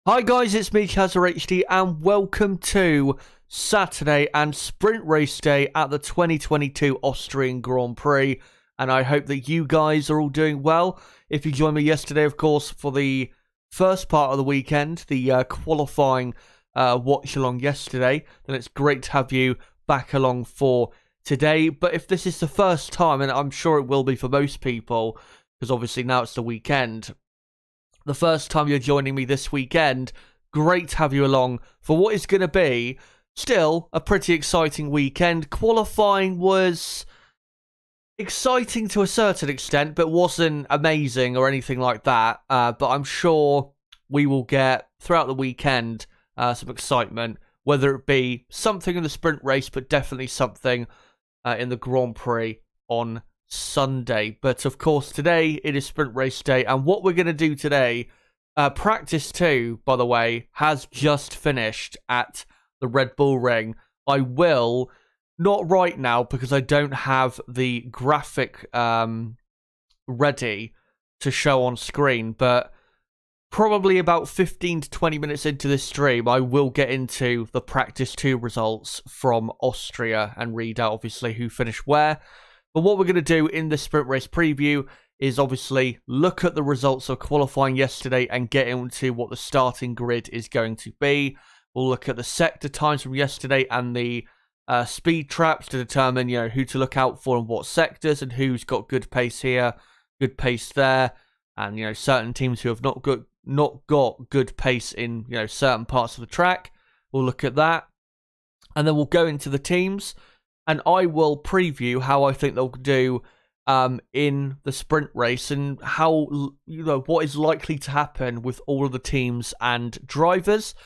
Hi guys, it's me, HD, and welcome to Saturday and Sprint Race Day at the 2022 Austrian Grand Prix. And I hope that you guys are all doing well. If you joined me yesterday, of course, for the first part of the weekend, the qualifying watch-along yesterday, then it's great to have you back along for today. But if this is the first time, and I'm sure it will be for most people, because obviously now it's the weekend, the first time you're joining me this weekend, great to have you along for what is going to be still a pretty exciting weekend. Qualifying was exciting to a certain extent, but wasn't amazing or anything like that. But I'm sure we will get, throughout the weekend, some excitement, whether it be something in the sprint race, but definitely something in the Grand Prix on Sunday. But of course, today it is sprint race day, and what we're going to do today, practice 2, by the way, has just finished at the Red Bull ring. I will, not right now because I don't have the graphic ready to show on screen, but probably about 15 to 20 minutes into this stream, I will get into the practice 2 results from Austria and read out obviously who finished where. But what we're going to do in the sprint race preview is obviously look at the results of qualifying yesterday and get into what the starting grid is going to be. We'll look at the sector times from yesterday and the speed traps to determine, who to look out for in what sectors and who's got good pace here, good pace there, and certain teams who have not got good pace in certain parts of the track. We'll look at that, and then we'll go into the teams. And I will preview how I think they'll do in the sprint race and how, what is likely to happen with all of the teams and drivers.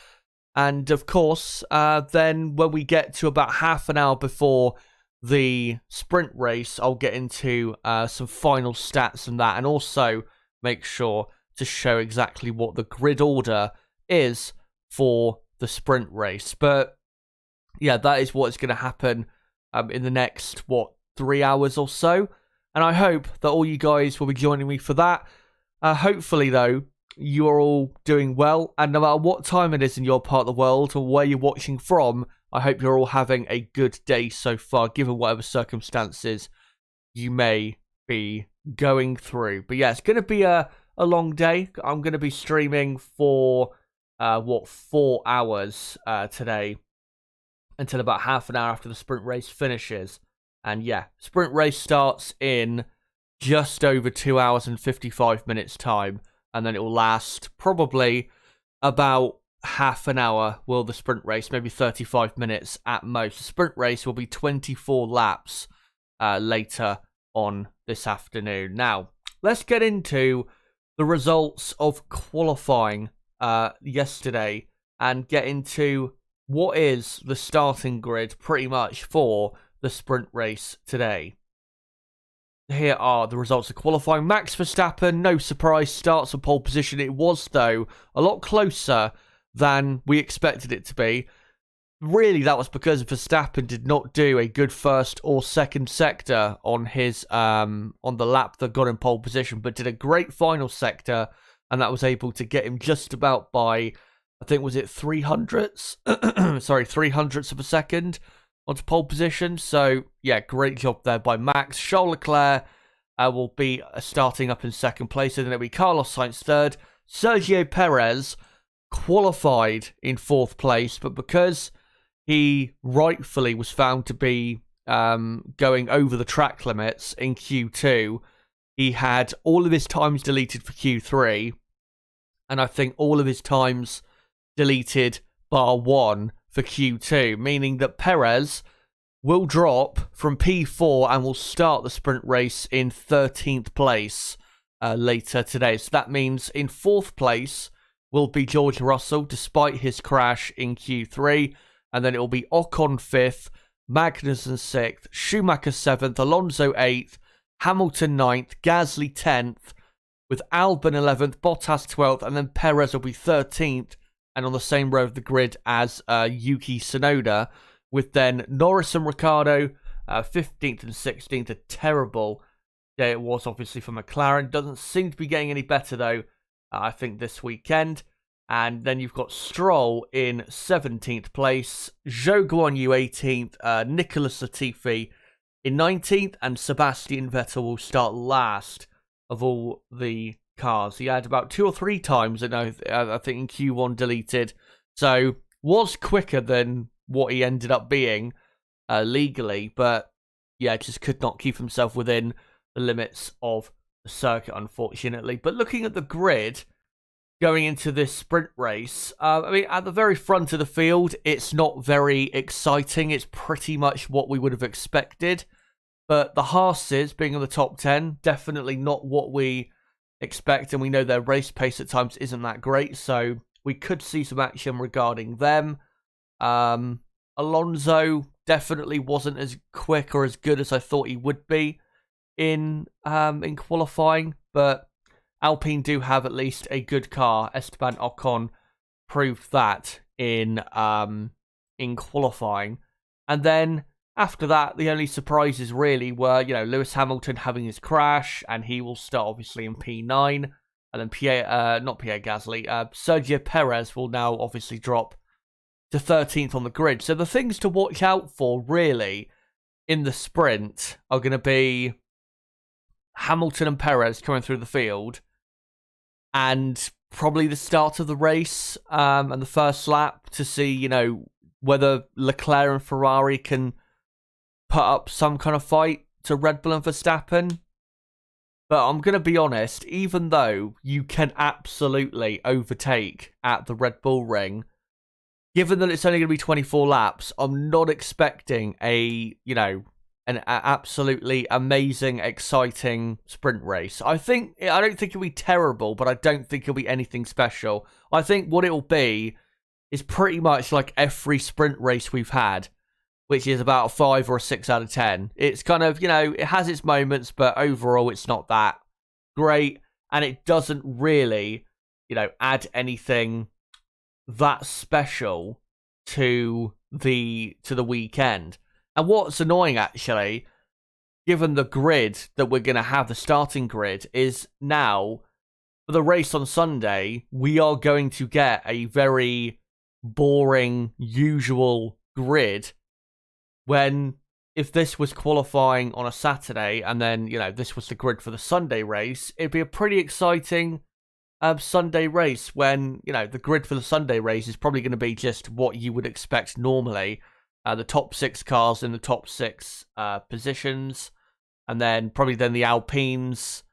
And of course, then when we get to about half an hour before the sprint race, I'll get into some final stats and that, and also make sure to show exactly what the grid order is for the sprint race. But yeah, that is what is going to happen in the next, 3 hours or so. And I hope that all you guys will be joining me for that. Hopefully, though, you are all doing well. And no matter what time it is in your part of the world or where you're watching from, I hope you're all having a good day so far, given whatever circumstances you may be going through. But yeah, it's going to be a long day. I'm going to be streaming for, 4 hours today, until about half an hour after the sprint race finishes. And yeah, sprint race starts in just over 2 hours and 55 minutes time, and then it will last probably about half an hour, will the sprint race, maybe 35 minutes at most. The sprint race will be 24 laps later on this afternoon. Now, let's get into the results of qualifying yesterday and get into what is the starting grid pretty much for the sprint race today. Here are the results of qualifying. Max Verstappen, no surprise, starts on pole position. It was, though, a lot closer than we expected it to be. Really, that was because Verstappen did not do a good first or second sector on his on the lap that got him pole position, but did a great final sector, and that was able to get him just about by, I think, was it 300ths? Sorry, 300ths of a second onto pole position. So, yeah, great job there by Max. Charles Leclerc will be starting up in second place, and then it'll be Carlos Sainz third. Sergio Perez qualified in fourth place, but because he rightfully was found to be going over the track limits in Q2, he had all of his times deleted for Q3, and I think all of his times deleted bar 1 for Q2, meaning that Perez will drop from P4 and will start the sprint race in 13th place later today. So that means in 4th place will be George Russell, despite his crash in Q3, and then it will be Ocon 5th, Magnussen 6th, Schumacher 7th, Alonso 8th, Hamilton 9th, Gasly 10th, with Albon 11th, Bottas 12th, and then Perez will be 13th, and on the same row of the grid as Yuki Tsunoda, with then Norris and Ricciardo 15th and 16th. A terrible day it was, obviously, for McLaren. Doesn't seem to be getting any better, though, I think, this weekend. And then you've got Stroll in 17th place, Zhou Guanyu 18th, Nicholas Latifi in 19th, and Sebastian Vettel will start last of all the cars. He had about 2 or 3 times, I think in Q1 deleted, so was quicker than what he ended up being legally, but yeah, just could not keep himself within the limits of the circuit, unfortunately. But looking at the grid going into this sprint race, I mean, at the very front of the field, it's not very exciting. It's pretty much what we would have expected. But the Haas's being in the top 10, definitely not what we expect. And we know their race pace at times isn't that great. So we could see some action regarding them. Alonso definitely wasn't as quick or as good as I thought he would be in qualifying. But Alpine do have at least a good car. Esteban Ocon proved that in qualifying. And then after that, the only surprises really were, Lewis Hamilton having his crash, and he will start obviously in P9. And then Sergio Perez will now obviously drop to 13th on the grid. So the things to watch out for really in the sprint are going to be Hamilton and Perez coming through the field, and probably the start of the race and the first lap to see, whether Leclerc and Ferrari can put up some kind of fight to Red Bull and Verstappen. But I'm going to be honest, even though you can absolutely overtake at the Red Bull ring, given that it's only going to be 24 laps, I'm not expecting an absolutely amazing, exciting sprint race. I don't think it'll be terrible, but I don't think it'll be anything special. I think what it'll be is pretty much like every sprint race we've had, which is about a 5 or a 6 out of 10. It's kind of, it has its moments, but overall it's not that great, and it doesn't really, add anything that special to the weekend. And what's annoying, actually, given the grid that we're going to have, the starting grid, is now, for the race on Sunday, we are going to get a very boring, usual grid, when if this was qualifying on a Saturday, and then, this was the grid for the Sunday race, it'd be a pretty exciting Sunday race, when, the grid for the Sunday race is probably going to be just what you would expect normally. The top 6 cars in the top 6 positions, and then probably then the Alpines,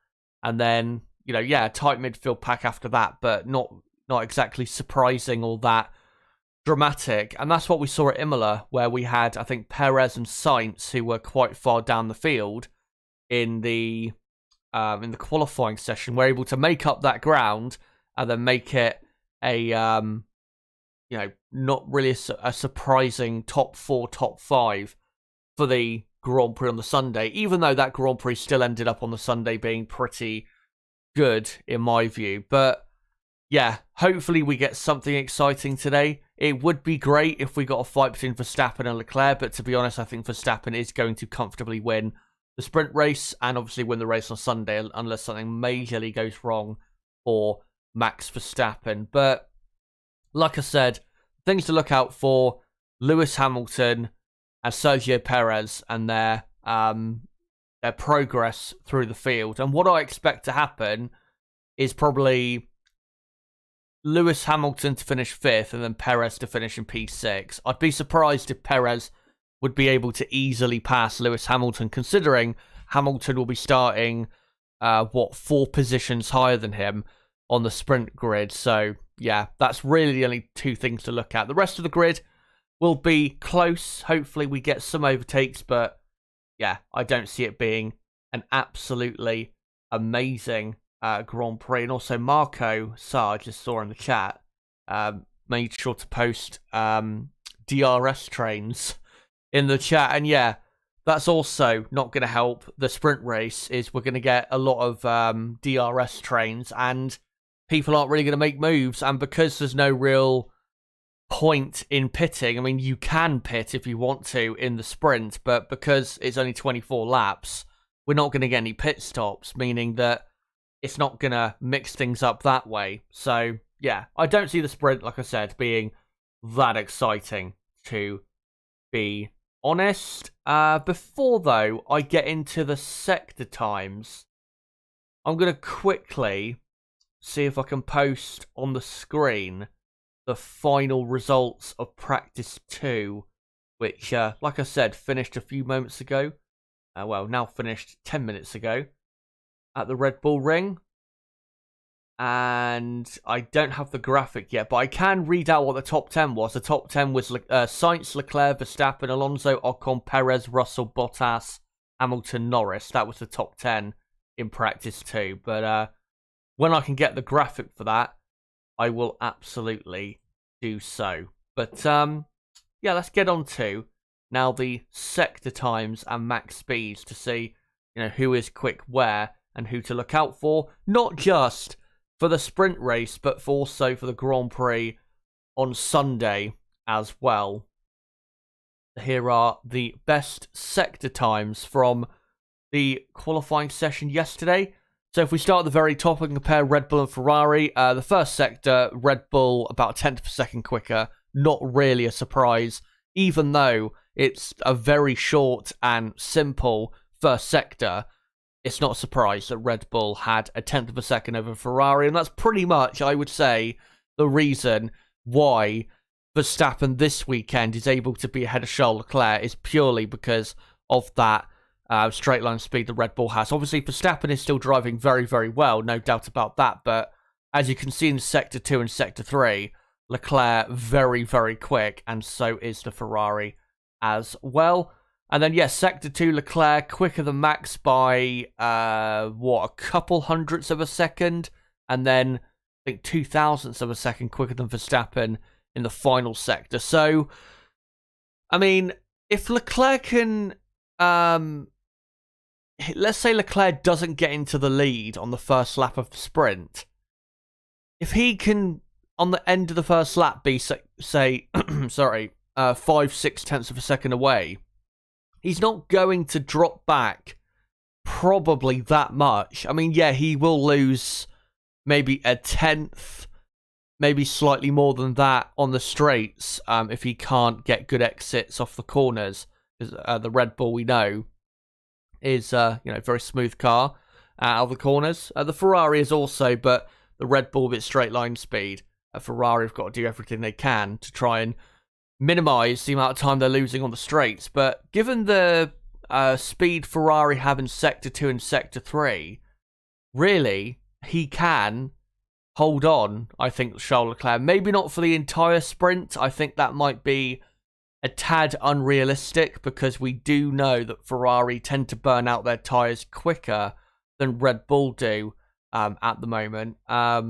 and then, a tight midfield pack after that, but not exactly surprising or that dramatic. And that's what we saw at Imola, where we had, I think, Perez and Sainz, who were quite far down the field in the qualifying session, were able to make up that ground and then make it a not really a surprising top 4, top 5 for the Grand Prix on the Sunday, even though that Grand Prix still ended up on the Sunday being pretty good in my view. But yeah, hopefully we get something exciting today. It would be great if we got a fight between Verstappen and Leclerc, but to be honest, I think Verstappen is going to comfortably win the sprint race and obviously win the race on Sunday, unless something majorly goes wrong for Max Verstappen. But like I said, things to look out for: Lewis Hamilton and Sergio Perez and their progress through the field. And what I expect to happen is probably Lewis Hamilton to finish 5th and then Perez to finish in P6. I'd be surprised if Perez would be able to easily pass Lewis Hamilton, considering Hamilton will be starting 4 positions higher than him on the sprint grid. So yeah, that's really the only 2 things to look at. The rest of the grid will be close. Hopefully we get some overtakes, but yeah, I don't see it being an absolutely amazing Grand Prix. And also Marco Sa, just saw in the chat, made sure to post DRS trains in the chat. And yeah, that's also not going to help the sprint race, is we're going to get a lot of DRS trains, and people aren't really going to make moves. And because there's no real point in pitting, I mean, you can pit if you want to in the sprint, but because it's only 24 laps, we're not going to get any pit stops, meaning that it's not going to mix things up that way. So yeah, I don't see the sprint, like I said, being that exciting, to be honest. Before, though, I get into the sector times, I'm going to quickly see if I can post on the screen the final results of practice 2, which, like I said, finished a few moments ago. Well, now finished 10 minutes ago at the Red Bull Ring. And I don't have the graphic yet, but I can read out what the top 10 was. The top 10 was Sainz, Leclerc, Verstappen, Alonso, Ocon, Perez, Russell, Bottas, Hamilton, Norris. That was the top 10 in practice 2. But when I can get the graphic for that, I will absolutely do so. But yeah, let's get on to now the sector times and max speeds to see, who is quick where and who to look out for. Not just for the sprint race, but also for the Grand Prix on Sunday as well. Here are the best sector times from the qualifying session yesterday. So if we start at the very top and compare Red Bull and Ferrari, the first sector, Red Bull about a tenth of a second quicker. Not really a surprise, even though it's a very short and simple first sector. It's not a surprise that Red Bull had a tenth of a second over Ferrari, and that's pretty much, I would say, the reason why Verstappen this weekend is able to be ahead of Charles Leclerc is purely because of that straight line speed that Red Bull has. Obviously, Verstappen is still driving very, very well, no doubt about that, but as you can see in Sector 2 and Sector 3, Leclerc very, very quick, and so is the Ferrari as well. And then, yes, Sector 2, Leclerc quicker than Max by, a couple hundredths of a second. And then, I think 0.002 of a second quicker than Verstappen in the final sector. So, I mean, if Leclerc can, let's say Leclerc doesn't get into the lead on the first lap of the sprint. If he can, on the end of the first lap, be, say, 5-6 tenths of a second away, he's not going to drop back probably that much. I mean, yeah, he will lose maybe a tenth, maybe slightly more than that on the straights if he can't get good exits off the corners. Because the Red Bull, we know, is very smooth car out of the corners. The Ferrari is also, but the Red Bull with its straight line speed, Ferrari have got to do everything they can to try and minimise the amount of time they're losing on the straights. But given the speed Ferrari have in Sector 2 and Sector 3, really, he can hold on, I think, Charles Leclerc. Maybe not for the entire sprint. I think that might be a tad unrealistic because we do know that Ferrari tend to burn out their tyres quicker than Red Bull do at the moment. I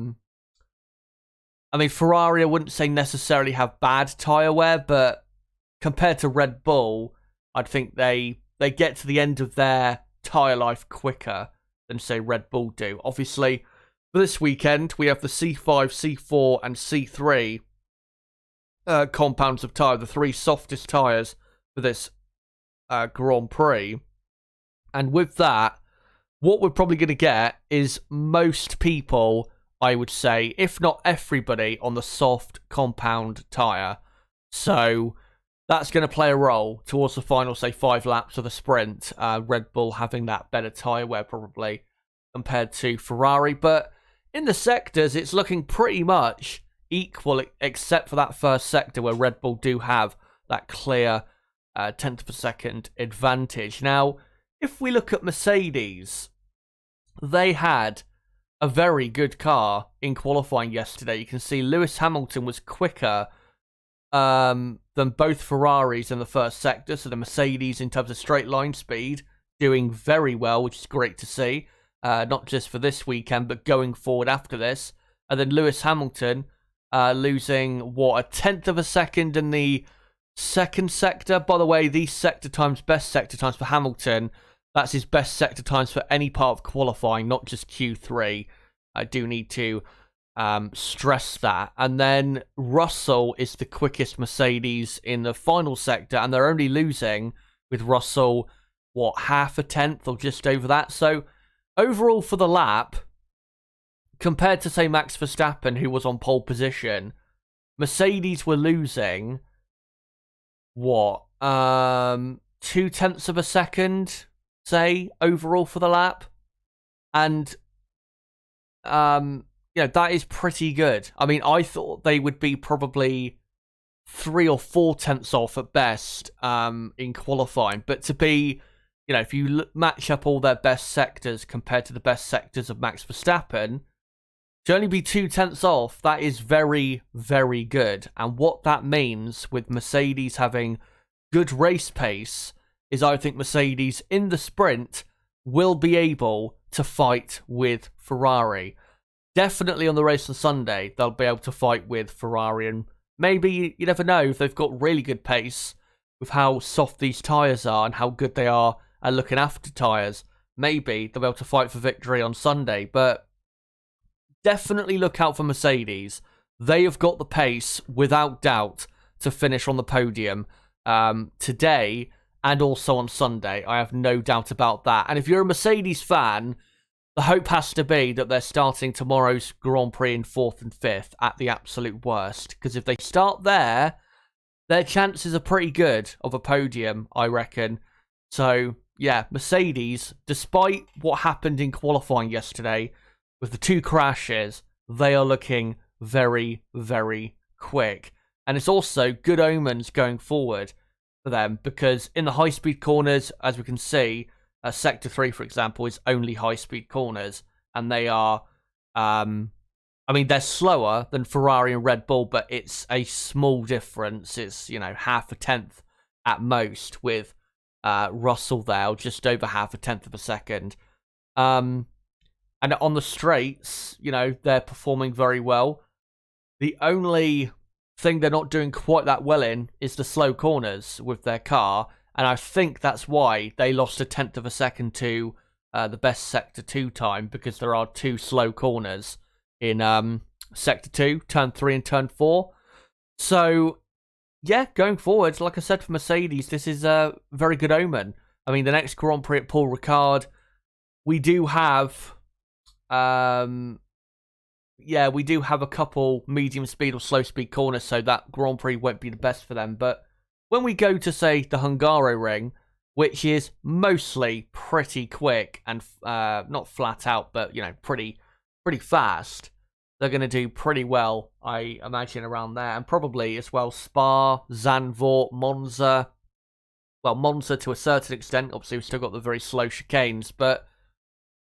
mean, Ferrari, I wouldn't say necessarily have bad tyre wear, but compared to Red Bull, I'd think they get to the end of their tyre life quicker than, say, Red Bull do. Obviously, for this weekend, we have the C5, C4, and C3 compounds of tyre, the three softest tyres for this Grand Prix. And with that, what we're probably going to get is most people, I would say, if not everybody, on the soft compound tyre. So that's going to play a role towards the final, say, 5 laps of the sprint. Red Bull having that better tyre wear probably compared to Ferrari. But in the sectors, it's looking pretty much equal, except for that first sector where Red Bull do have that clear tenth of a second advantage. Now, if we look at Mercedes, they had a very good car in qualifying yesterday. You can see Lewis Hamilton was quicker than both Ferraris in the first sector. So the Mercedes, in terms of straight line speed, doing very well, which is great to see. Not just for this weekend, but going forward after this. And then Lewis Hamilton losing, a tenth of a second in the second sector. By the way, these sector times, best sector times for Hamilton, that's his best sector times for any part of qualifying, not just Q3. I do need to stress that. And then Russell is the quickest Mercedes in the final sector, and they're only losing with Russell, half a tenth or just over that. So overall for the lap, compared to, say, Max Verstappen, who was on pole position, Mercedes were losing, what, 0.2 of a second, say, overall for the lap. And, that is pretty good. I mean, I thought they would be probably 3 or 4 tenths off at best in qualifying. But to be, if you match up all their best sectors compared to the best sectors of Max Verstappen, to only be 2 tenths off, that is very, very good. And what that means with Mercedes having good race pace is I think Mercedes in the sprint will be able to fight with Ferrari. Definitely on the race on Sunday, they'll be able to fight with Ferrari. And maybe, you never know, if they've got really good pace with how soft these tyres are and how good they are at looking after tyres, maybe they'll be able to fight for victory on Sunday. But definitely look out for Mercedes. They have got the pace, without doubt, to finish on the podium today and also on Sunday. I have no doubt about that. And if you're a Mercedes fan, the hope has to be that they're starting tomorrow's Grand Prix in 4th and 5th at the absolute worst. Because if they start there, their chances are pretty good of a podium, I reckon. So, yeah, Mercedes, despite what happened in qualifying yesterday, with the 2 crashes, they are looking very, very quick. And it's also good omens going forward for them, because in the high-speed corners, as we can see, Sector 3, for example, is only high-speed corners, and they are, they're slower than Ferrari and Red Bull, but it's a small difference. It's, half a tenth at most with Russell there, just over half a tenth of a second. And on the straights, they're performing very well. The only thing they're not doing quite that well in is the slow corners with their car. And I think that's why they lost a tenth of a second to the best Sector 2 time, because there are 2 slow corners in Sector 2, Turn 3 and Turn 4. So, yeah, going forward, like I said, for Mercedes, this is a very good omen. I mean, the next Grand Prix at Paul Ricard, we do have a couple medium speed or slow speed corners, so that Grand Prix won't be the best for them. But when we go to, say, the Hungaroring, which is mostly pretty quick and not flat out, but, pretty fast, they're going to do pretty well, I imagine, around there. And probably as well Spa, Zandvoort, Monza. Well, Monza to a certain extent. Obviously, we've still got the very slow chicanes, but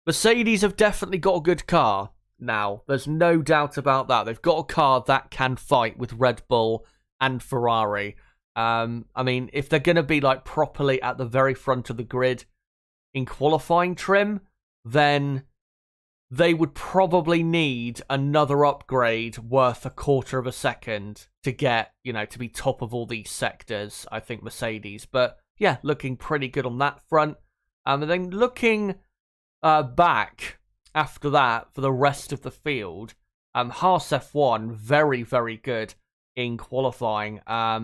Mercedes have definitely got a good car now. There's no doubt about that. They've got a car that can fight with Red Bull and Ferrari. If they're going to be properly at the very front of the grid in qualifying trim, then they would probably need another upgrade worth a quarter of a second to get, to be top of all these sectors, I think, Mercedes. But yeah, looking pretty good on that front. And then looking back after that for the rest of the field, Haas F1, very, very good in qualifying.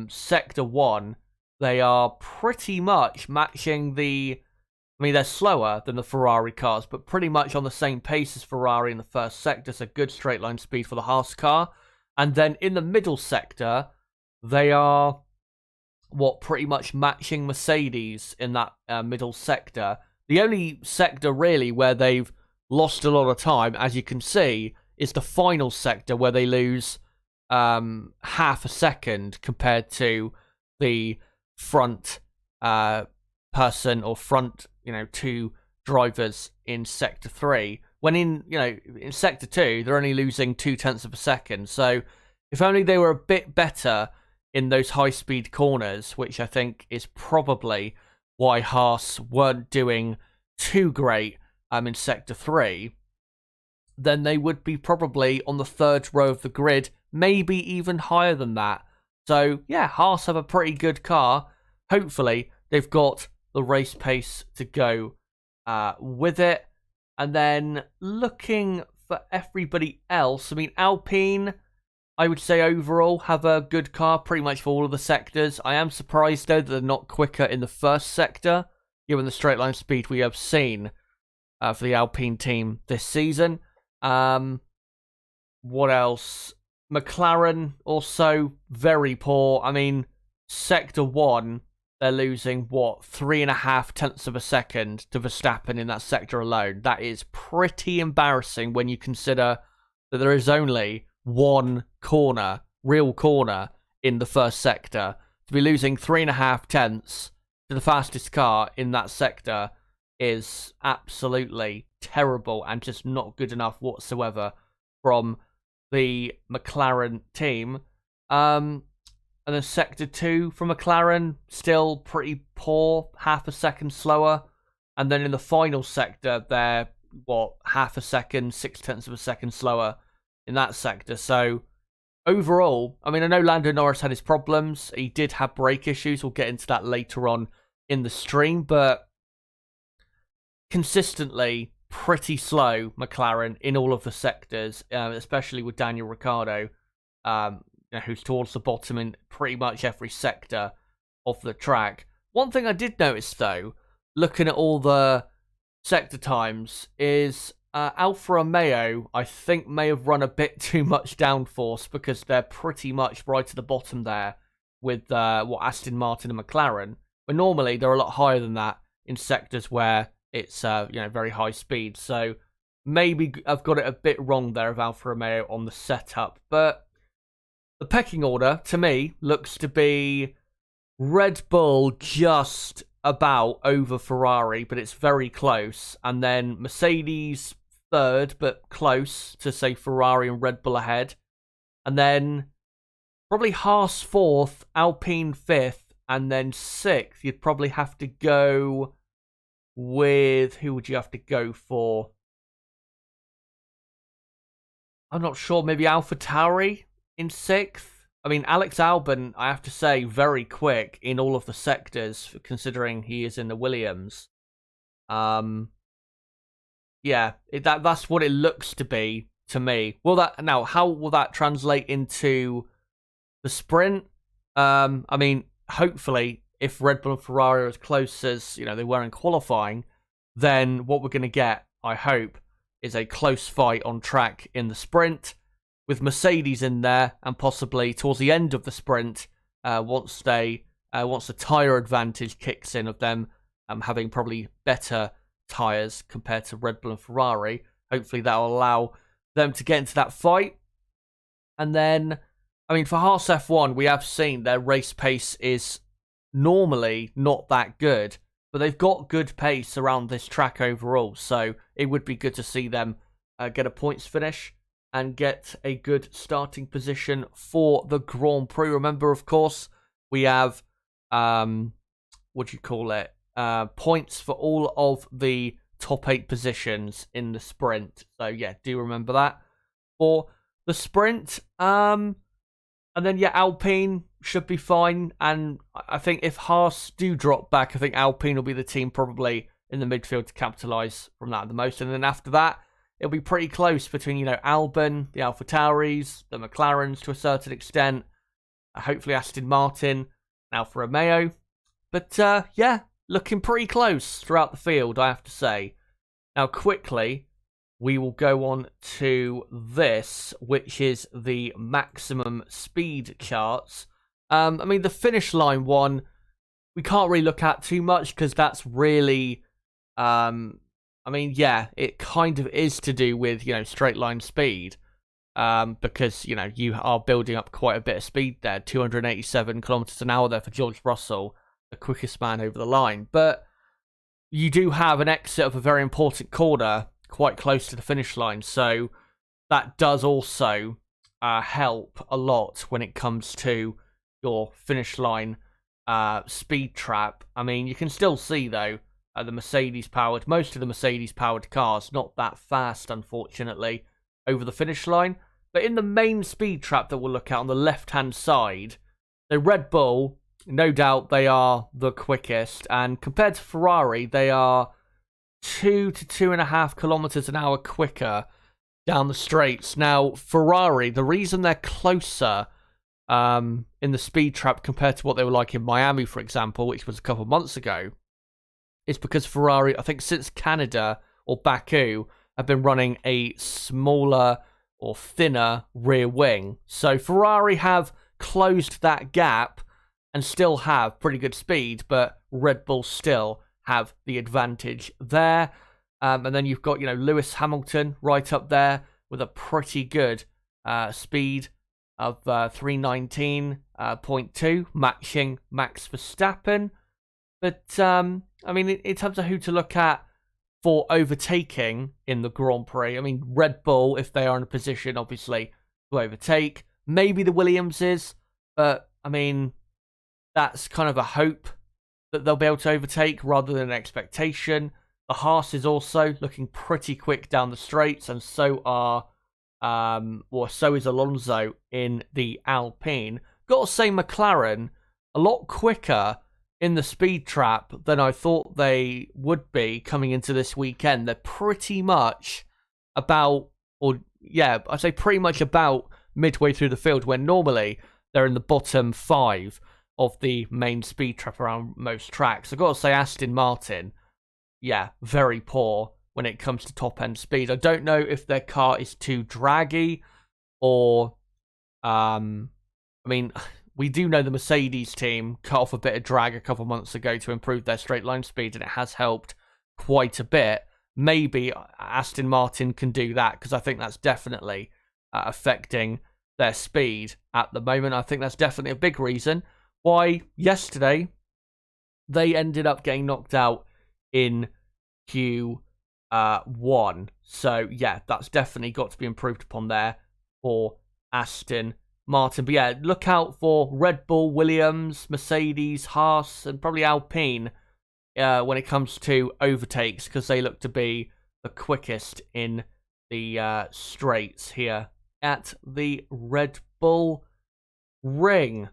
Sector 1, they are pretty much matching they're slower than the Ferrari cars, but pretty much on the same pace as Ferrari in the first sector, so good straight line speed for the Haas car. And then in the middle sector, they are, pretty much matching Mercedes in that middle sector. The only sector, really, where they've lost a lot of time, as you can see, is the final sector, where they lose half a second compared to the front person or front, 2 drivers in Sector 3. When in Sector 2, they're only losing 0.2 of a second. So if only they were a bit better in those high-speed corners, which I think is probably why Haas weren't doing too great in Sector 3, then they would be probably on the 3rd row of the grid, maybe even higher than that. So, yeah, Haas have a pretty good car. Hopefully, they've got the race pace to go with it. And then looking for everybody else, Alpine, I would say overall have a good car pretty much for all of the sectors. I am surprised, though, that they're not quicker in the first sector, given the straight line speed we have seen for the Alpine team this season. What else? McLaren also very poor. I mean, Sector 1, they're losing, what, 3.5 tenths of a second to Verstappen in that sector alone. That is pretty embarrassing when you consider that there is only one corner, real corner, in the first sector. To be losing 3.5 tenths to the fastest car in that sector is absolutely terrible and just not good enough whatsoever from the McLaren team. And then Sector 2 from McLaren, still pretty poor, half a second slower. And then in the final sector, they're, what, half a second, 6 tenths of a second slower in that sector. So overall, I mean, I know Lando Norris had his problems. He did have brake issues. We'll get into that later on in the stream. But consistently pretty slow, McLaren, in all of the sectors, especially with Daniel Ricciardo, who's towards the bottom in pretty much every sector of the track. One thing I did notice, though, looking at all the sector times, is Alfa Romeo, I think, may have run a bit too much downforce because they're pretty much right at the bottom there with Aston Martin and McLaren. But normally, they're a lot higher than that in sectors where it's very high speed. So maybe I've got it a bit wrong there of Alfa Romeo on the setup. But the pecking order, to me, looks to be Red Bull just about over Ferrari, but it's very close. And then Mercedes third, but close to, say, Ferrari and Red Bull ahead. And then probably Haas fourth, Alpine fifth, and then sixth. You'd probably have to go with, who would you have to go for? I'm not sure. Maybe AlphaTauri in sixth. I mean, Alex Albon, I have to say, very quick in all of the sectors, considering he is in the Williams. Yeah, that's what it looks to be to me. How will that translate into the sprint? I mean, hopefully, if Red Bull and Ferrari are as close as they were in qualifying, then what we're going to get, I hope, is a close fight on track in the sprint, with Mercedes in there, and possibly towards the end of the sprint, once the tyre advantage kicks in of them having probably better tyres compared to Red Bull and Ferrari. Hopefully that will allow them to get into that fight. And then, I mean, for Haas F1, we have seen their race pace is normally not that good, but they've got good pace around this track overall, so it would be good to see them get a points finish and get a good starting position for the Grand Prix. Remember, of course, we have points for all of the top 8 positions in the sprint. So yeah, do remember that for the sprint. And then, yeah, Alpine should be fine. And I think if Haas do drop back, I think Alpine will be the team probably in the midfield to capitalise from that the most. And then after that, it'll be pretty close between, Albon, the AlphaTauris, the McLarens to a certain extent, hopefully Aston Martin, and Alfa Romeo. But, yeah, looking pretty close throughout the field, I have to say. Now, quickly, we will go on to this, which is the maximum speed charts. I mean, the finish line one, we can't really look at too much because that's really, I mean, yeah, it kind of is to do with, straight line speed. Because, you are building up quite a bit of speed there. 287 kilometers an hour there for George Russell, the quickest man over the line. But you do have an exit of a very important corner quite close to the finish line, so that does also help a lot when it comes to your finish line speed trap. I mean, you can still see, though, most of the Mercedes-powered cars, not that fast, unfortunately, over the finish line. But in the main speed trap that we'll look at on the left-hand side, the Red Bull, no doubt they are the quickest, and compared to Ferrari, they are 2 to 2.5 kilometers an hour quicker down the straights. Now, Ferrari, the reason they're closer in the speed trap compared to what they were like in Miami, for example, which was a couple of months ago, is because Ferrari, I think since Canada or Baku, have been running a smaller or thinner rear wing. So Ferrari have closed that gap and still have pretty good speed, but Red Bull still have the advantage there. And then you've got, Lewis Hamilton right up there with a pretty good speed of 319.2, matching Max Verstappen. But, in terms of who to look at for overtaking in the Grand Prix, Red Bull, if they are in a position, obviously, to overtake. Maybe the Williamses, but, that's kind of a hope that they'll be able to overtake rather than an expectation. The Haas is also looking pretty quick down the straights, and so is Alonso in the Alpine. Got to say, McLaren a lot quicker in the speed trap than I thought they would be coming into this weekend. They're pretty much about midway through the field, when normally they're in the bottom 5 of the main speed trap around most tracks. I've got to say, Aston Martin, very poor when it comes to top end speed. I don't know if their car is too draggy or, we do know the Mercedes team cut off a bit of drag a couple months ago to improve their straight line speed, and it has helped quite a bit. Maybe Aston Martin can do that, because I think that's definitely affecting their speed at the moment. I think that's definitely a big reason why yesterday they ended up getting knocked out in Q1. So, that's definitely got to be improved upon there for Aston Martin. But look out for Red Bull, Williams, Mercedes, Haas, and probably Alpine when it comes to overtakes, because they look to be the quickest in the straights here at the Red Bull Ring.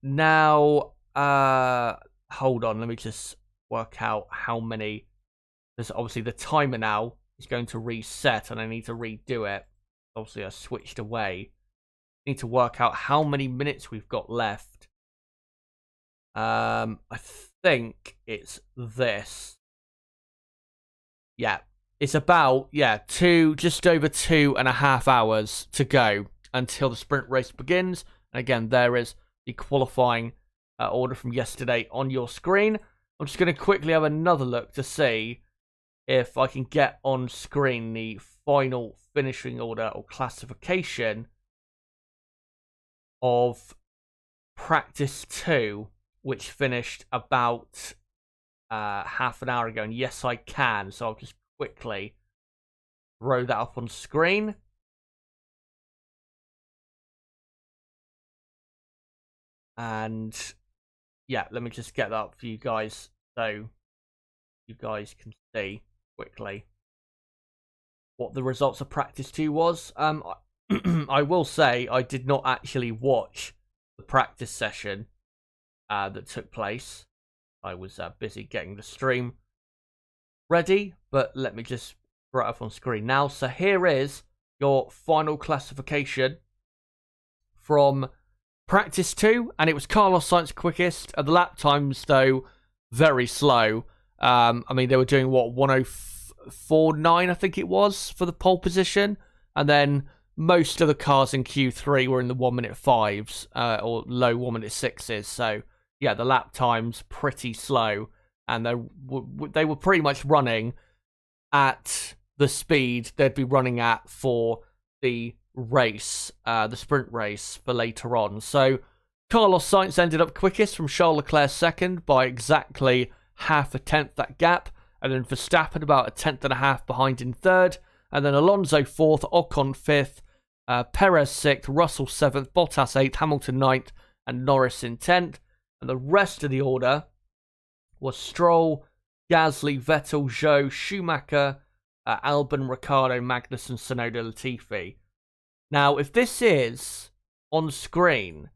Now, hold on, let me just work out how many. There's obviously the timer now is going to reset, and I need to redo it. Obviously, I switched away. Need to work out how many minutes we've got left. I think it's this. It's about just over 2.5 hours to go until the sprint race begins. And again, there is the qualifying order from yesterday on your screen. I'm just going to quickly have another look to see if I can get on screen the final finishing order or classification of practice 2, which finished about half an hour ago. And yes, I can. So I'll just quickly throw that up on screen. And let me just get that up for you guys so you guys can see quickly what the results of practice 2 was. I will say I did not actually watch the practice session that took place. I was busy getting the stream ready, but let me just throw it up on screen now. So here is your final classification from practice 2, and it was Carlos Sainz quickest. The lap times, though, very slow. They were doing 1:04.9, I think it was, for the pole position, and then most of the cars in Q3 were in the 1-minute 5s or low 1-minute 6s. So the lap times pretty slow, and they were pretty much running at the speed they'd be running at for the race, the sprint race for later on. So Carlos Sainz ended up quickest from Charles Leclerc second by exactly half a tenth that gap, and then Verstappen about 1.5 tenths behind in third, and then Alonso fourth, Ocon fifth, Perez sixth, Russell seventh, Bottas eighth, Hamilton ninth, and Norris in 10th. And the rest of the order was Stroll, Gasly, Vettel, Zhou, Schumacher, Albon, Ricciardo, Magnussen, Tsunoda, Latifi. Now, if this is on screen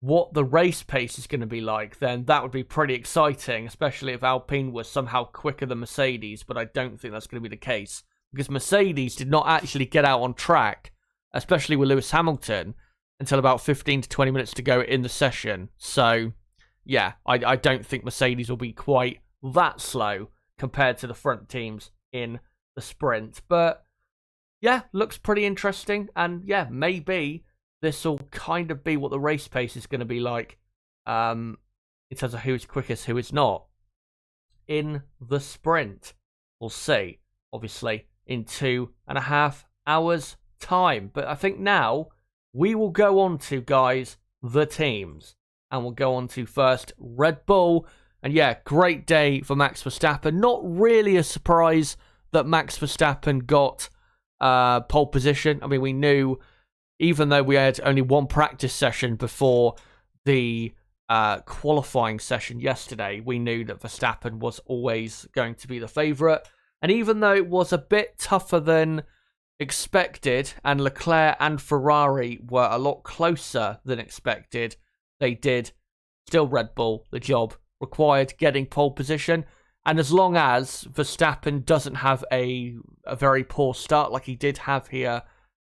what the race pace is going to be like, then that would be pretty exciting, especially if Alpine was somehow quicker than Mercedes, but I don't think that's going to be the case, because Mercedes did not actually get out on track, especially with Lewis Hamilton, until about 15 to 20 minutes to go in the session. So, I don't think Mercedes will be quite that slow compared to the front teams in the sprint. But yeah, looks pretty interesting. And yeah, maybe this will kind of be what the race pace is going to be like, in terms of who's quickest, who is not. In the sprint, we'll see, obviously, in 2.5 hours' time. But I think now we will go on to, guys, the teams. And we'll go on to first Red Bull. And yeah, great day for Max Verstappen. Not really a surprise that Max Verstappen got pole position. I mean, we knew, even though we had only one practice session before the qualifying session yesterday, we knew that Verstappen was always going to be the favourite. And even though it was a bit tougher than expected, and Leclerc and Ferrari were a lot closer than expected, they did still Red Bull the job required, getting pole position. And as long as Verstappen doesn't have a very poor start like he did have here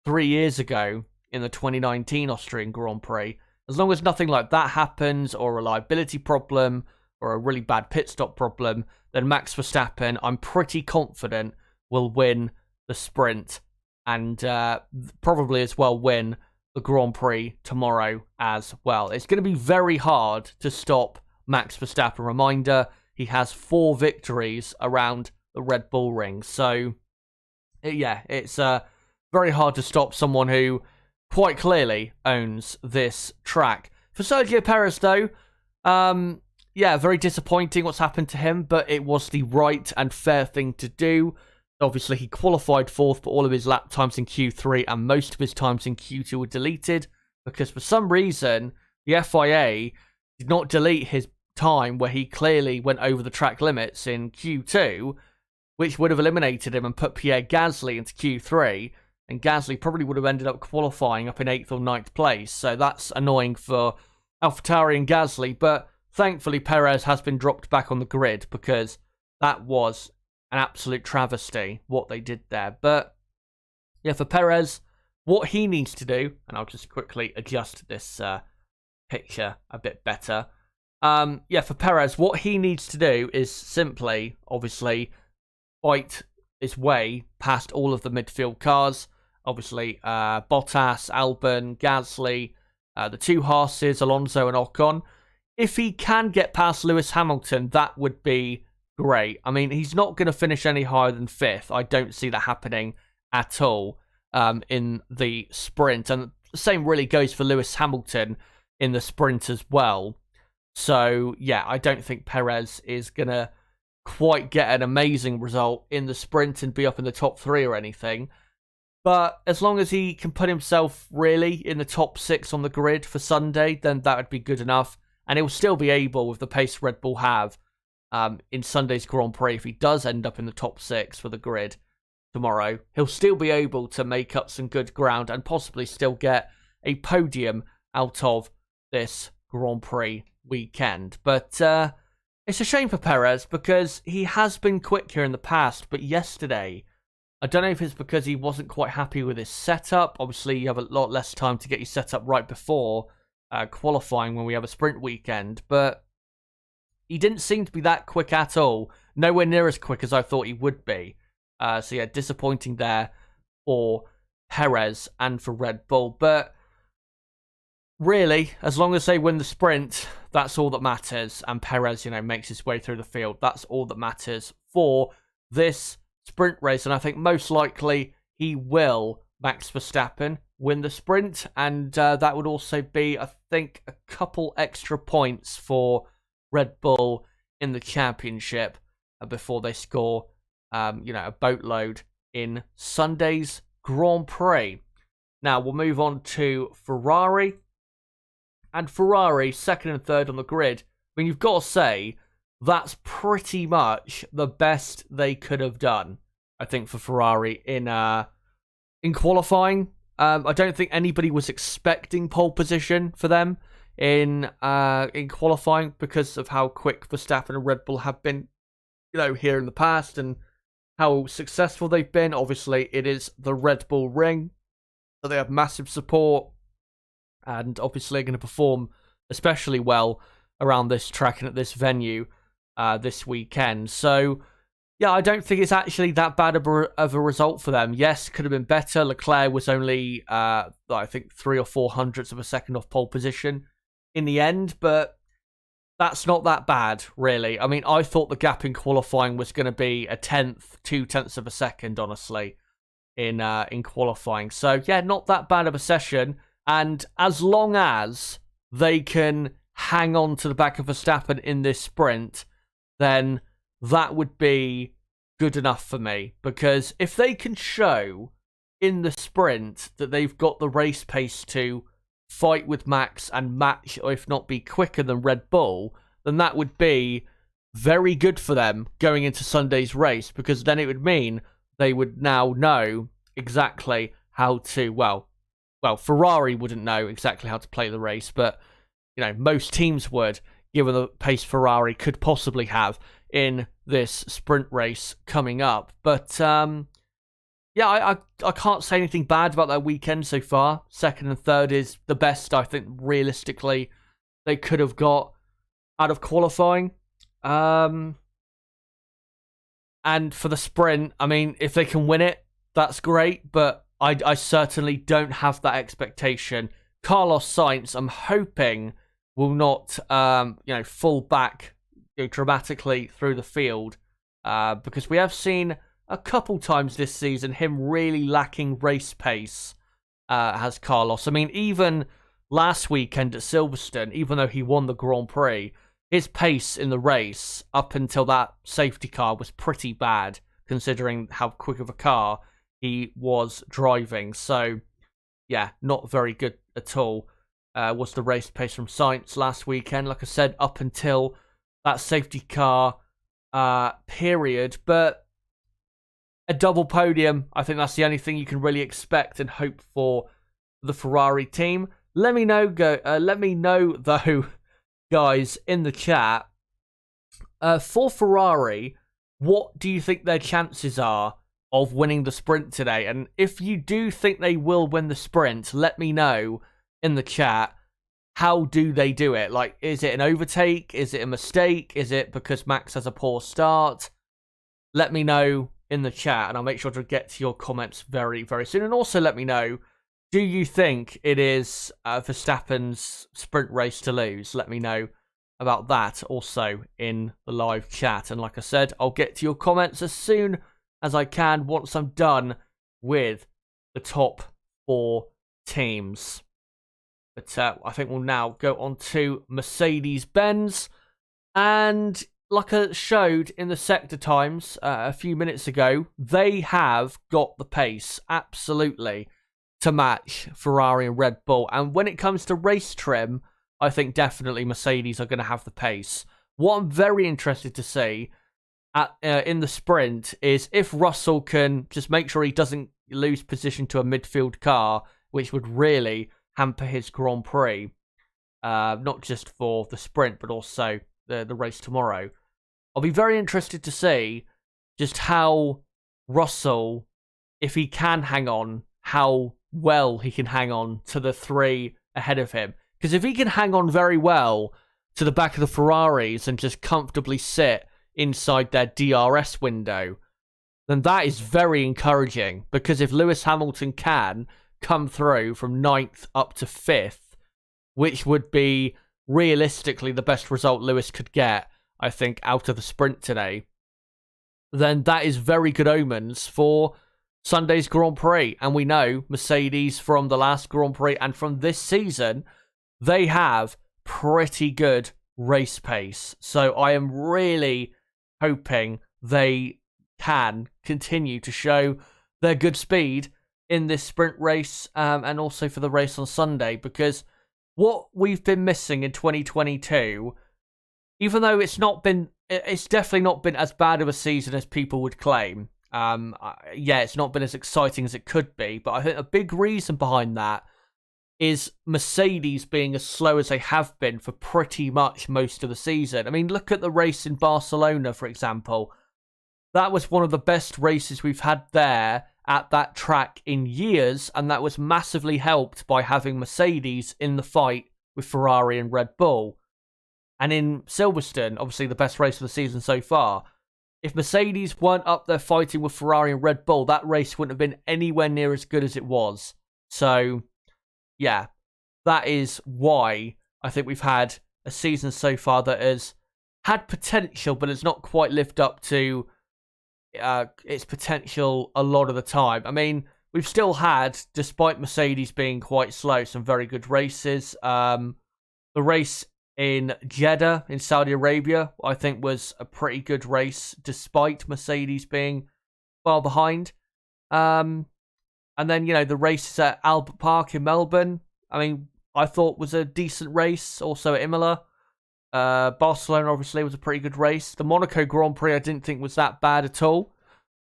3 years ago in the 2019 Austrian Grand Prix, as long as nothing like that happens, or a reliability problem, or a really bad pit stop problem, then Max Verstappen, I'm pretty confident, will win the sprint, and probably as well win the Grand Prix tomorrow as well. It's going to be very hard to stop Max Verstappen. Reminder, he has 4 victories around the Red Bull ring. So, yeah, it's very hard to stop someone who quite clearly owns this track. For Sergio Perez, though, yeah, very disappointing what's happened to him, but it was the right and fair thing to do. Obviously, he qualified 4th, but all of his lap times in Q3 and most of his times in Q2 were deleted, because for some reason, the FIA did not delete his time where he clearly went over the track limits in Q2, which would have eliminated him and put Pierre Gasly into Q3, and Gasly probably would have ended up qualifying up in 8th or 9th place, so that's annoying for AlphaTauri and Gasly, but thankfully Perez has been dropped back on the grid, because that was an absolute travesty what they did there. But yeah, for Perez, what he needs to do, and I'll just quickly adjust this picture a bit better. Yeah, for Perez, what he needs to do is simply, obviously, fight his way past all of the midfield cars. Obviously, Bottas, Albon, Gasly, the 2 Haases, Alonso and Ocon. If he can get past Lewis Hamilton, that would be great. I mean, he's not going to finish any higher than 5th. I don't see that happening at all in the sprint. And the same really goes for Lewis Hamilton in the sprint as well. So, yeah, I don't think Perez is going to quite get an amazing result in the sprint and be up in the top 3 or anything. But as long as he can put himself really in the top 6 on the grid for Sunday, then that would be good enough. And he'll still be able, with the pace Red Bull have in Sunday's Grand Prix, if he does end up in the top 6 for the grid tomorrow, he'll still be able to make up some good ground and possibly still get a podium out of this Grand Prix weekend. But it's a shame for Perez, because he has been quick here in the past, but yesterday, I don't know if it's because he wasn't quite happy with his setup. Obviously, you have a lot less time to get your setup right before qualifying when we have a sprint weekend, but he didn't seem to be that quick at all. Nowhere near as quick as I thought he would be. So yeah, disappointing there for Perez and for Red Bull. But really, as long as they win the sprint, that's all that matters. And Perez, makes his way through the field. That's all that matters for this sprint race. And I think most likely he will, Max Verstappen, win the sprint. And that would also be, I think, a couple extra points for Red Bull in the championship before they score, a boatload in Sunday's Grand Prix. Now, we'll move on to Ferrari. And Ferrari, 2nd and 3rd on the grid. I mean, you've got to say, that's pretty much the best they could have done, I think, for Ferrari in qualifying. I don't think anybody was expecting pole position for them in qualifying, because of how quick Verstappen and Red Bull have been, here in the past, and how successful they've been. Obviously, it is the Red Bull ring, so they have massive support, and obviously are going to perform especially well around this track and at this venue this weekend. So, Yeah, I don't think it's actually that bad of a result for them. Yes, could have been better. Leclerc was only, I think, 3 or 4 hundredths of a second off pole position in the end, but that's not that bad, really. I mean, I thought the gap in qualifying was going to be a tenth, 2/10 of a second, honestly, in qualifying. So, yeah, not that bad of a session. And as long as they can hang on to the back of Verstappen in this sprint, then that would be good enough for me. Because if they can show in the sprint that they've got the race pace to fight with Max and match, or if not be quicker than Red Bull, then that would be very good for them going into Sunday's race, because then it would mean they would now know exactly how to, well, Ferrari wouldn't know exactly how to play the race, but, you know, most teams would, given the pace Ferrari could possibly have in this sprint race coming up. But, yeah, I can't say anything bad about their weekend so far. Second and third is the best, I think, realistically, they could have got out of qualifying. And for the sprint, I mean, if they can win it, that's great, but I certainly don't have that expectation. Carlos Sainz, I'm hoping, will not, fall back dramatically through the field, because we have seen a couple times this season him really lacking race pace, has Carlos. I mean, even last weekend at Silverstone, even though he won the Grand Prix, his pace in the race up until that safety car was pretty bad, considering how quick of a car he was driving. So, yeah, not very good at all was the race pace from Sainz last weekend. Like I said, up until that safety car period. But a double podium, I think that's the only thing you can really expect and hope for the Ferrari team. Let me know, though, guys, in the chat. For Ferrari, what do you think their chances are of winning the sprint today? And if you do think they will win the sprint, let me know in the chat. How do they do it? Like, is it an overtake? Is it a mistake? Is it because Max has a poor start? Let me know in the chat, and I'll make sure to get to your comments very, very soon. And also let me know, do you think it is Verstappen's sprint race to lose? Let me know about that also in the live chat. And like I said, I'll get to your comments as soon as I can once I'm done with the top 4 teams. But I think we'll now go on to Mercedes-Benz. And like I showed in the sector times a few minutes ago, they have got the pace, absolutely, to match Ferrari and Red Bull. And when it comes to race trim, I think definitely Mercedes are going to have the pace. What I'm very interested to see in the sprint is if Russell can just make sure he doesn't lose position to a midfield car, which would really hamper his Grand Prix, not just for the sprint, but also the race tomorrow. I'll be very interested to see just how Russell, if he can hang on, how well he can hang on to the 3 ahead of him. Because if he can hang on very well to the back of the Ferraris and just comfortably sit inside their DRS window, then that is very encouraging. Because if Lewis Hamilton can come through from 9th up to 5th, which would be realistically the best result Lewis could get, I think, out of the sprint today, then that is very good omens for Sunday's Grand Prix. And we know Mercedes from the last Grand Prix and from this season, they have pretty good race pace. So I am really hoping they can continue to show their good speed in this sprint race, and also for the race on Sunday, because what we've been missing in 2022, even though it's definitely not been as bad of a season as people would claim. It's not been as exciting as it could be, but I think a big reason behind that is Mercedes being as slow as they have been for pretty much most of the season. I mean, look at the race in Barcelona, for example. That was one of the best races we've had there at that track in years, and that was massively helped by having Mercedes in the fight with Ferrari and Red Bull. And in Silverstone, obviously the best race of the season so far, if Mercedes weren't up there fighting with Ferrari and Red Bull, that race wouldn't have been anywhere near as good as it was. So, yeah, that is why I think we've had a season so far that has had potential, but it's not quite lived up to its potential a lot of the time. I mean, we've still had, despite Mercedes being quite slow, some very good races. The race in Jeddah in Saudi Arabia, I think, was a pretty good race, despite Mercedes being far behind. And then, the races at Albert Park in Melbourne, I mean, I thought was a decent race. Also at Imola. Barcelona, obviously, was a pretty good race. The Monaco Grand Prix, I didn't think was that bad at all.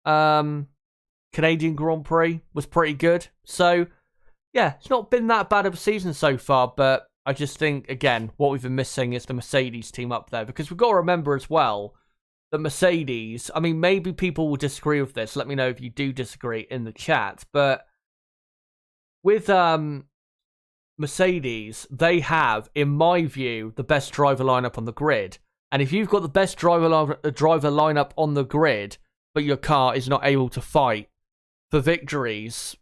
Canadian Grand Prix was pretty good. So, yeah, it's not been that bad of a season so far, but I just think, again, what we've been missing is the Mercedes team up there, because we've got to remember as well that Mercedes, I mean, maybe people will disagree with this. Let me know if you do disagree in the chat, but with Mercedes, they have, in my view, the best driver lineup on the grid. And if you've got the best driver lineup on the grid, but your car is not able to fight for victories,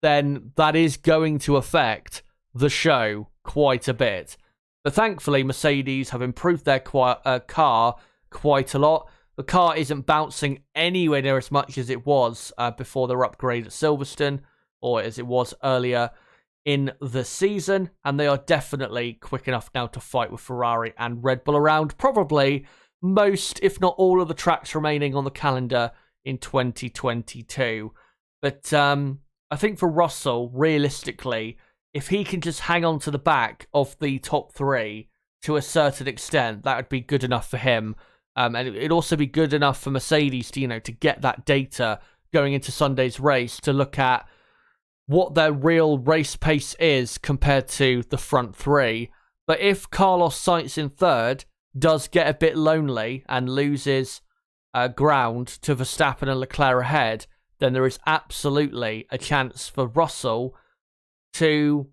then that is going to affect the show quite a bit. But thankfully, Mercedes have improved their car quite a lot. The car isn't bouncing anywhere near as much as it was before their upgrade at Silverstone, or as it was earlier in the season, and they are definitely quick enough now to fight with Ferrari and Red Bull around probably most, if not all, of the tracks remaining on the calendar in 2022. But I think for Russell, realistically, if he can just hang on to the back of the top three to a certain extent, that would be good enough for him. And it'd also be good enough for Mercedes to, to get that data going into Sunday's race to look at what their real race pace is compared to the front three. But if Carlos Sainz in third does get a bit lonely and loses ground to Verstappen and Leclerc ahead, then there is absolutely a chance for Russell to,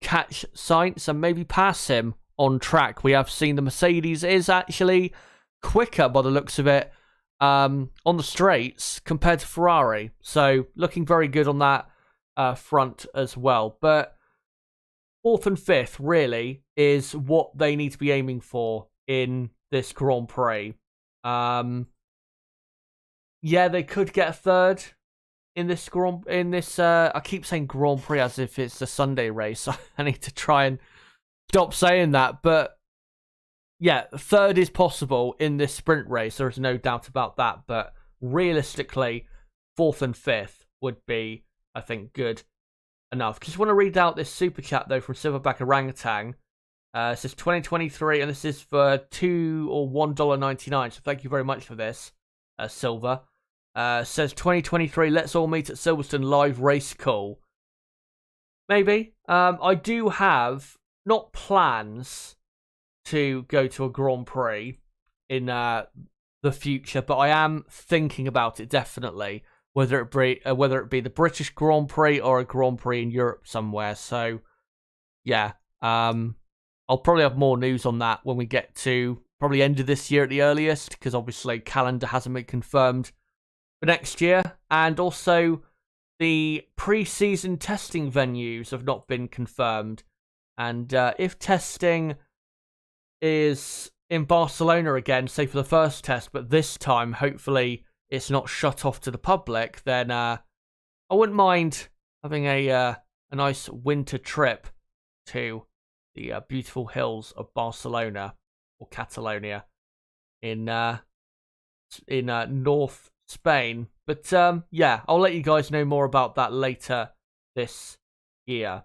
catch Sainz and maybe pass him on track. We have seen the Mercedes is actually quicker by the looks of it on the straights compared to Ferrari. So looking very good on that front as well. But fourth and fifth really is what they need to be aiming for in this Grand Prix. Yeah, they could get a third in this I keep saying Grand Prix as if it's a Sunday race. I need to try and stop saying that, but yeah, third is possible in this sprint race. There is no doubt about that. But realistically, fourth and fifth would be, I think, good enough. Just want to read out this super chat though from Silverback Orangutan. It says 2023, and this is for $2 or $1.99. So thank you very much for this, Silver. Says 2023. Let's all meet at Silverstone live race call. Maybe. I do have not plans to go to a Grand Prix in the future, but I am thinking about it definitely, whether it be the British Grand Prix or a Grand Prix in Europe somewhere. So yeah, I'll probably have more news on that when we get to probably end of this year at the earliest, because obviously calendar hasn't been confirmed for next year, and also the pre-season testing venues have not been confirmed. And if testing is in Barcelona again, say for the first test, but this time hopefully it's not shut off to the public, then I wouldn't mind having a nice winter trip to the beautiful hills of Barcelona, or Catalonia, in North Spain. But yeah, I'll let you guys know more about that later this year.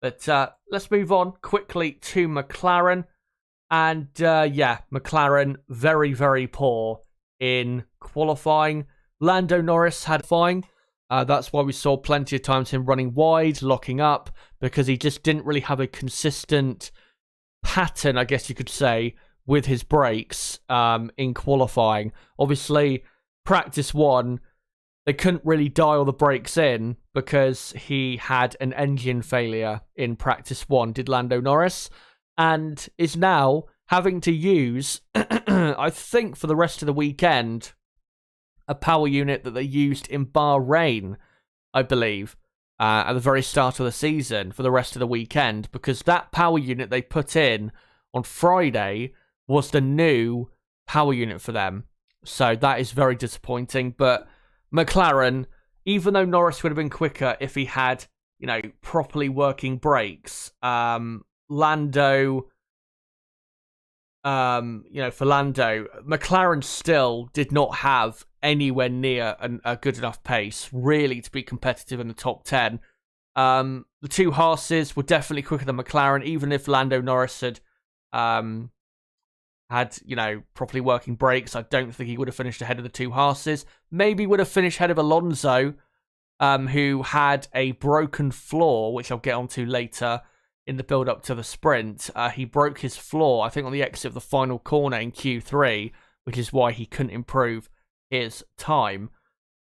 But let's move on quickly to McLaren. And yeah, McLaren very, very poor in qualifying. Lando Norris had qualifying. That's why we saw plenty of times him running wide, locking up, because he just didn't really have a consistent pattern, I guess you could say, with his brakes in qualifying. Obviously, practice one, they couldn't really dial the brakes in because he had an engine failure in practice one, did Lando Norris, and is now having to use, I think for the rest of the weekend, a power unit that they used in Bahrain, I believe, at the very start of the season for the rest of the weekend, because that power unit they put in on Friday was the new power unit for them. So that is very disappointing. But McLaren, even though Norris would have been quicker if he had, properly working brakes, Lando, for Lando, McLaren still did not have anywhere near a good enough pace, really, to be competitive in the top 10. The two Haas's were definitely quicker than McLaren, even if Lando Norris had, properly working brakes. I don't think he would have finished ahead of the two Haas's. Maybe would have finished ahead of Alonso, who had a broken floor, which I'll get onto later in the build-up to the sprint. He broke his floor, I think, on the exit of the final corner in Q3, which is why he couldn't improve his time.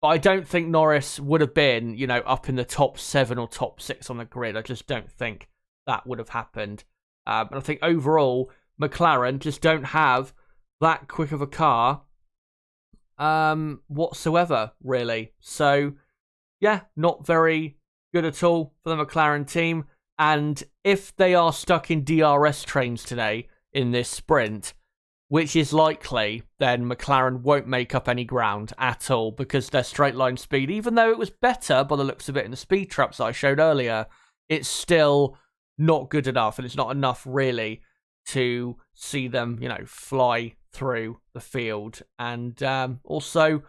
But I don't think Norris would have been, up in the top 7 or top 6 on the grid. I just don't think that would have happened. And I think overall, McLaren just don't have that quick of a car whatsoever, really. So, yeah, not very good at all for the McLaren team. And if they are stuck in DRS trains today in this sprint, which is likely, then McLaren won't make up any ground at all, because their straight line speed, even though it was better by the looks of it in the speed traps that I showed earlier, it's still not good enough, and it's not enough really to see them, fly through the field. And also,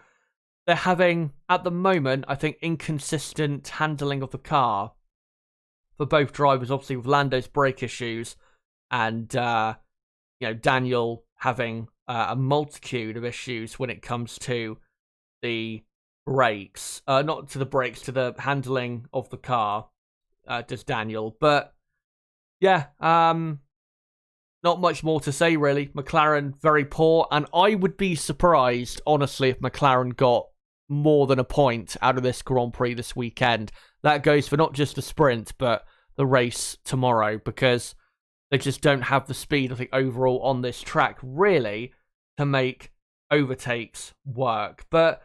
they're having, at the moment, I think, inconsistent handling of the car for both drivers, obviously with Lando's brake issues and, Daniel having a multitude of issues when it comes to the brakes. Not to the brakes, to the handling of the car, does Daniel. But, yeah, not much more to say, really. McLaren, very poor. And I would be surprised, honestly, if McLaren got more than a point out of this Grand Prix this weekend. That goes for not just the sprint, but the race tomorrow, because they just don't have the speed, I think, overall on this track, really, to make overtakes work. But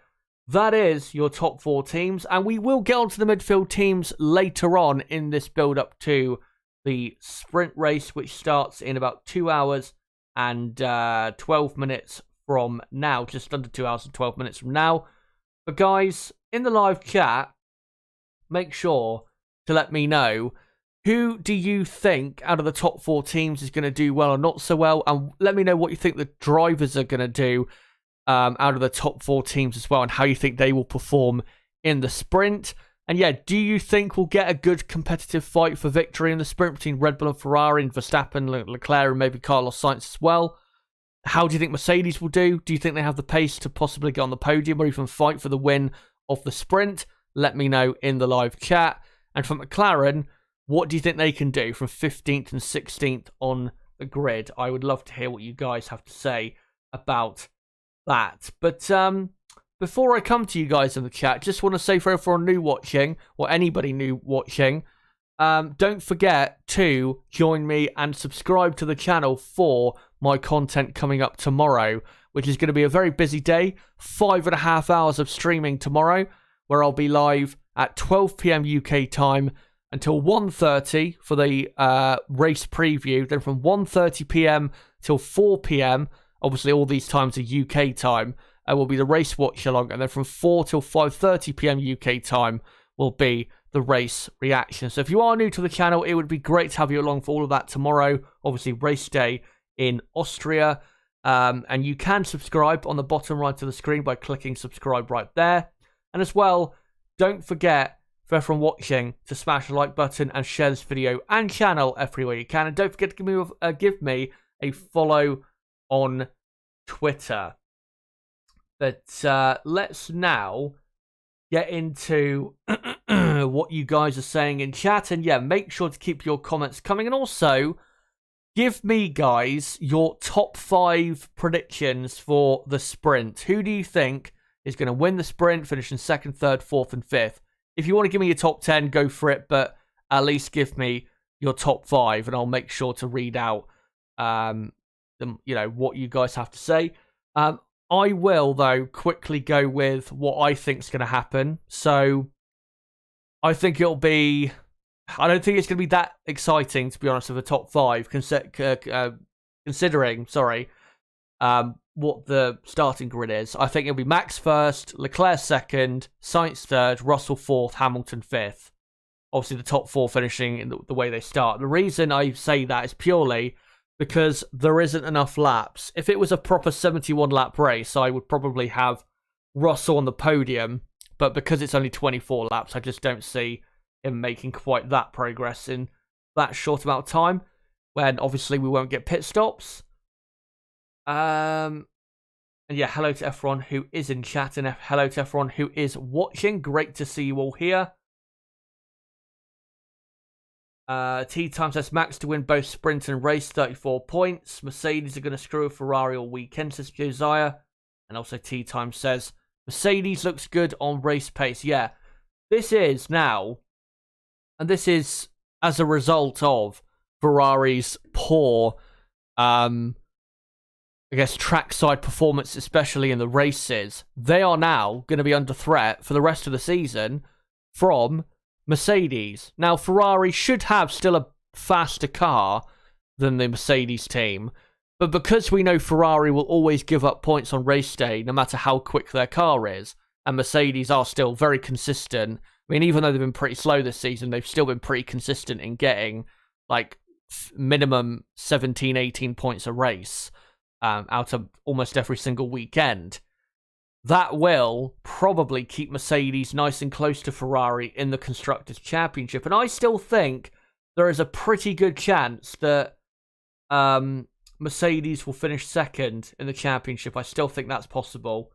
that is your top 4 teams, and we will get onto the midfield teams later on in this build-up to the sprint race, which starts in about 2 hours and 12 minutes from now, just under 2 hours and 12 minutes from now. But guys, in the live chat, make sure to let me know, who do you think out of the top 4 teams is going to do well or not so well? And let me know what you think the drivers are going to do out of the top 4 teams as well, and how you think they will perform in the sprint. And yeah, do you think we'll get a good competitive fight for victory in the sprint between Red Bull and Ferrari, and Verstappen, Leclerc, and maybe Carlos Sainz as well? How do you think Mercedes will do? Do you think they have the pace to possibly get on the podium or even fight for the win of the sprint? Let me know in the live chat. And for McLaren, what do you think they can do from 15th and 16th on the grid? I would love to hear what you guys have to say about that. But before I come to you guys in the chat, just want to say for everyone new watching, or anybody new watching, don't forget to join me and subscribe to the channel for my content coming up tomorrow, which is going to be a very busy day. 5.5 hours of streaming tomorrow, where I'll be live at 12 p.m. UK time until 1:30 for the race preview. Then from 1:30 p.m. till 4 p.m, obviously all these times are UK time, will be the race watch-along. And then from 4 till 5:30 p.m. UK time will be the race reaction. So if you are new to the channel, it would be great to have you along for all of that tomorrow. Obviously, race day in Austria. And you can subscribe on the bottom right of the screen by clicking subscribe right there. And as well, don't forget, for everyone watching, to smash the like button and share this video and channel everywhere you can. And don't forget to give me a follow on Twitter. But let's now get into what you guys are saying in chat. And yeah, make sure to keep your comments coming. And also, give me, guys, your top 5 predictions for the sprint. Who do you think is going to win the sprint, finishing 2nd, 3rd, 4th, and 5th? If you want to give me your top 10, go for it, but at least give me your top 5, and I'll make sure to read out what you guys have to say. I will, though, quickly go with what I think is going to happen. So I think it'll be... I don't think it's going to be that exciting, to be honest, with the top 5, considering, what the starting grid is. I think it'll be Max first, Leclerc second, Sainz third, Russell fourth, Hamilton fifth. Obviously, the top 4 finishing in the way they start. The reason I say that is purely because there isn't enough laps. If it was a proper 71-lap race, I would probably have Russell on the podium. But because it's only 24 laps, I just don't see him making quite that progress in that short amount of time, when obviously we won't get pit stops. And yeah, hello to everyone who is in chat, and hello to everyone who is watching. Great to see you all here. T Time says Max to win both sprint and race, 34 points. Mercedes are going to screw a Ferrari all weekend, says Josiah. And also T Time says Mercedes looks good on race pace. Yeah, this is now, and this is as a result of Ferrari's poor, I guess, trackside performance, especially in the races. They are now going to be under threat for the rest of the season from Mercedes. Now, Ferrari should have still a faster car than the Mercedes team, but because we know Ferrari will always give up points on race day, no matter how quick their car is, and Mercedes are still very consistent. I mean, even though they've been pretty slow this season, they've still been pretty consistent in getting, like, minimum 17, 18 points a race out of almost every single weekend. That will probably keep Mercedes nice and close to Ferrari in the Constructors' Championship. And I still think there is a pretty good chance that Mercedes will finish second in the championship. I still think that's possible.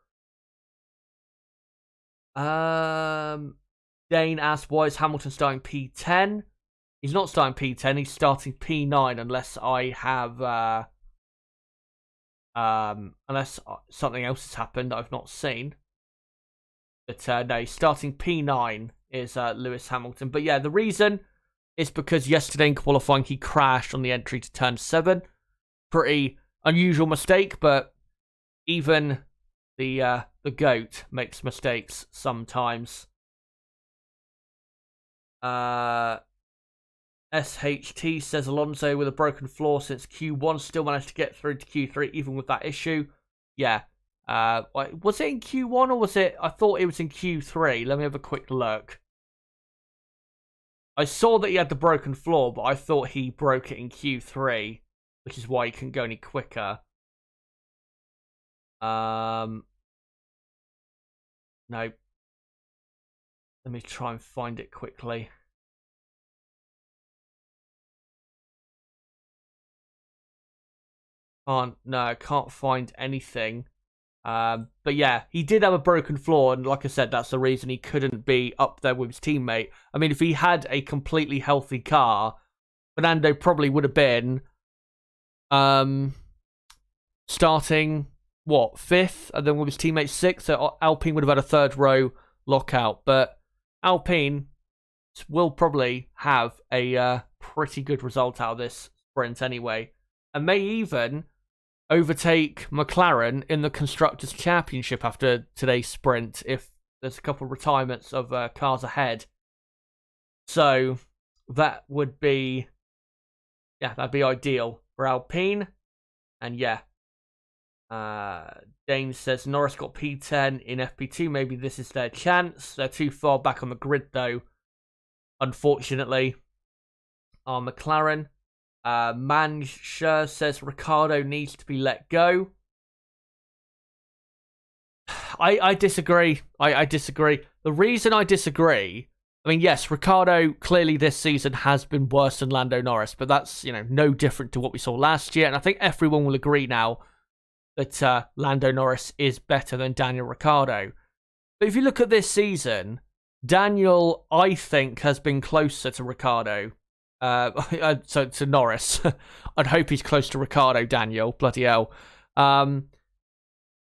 Dane asked, why is Hamilton starting P10? He's not starting P10, he's starting P9 unless I have... unless something else has happened that I've not seen. But no, starting P9 is Lewis Hamilton. But yeah, the reason is because yesterday in qualifying he crashed on the entry to turn 7. Pretty unusual mistake, but even the GOAT makes mistakes sometimes. SHT says Alonso with a broken floor since Q1 still managed to get through to Q3 even with that issue. Yeah. Was it in Q1 or was it... I thought it was in Q3. Let me have a quick look. I saw that he had the broken floor, but I thought he broke it in Q3, which is why he couldn't go any quicker. No. Let me try and find it quickly. I can't find anything. But yeah, he did have a broken floor, and like I said, that's the reason he couldn't be up there with his teammate. I mean, if he had a completely healthy car, Fernando probably would have been starting, 5th, and then with his teammate 6th, so Alpine would have had a third row lockout. But Alpine will probably have a pretty good result out of this sprint anyway, and may even overtake McLaren in the Constructors' Championship after today's sprint if there's a couple of retirements of cars ahead. So that would be, that'd be ideal for Alpine. And yeah, Dane says Norris got P10 in FP2. Maybe this is their chance. They're too far back on the grid though, unfortunately. McLaren. Manshur says Ricciardo needs to be let go. I disagree. I disagree. The reason I disagree, I mean, yes, Ricciardo clearly this season has been worse than Lando Norris, but that's, no different to what we saw last year. And I think everyone will agree now that Lando Norris is better than Daniel Ricciardo. But if you look at this season, Daniel, I think, has been closer to Ricciardo. So to Norris. I'd hope he's close to Ricciardo, Daniel. Bloody hell.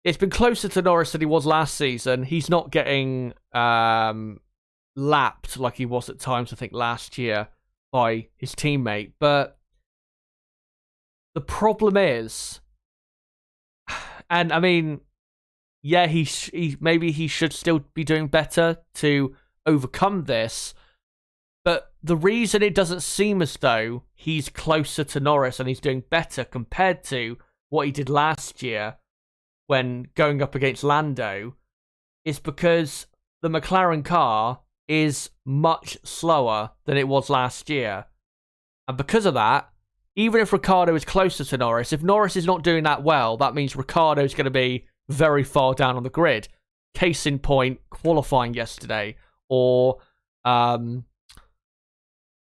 It's been closer to Norris than he was last season. He's not getting lapped like he was at times, I think, last year by his teammate. But the problem is, and I mean, yeah, maybe he should still be doing better to overcome this. But the reason it doesn't seem as though he's closer to Norris and he's doing better compared to what he did last year when going up against Lando is because the McLaren car is much slower than it was last year. And because of that, even if Ricciardo is closer to Norris, if Norris is not doing that well, that means Ricciardo is going to be very far down on the grid. Case in point, qualifying yesterday, or where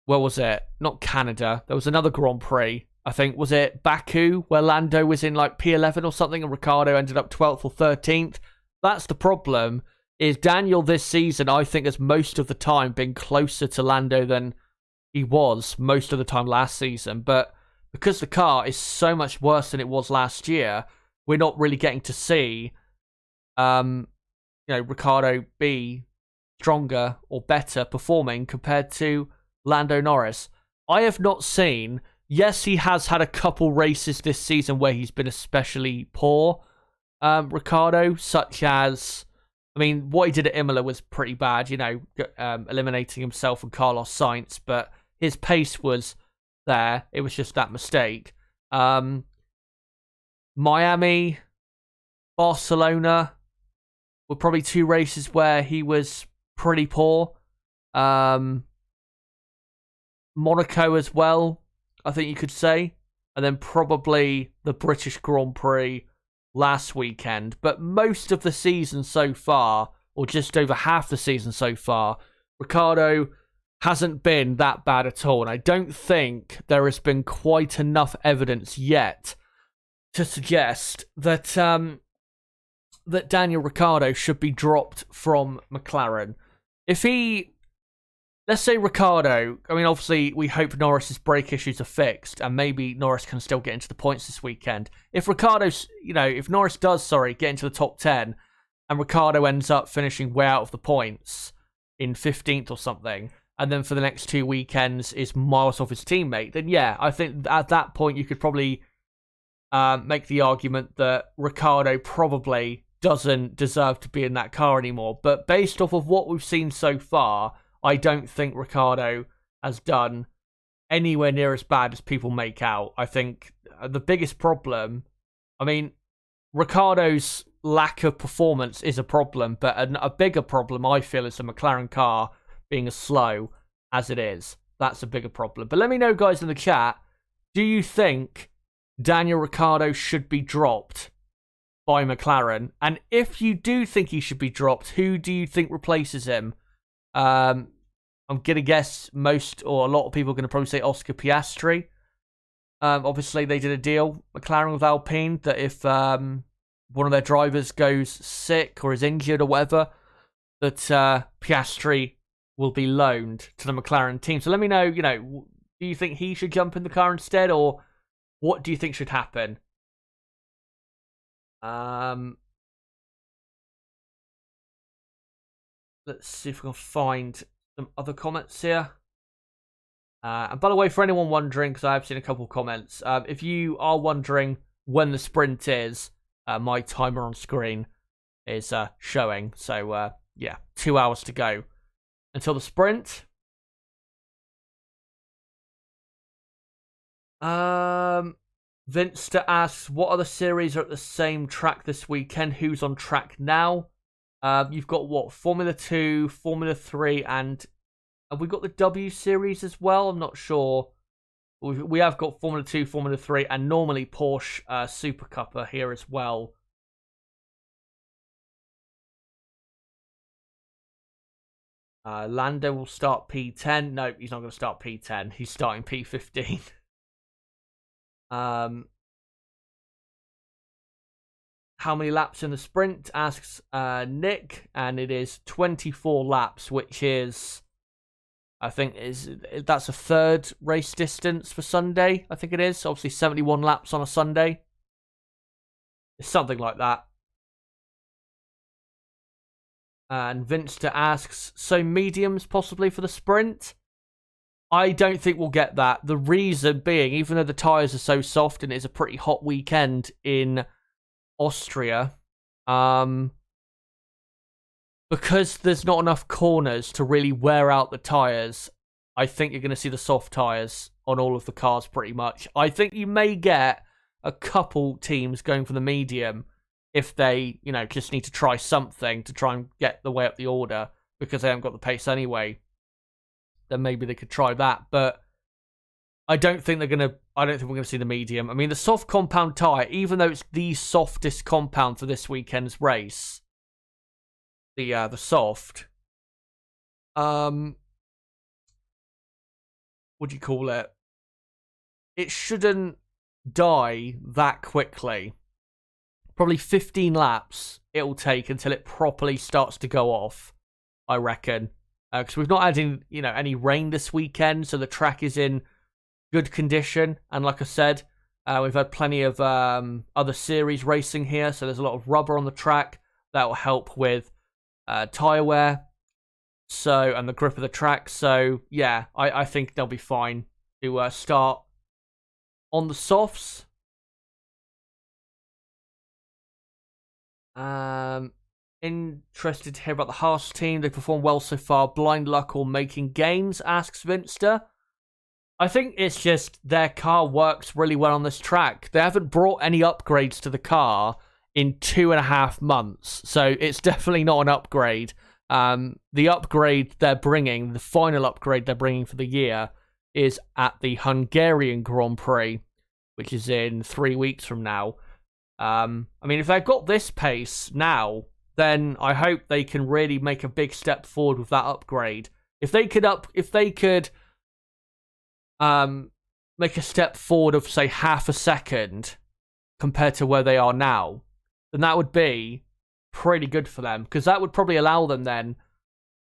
was it? Not Canada. There was another Grand Prix. I think, was it Baku, where Lando was in like P11 or something and Ricciardo ended up 12th or 13th? That's the problem, is Daniel this season, I think, has most of the time been closer to Lando than he was most of the time last season. But because the car is so much worse than it was last year, we're not really getting to see, Ricciardo be stronger or better performing compared to Lando Norris. I have not seen, yes, he has had a couple races this season where he's been especially poor, Ricciardo, such as, I mean, what he did at Imola was pretty bad, eliminating himself and Carlos Sainz, but his pace was there. It was just that mistake. Miami, Barcelona were probably two races where he was pretty poor. Monaco as well, I think you could say. And then probably the British Grand Prix last weekend. But most of the season so far, or just over half the season so far, Ricciardo hasn't been that bad at all. And I don't think there has been quite enough evidence yet to suggest that that Daniel Ricciardo should be dropped from McLaren. If he... Let's say Ricciardo, I mean, obviously, we hope Norris's brake issues are fixed, and maybe Norris can still get into the points this weekend. If if Norris does, get into the top 10, and Ricciardo ends up finishing way out of the points in 15th or something, and then for the next 2 weekends is miles off his teammate, then yeah, I think at that point you could probably make the argument that Ricciardo probably doesn't deserve to be in that car anymore. But based off of what we've seen so far, I don't think Ricciardo has done anywhere near as bad as people make out. I think the biggest problem, I mean, Ricciardo's lack of performance is a problem, but a bigger problem, I feel, is the McLaren car being as slow as it is. That's a bigger problem. But let me know, guys, in the chat, do you think Daniel Ricciardo should be dropped by McLaren? And if you do think he should be dropped, who do you think replaces him? I'm going to guess most or a lot of people are going to probably say Oscar Piastri. Obviously, they did a deal, McLaren with Alpine, that if one of their drivers goes sick or is injured or whatever, that Piastri will be loaned to the McLaren team. So let me know, do you think he should jump in the car instead, or what do you think should happen? Let's see if we can find some other comments here. And by the way, for anyone wondering, because I have seen a couple of comments, if you are wondering when the sprint is, my timer on screen is showing. So, yeah, 2 hours to go until the sprint. Vinster asks, what other series are at the same track this weekend? Who's on track now? You've got what? Formula 2, Formula 3, and have we got the W Series as well? I'm not sure. We have got Formula 2, Formula 3, and normally Porsche Super Cup are here as well. Lando will start P10. No, he's not going to start P10. He's starting P15. How many laps in the sprint, asks Nick, and it is 24 laps, which is, I think, that's a third race distance for Sunday, I think it is. Obviously 71 laps on a Sunday. It's something like that. And Vinster asks, so mediums possibly for the sprint? I don't think we'll get that. The reason being, even though the tyres are so soft and it's a pretty hot weekend in Austria, because there's not enough corners to really wear out the tyres, I think you're going to see the soft tyres on all of the cars pretty much. I think you may get a couple teams going for the medium if they, just need to try something to try and get the way up the order because they haven't got the pace anyway. Then maybe they could try that, but I don't think we're going to see the medium. I mean, the soft compound tyre, even though it's the softest compound for this weekend's race, the soft, what do you call it? It shouldn't die that quickly. Probably 15 laps it'll take until it properly starts to go off, I reckon. Because we've not had any rain this weekend, so the track is in good condition. And like I said, we've had plenty of other series racing here, so there's a lot of rubber on the track that will help with tyre wear, and the grip of the track. So yeah, I think they'll be fine to start on the softs. Interested to hear about the Haas team. They perform well so far. Blind luck or making gains, asks Vinster. I think it's just their car works really well on this track. They haven't brought any upgrades to the car in 2.5 months, so it's definitely not an upgrade. The upgrade they're bringing, the final upgrade they're bringing for the year, is at the Hungarian Grand Prix, which is in 3 weeks from now. I mean, if they've got this pace now, then I hope they can really make a big step forward with that upgrade. If they could make a step forward of, say, half a second compared to where they are now, then that would be pretty good for them, because that would probably allow them then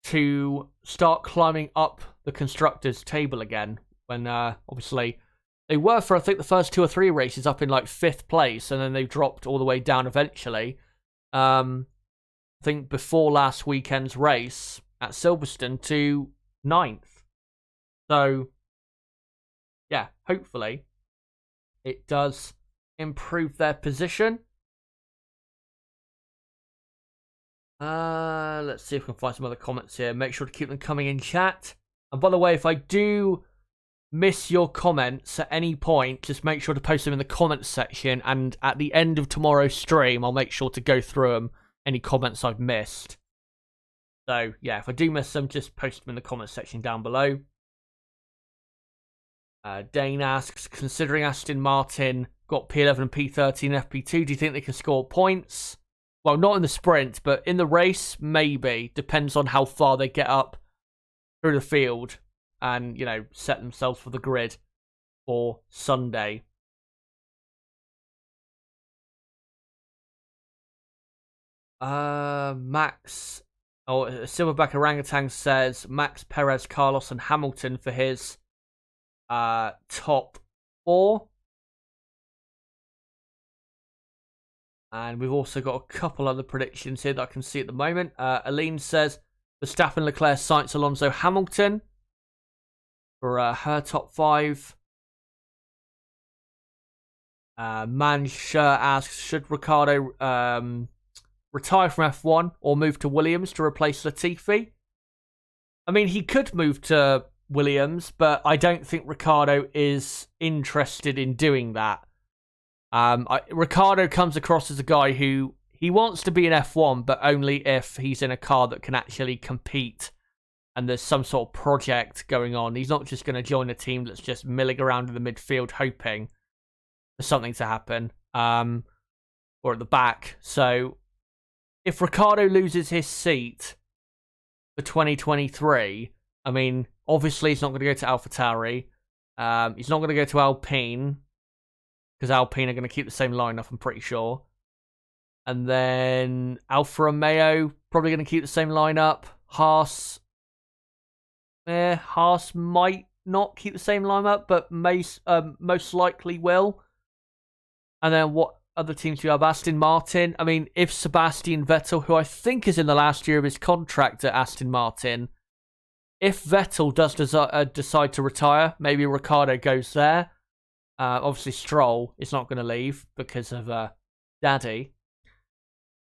to start climbing up the constructors table again, when obviously they were, for I think the first 2 or 3 races, up in like 5th place, and then they dropped all the way down eventually. I think before last weekend's race at Silverstone to 9th. So yeah, hopefully it does improve their position. Let's see if we can find some other comments here. Make sure to keep them coming in chat. And by the way, if I do miss your comments at any point, just make sure to post them in the comments section, and at the end of tomorrow's stream I'll make sure to go through them, any comments I've missed. So yeah, if I do miss them, just post them in the comments section down below. Dane asks, considering Aston Martin got P11 and P13 FP2, do you think they can score points? Well, not in the sprint, but in the race, maybe. Depends on how far they get up through the field and, set themselves for the grid for Sunday. Max, Silverback Orangutan says Max, Perez, Carlos, and Hamilton for his top 4. And we've also got a couple other predictions here that I can see at the moment. Aline says Verstappen, Leclerc, Sainz, Alonso, Hamilton for her top 5. Mancha asks, should Ricciardo retire from F1 or move to Williams to replace Latifi? I mean, he could move to Williams, but I don't think Ricciardo is interested in doing that. Ricciardo comes across as a guy who he wants to be in F1, but only if he's in a car that can actually compete and there's some sort of project going on. He's not just going to join a team that's just milling around in the midfield hoping for something to happen, or at the back. So if Ricciardo loses his seat for 2023, I mean, obviously he's not going to go to AlphaTauri. He's not going to go to Alpine, because Alpine are going to keep the same lineup, I'm pretty sure. And then Alfa Romeo, probably going to keep the same lineup. Haas might not keep the same lineup, but most likely will. And then what other teams do you have? Aston Martin. I mean, if Sebastian Vettel, who I think is in the last year of his contract at Aston Martin, If Vettel does decide to retire, maybe Ricciardo goes there. Obviously, Stroll is not going to leave because of Daddy.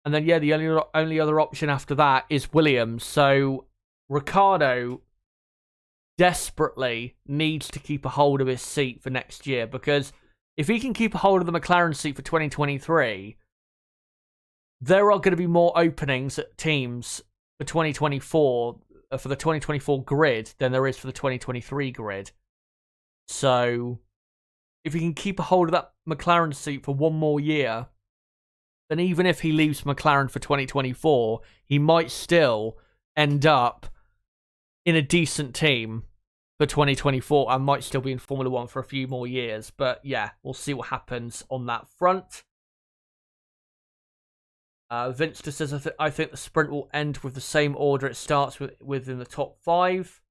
And then, yeah, the only other option after that is Williams. So Ricciardo desperately needs to keep a hold of his seat for next year, because if he can keep a hold of the McLaren seat for 2023, there are going to be more openings at teams for 2024, for the 2024 grid, than there is for the 2023 grid. So if he can keep a hold of that McLaren seat for one more year, then even if he leaves McLaren for 2024, he might still end up in a decent team for 2024 and might still be in Formula 1 for a few more years. But yeah, we'll see what happens on that front. Vince just says, I think the sprint will end with the same order it starts with in the top 5.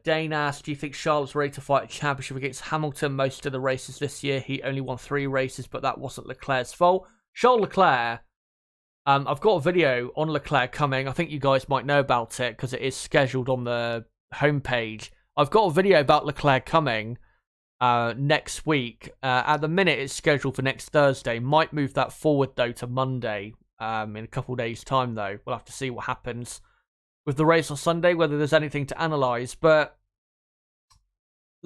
Dane asked, do you think Charles was ready to fight a championship against Hamilton most of the races this year? He only won 3 races, but that wasn't Leclerc's fault. Charles Leclerc, I've got a video on Leclerc coming. I think you guys might know about it because it is scheduled on the homepage. I've got a video about Leclerc coming next week. At the minute, it's scheduled for next Thursday. Might move that forward, though, to Monday in a couple of days' time, though. We'll have to see what happens with the race on Sunday, whether there's anything to analyse. But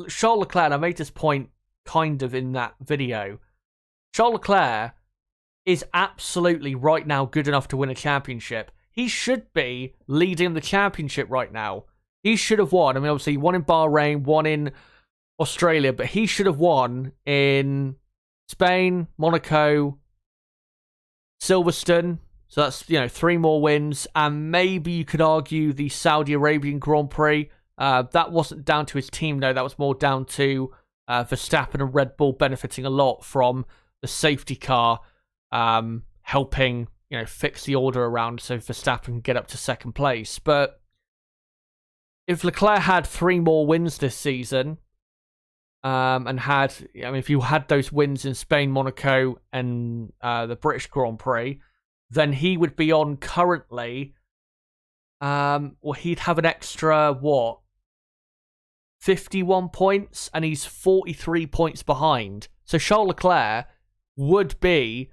Charles Leclerc, I made this point kind of in that video. Charles Leclerc is absolutely right now good enough to win a championship. He should be leading the championship right now. He should have won. I mean, obviously, he won in Bahrain, won in Australia, but he should have won in Spain, Monaco, Silverstone. So that's, 3 more wins. And maybe you could argue the Saudi Arabian Grand Prix. That wasn't down to his team, though. That was more down to Verstappen and Red Bull benefiting a lot from the safety car helping, fix the order around so Verstappen can get up to second place. But if Leclerc had 3 more wins this season, and if you had those wins in Spain, Monaco, and the British Grand Prix, then he would be on currently, he'd have an extra, 51 points, and he's 43 points behind. So Charles Leclerc would be,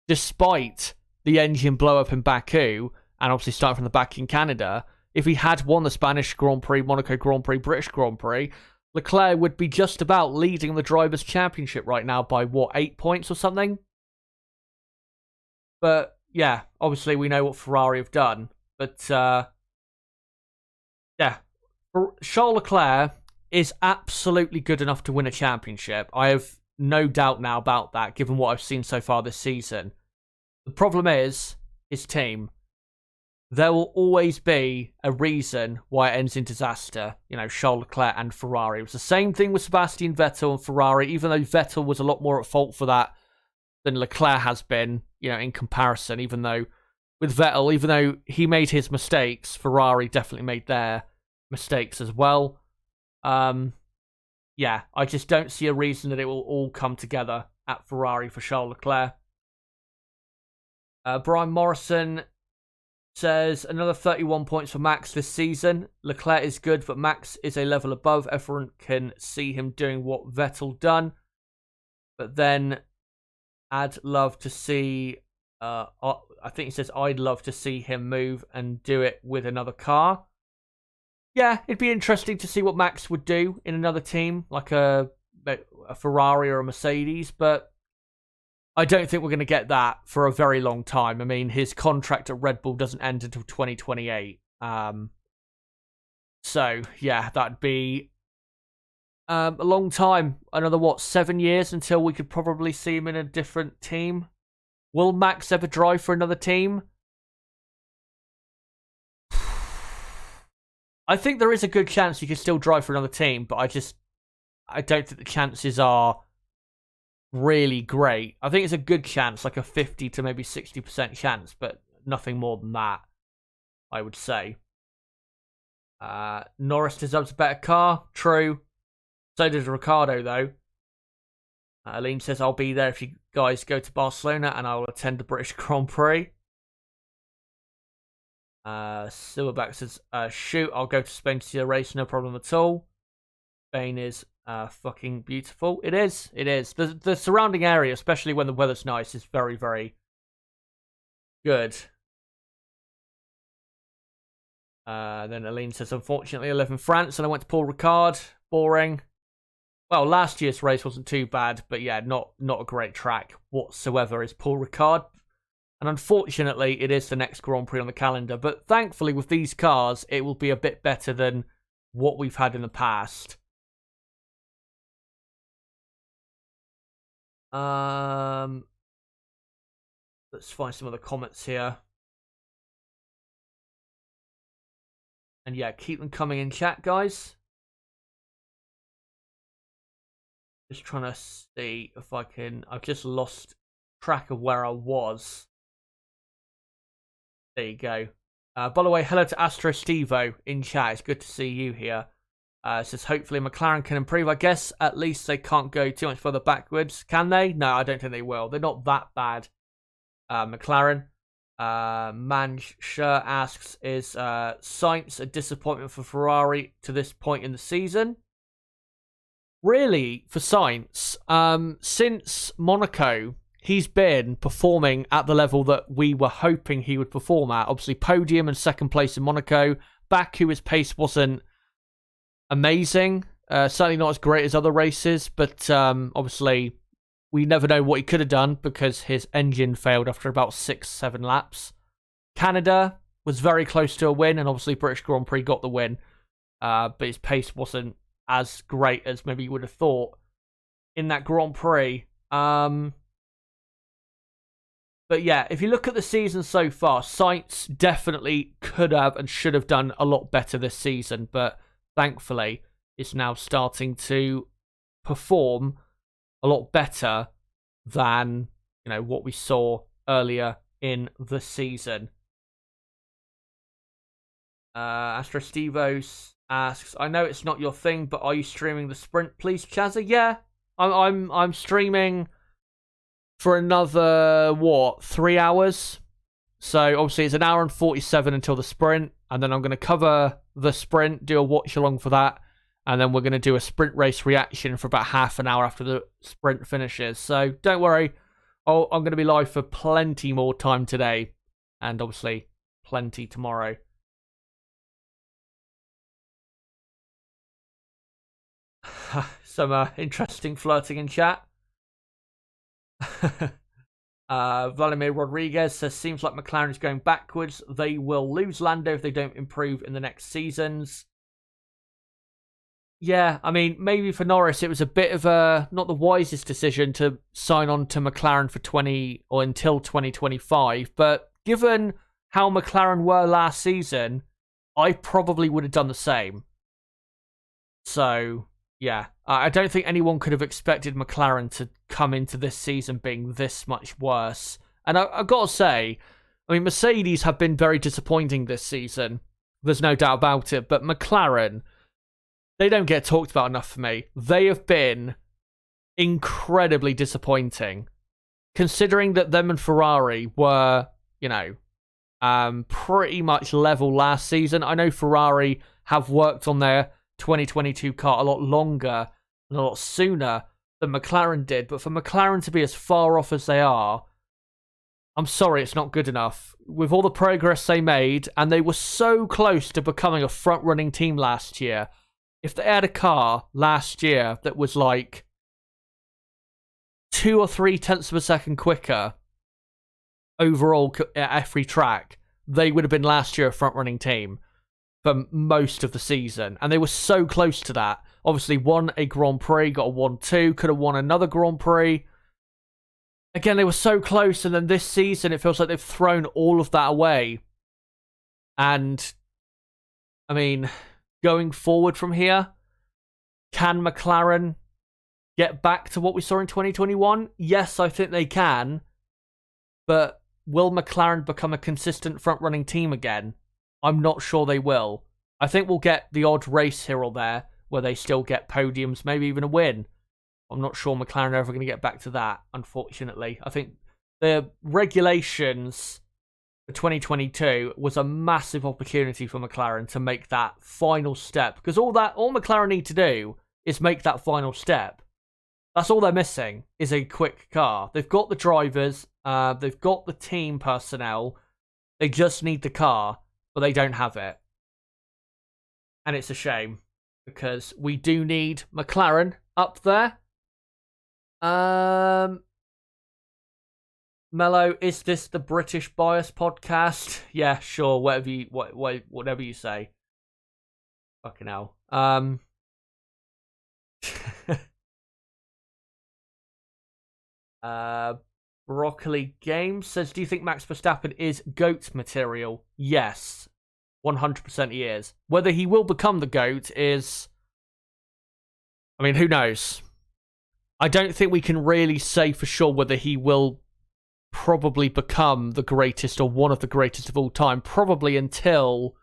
despite the engine blow-up in Baku, and obviously starting from the back in Canada, if he had won the Spanish Grand Prix, Monaco Grand Prix, British Grand Prix, Leclerc would be just about leading the Drivers' Championship right now by, 8 points or something? But yeah, obviously we know what Ferrari have done. But yeah, Charles Leclerc is absolutely good enough to win a championship. I have no doubt now about that, given what I've seen so far this season. The problem is his team. There will always be a reason why it ends in disaster. Charles Leclerc and Ferrari. It was the same thing with Sebastian Vettel and Ferrari, even though Vettel was a lot more at fault for that than Leclerc has been, in comparison. Even though with Vettel, even though he made his mistakes, Ferrari definitely made their mistakes as well. Yeah, I just don't see a reason that it will all come together at Ferrari for Charles Leclerc. Brian Morrison says, another 31 points for Max this season. Leclerc is good, but Max is a level above. Everyone can see him doing what Vettel done. But then I'd love to see, I think he says, I'd love to see him move and do it with another car. Yeah, it'd be interesting to see what Max would do in another team, like a Ferrari or a Mercedes, but I don't think we're going to get that for a very long time. I mean, his contract at Red Bull doesn't end until 2028. So, yeah, that'd be a long time. Another, 7 years until we could probably see him in a different team. Will Max ever drive for another team? I think there is a good chance he could still drive for another team, but I don't think the chances are really great. I think it's a good chance, like a 50 to maybe 60% chance, but nothing more than that, I would say. Norris deserves a better car. True. So does Ricciardo, though. Aline says, I'll be there if you guys go to Barcelona, and I'll attend the British Grand Prix. Silverback says, shoot, I'll go to Spain to see a race, no problem at all. Spain is fucking beautiful. It is. The surrounding area, especially when the weather's nice, is very, very good. Then Aline says, unfortunately, I live in France and I went to Paul Ricard. Boring. Well, last year's race wasn't too bad, but yeah, not a great track whatsoever is Paul Ricard. And unfortunately, it is the next Grand Prix on the calendar. But thankfully, with these cars, it will be a bit better than what we've had in the past. Let's find some of the comments here. And yeah, keep them coming in chat, guys. Just trying to see if I can... I've just lost track of where I was. There you go. By the way, hello to Astro Stevo in chat. It's good to see you here. It says, hopefully McLaren can improve. I guess at least they can't go too much further backwards. Can they? No, I don't think they will. They're not that bad. McLaren. Manshur asks, is Sainz a disappointment for Ferrari to this point in the season? Really, for Sainz, since Monaco, he's been performing at the level that we were hoping he would perform at. Obviously, podium and second place in Monaco. Baku, his pace wasn't amazing. Certainly not as great as other races, but obviously, we never know what he could have done because his engine failed after about 6-7 laps. Canada was very close to a win, and obviously British Grand Prix got the win, but his pace wasn't as great as maybe you would have thought in that Grand Prix. But yeah, if you look at the season so far, Sainz definitely could have and should have done a lot better this season, but thankfully is now starting to perform a lot better than, you know, what we saw earlier in the season. Astro Stevos asks, I know it's not your thing, but are you streaming the sprint, please, Chazza? Yeah, I'm streaming for another 3 hours. So obviously it's an hour and 47 until the sprint, and then I'm going to cover the sprint, do a watch along for that, and then we're going to do a sprint race reaction for about half an hour after the sprint finishes. So don't worry, I'm going to be live for plenty more time today, and obviously plenty tomorrow. Some interesting flirting in chat. Vladimir Rodriguez says, seems like McLaren is going backwards. They will lose Lando if they don't improve in the next seasons. Yeah, I mean, maybe for Norris it was a bit of a not the wisest decision to sign on to McLaren for until 2025, but given how McLaren were last season, I probably would have done the same. So yeah, I don't think anyone could have expected McLaren to come into this season being this much worse. And I've got to say, I mean, Mercedes have been very disappointing this season. There's no doubt about it. But McLaren, they don't get talked about enough for me. They have been incredibly disappointing. Considering that them and Ferrari were, you know, pretty much level last season. I know Ferrari have worked on their 2022 car a lot longer and a lot sooner than McLaren did, but for McLaren to be as far off as they are, I'm sorry, it's not good enough. With all the progress they made, and they were so close to becoming a front-running team last year, if they had a car last year that was like 2 or 3 tenths of a second quicker overall at every track, they would have been last year a front-running team for most of the season, and they were so close to that. Obviously won a Grand Prix, got a 1-2, could have won another Grand Prix. Again, they were so close, and then this season it feels like they've thrown all of that away. And I mean, going forward from here, can McLaren get back to what we saw in 2021? Yes, I think they can, but will McLaren become a consistent front-running team again? I'm not sure they will. I think we'll get the odd race here or there where they still get podiums, maybe even a win. I'm not sure McLaren are ever going to get back to that, unfortunately. I think the regulations for 2022 was a massive opportunity for McLaren to make that final step. Because all McLaren need to do is make that final step. That's all they're missing, is a quick car. They've got the drivers, they've got the team personnel. They just need the car, but they don't have it. And it's a shame, because we do need McLaren up there. Mello, is this the British Bias podcast? Yeah, sure. Whatever you say. Fucking hell. Broccoli Games says, do you think Max Verstappen is GOAT material? Yes. 100% he is. Whether he will become the GOAT is... I mean, who knows? I don't think we can really say for sure whether he will probably become the greatest or one of the greatest of all time. Probably until,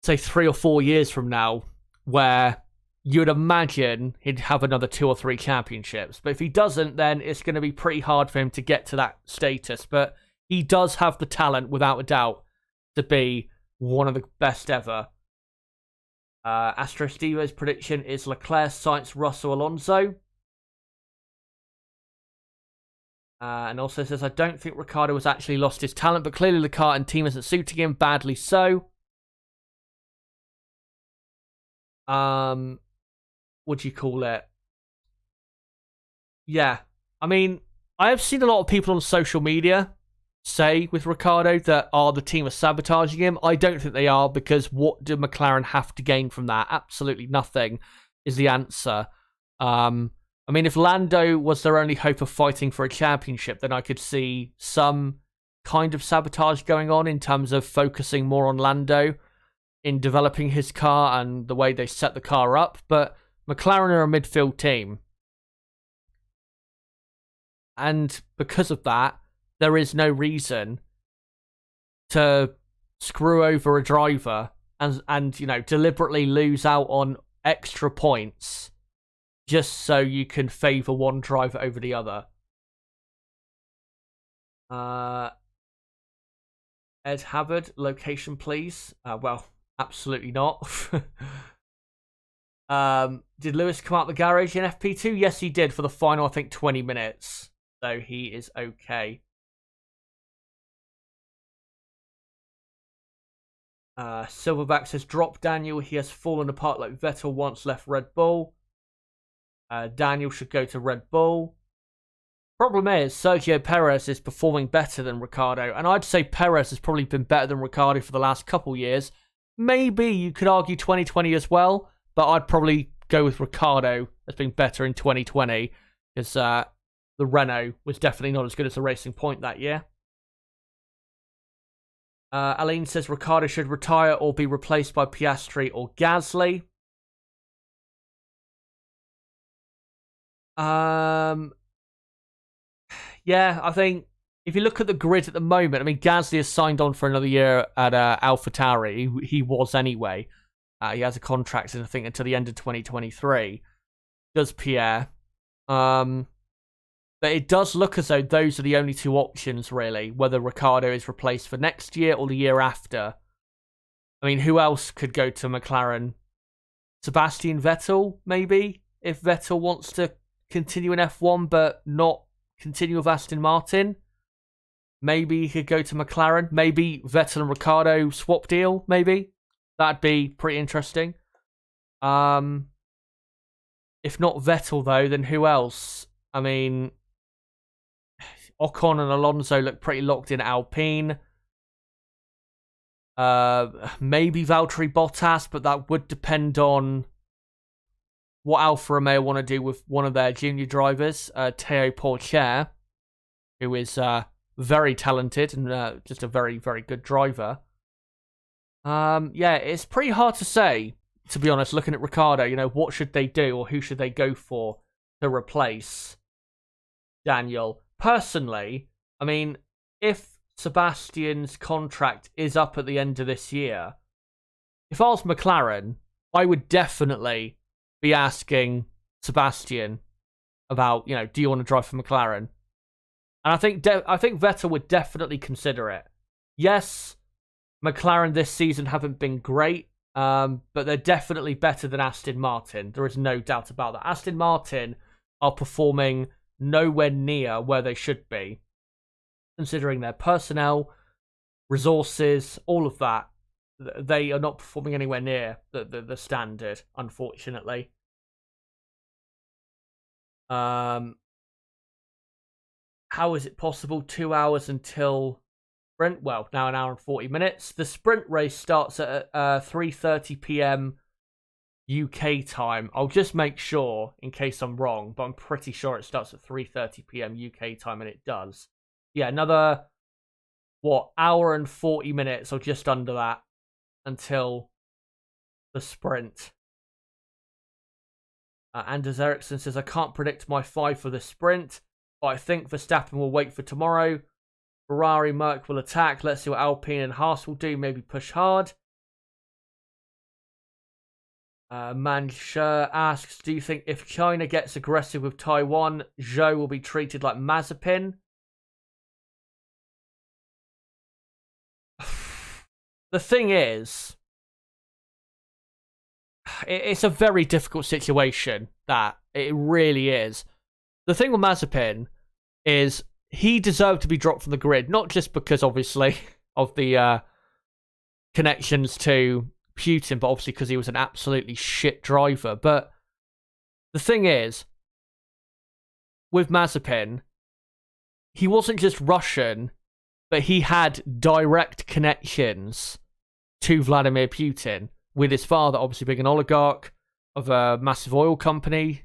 say, 3 or 4 years from now, where you'd imagine he'd have another 2 or 3 championships. But if he doesn't, then it's going to be pretty hard for him to get to that status. But he does have the talent, without a doubt, to be one of the best ever. Astro Stevo's prediction is Leclerc, Sainz, Russell, Alonso. And also says, I don't think Ricciardo has actually lost his talent, but clearly the car and team isn't suiting him, badly so. What do you call it? Yeah, I mean, I have seen a lot of people on social media say with Ricciardo that the team are sabotaging him. I don't think they are, because what do McLaren have to gain from that? Absolutely nothing is the answer. I mean, if Lando was their only hope of fighting for a championship, then I could see some kind of sabotage going on in terms of focusing more on Lando in developing his car and the way they set the car up. But McLaren are a midfield team. And because of that, there is no reason to screw over a driver and deliberately lose out on extra points just so you can favour one driver over the other. Ed Havard, location please. Well, absolutely not. Did Lewis come out the garage in FP2? Yes, he did for the final, I think, 20 minutes. So he is okay. Silverback says, drop Daniel. He has fallen apart like Vettel once left Red Bull. Daniel should go to Red Bull. Problem is, Sergio Perez is performing better than Ricciardo. And I'd say Perez has probably been better than Ricciardo for the last couple years. Maybe you could argue 2020 as well. But I'd probably go with Ricciardo as being better in 2020. Because the Renault was definitely not as good as the Racing Point that year. Aline says Ricciardo should retire or be replaced by Piastri or Gasly. Yeah, I think if you look at the grid at the moment, I mean, Gasly has signed on for another year at AlphaTauri. He was anyway. He has a contract, I think, until the end of 2023. Does Pierre. But it does look as though those are the only two options, really, whether Ricciardo is replaced for next year or the year after. I mean, who else could go to McLaren? Sebastian Vettel, maybe? If Vettel wants to continue in F1 but not continue with Aston Martin. Maybe he could go to McLaren. Maybe Vettel and Ricciardo swap deal, maybe. That'd be pretty interesting. If not Vettel, though, then who else? I mean, Ocon and Alonso look pretty locked in at Alpine. Maybe Valtteri Bottas, but that would depend on what Alfa Romeo want to do with one of their junior drivers, Théo Pourchaire, who is very talented and just a very, very good driver. Yeah, it's pretty hard to say, to be honest, looking at Ricciardo, what should they do or who should they go for to replace Daniel? Personally, I mean, if Sebastian's contract is up at the end of this year, if I was McLaren, I would definitely be asking Sebastian about, do you want to drive for McLaren? And I think Vettel would definitely consider it. Yes, McLaren this season haven't been great, but they're definitely better than Aston Martin. There is no doubt about that. Aston Martin are performing nowhere near where they should be, considering their personnel, resources, all of that. They are not performing anywhere near the standard, unfortunately. How is it possible? 2 hours until sprint? Well, now an hour and 40 minutes. The sprint race starts at 3:30 p.m. UK time. I'll just make sure in case I'm wrong, but I'm pretty sure it starts at 3:30 p.m. UK time, and it does. Yeah, another, hour and 40 minutes or just under that until the sprint. Anders Ericsson says, I can't predict my 5 for the sprint, but I think Verstappen will wait for tomorrow. Ferrari, Merc will attack. Let's see what Alpine and Haas will do. Maybe push hard. Manshur asks, do you think if China gets aggressive with Taiwan, Zhou will be treated like Mazepin? The thing is, it's a very difficult situation, that. It really is. The thing with Mazepin is he deserved to be dropped from the grid, not just because, obviously, of the connections to Putin, but obviously because he was an absolutely shit driver. But the thing is, with Mazepin, he wasn't just Russian, but he had direct connections to Vladimir Putin, with his father obviously being an oligarch of a massive oil company.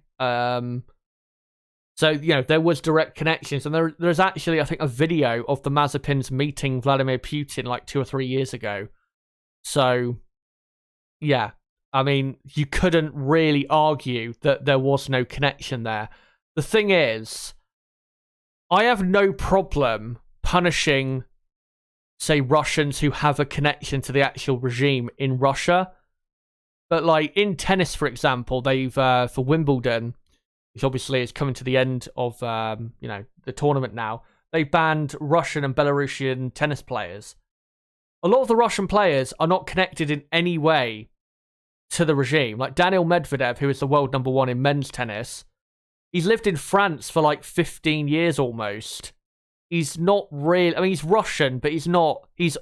So, there was direct connections. And there's actually, I think, a video of the Mazepins meeting Vladimir Putin like 2 or 3 years ago. So, yeah. I mean, you couldn't really argue that there was no connection there. The thing is, I have no problem punishing, say, Russians who have a connection to the actual regime in Russia. But, like, in tennis, for example, they've, for Wimbledon, which obviously is coming to the end of, the tournament now, they banned Russian and Belarusian tennis players. A lot of the Russian players are not connected in any way to the regime. Like Daniil Medvedev, who is the world number 1 in men's tennis, he's lived in France for like 15 years almost. He's not really, I mean, he's Russian, but he's not, he's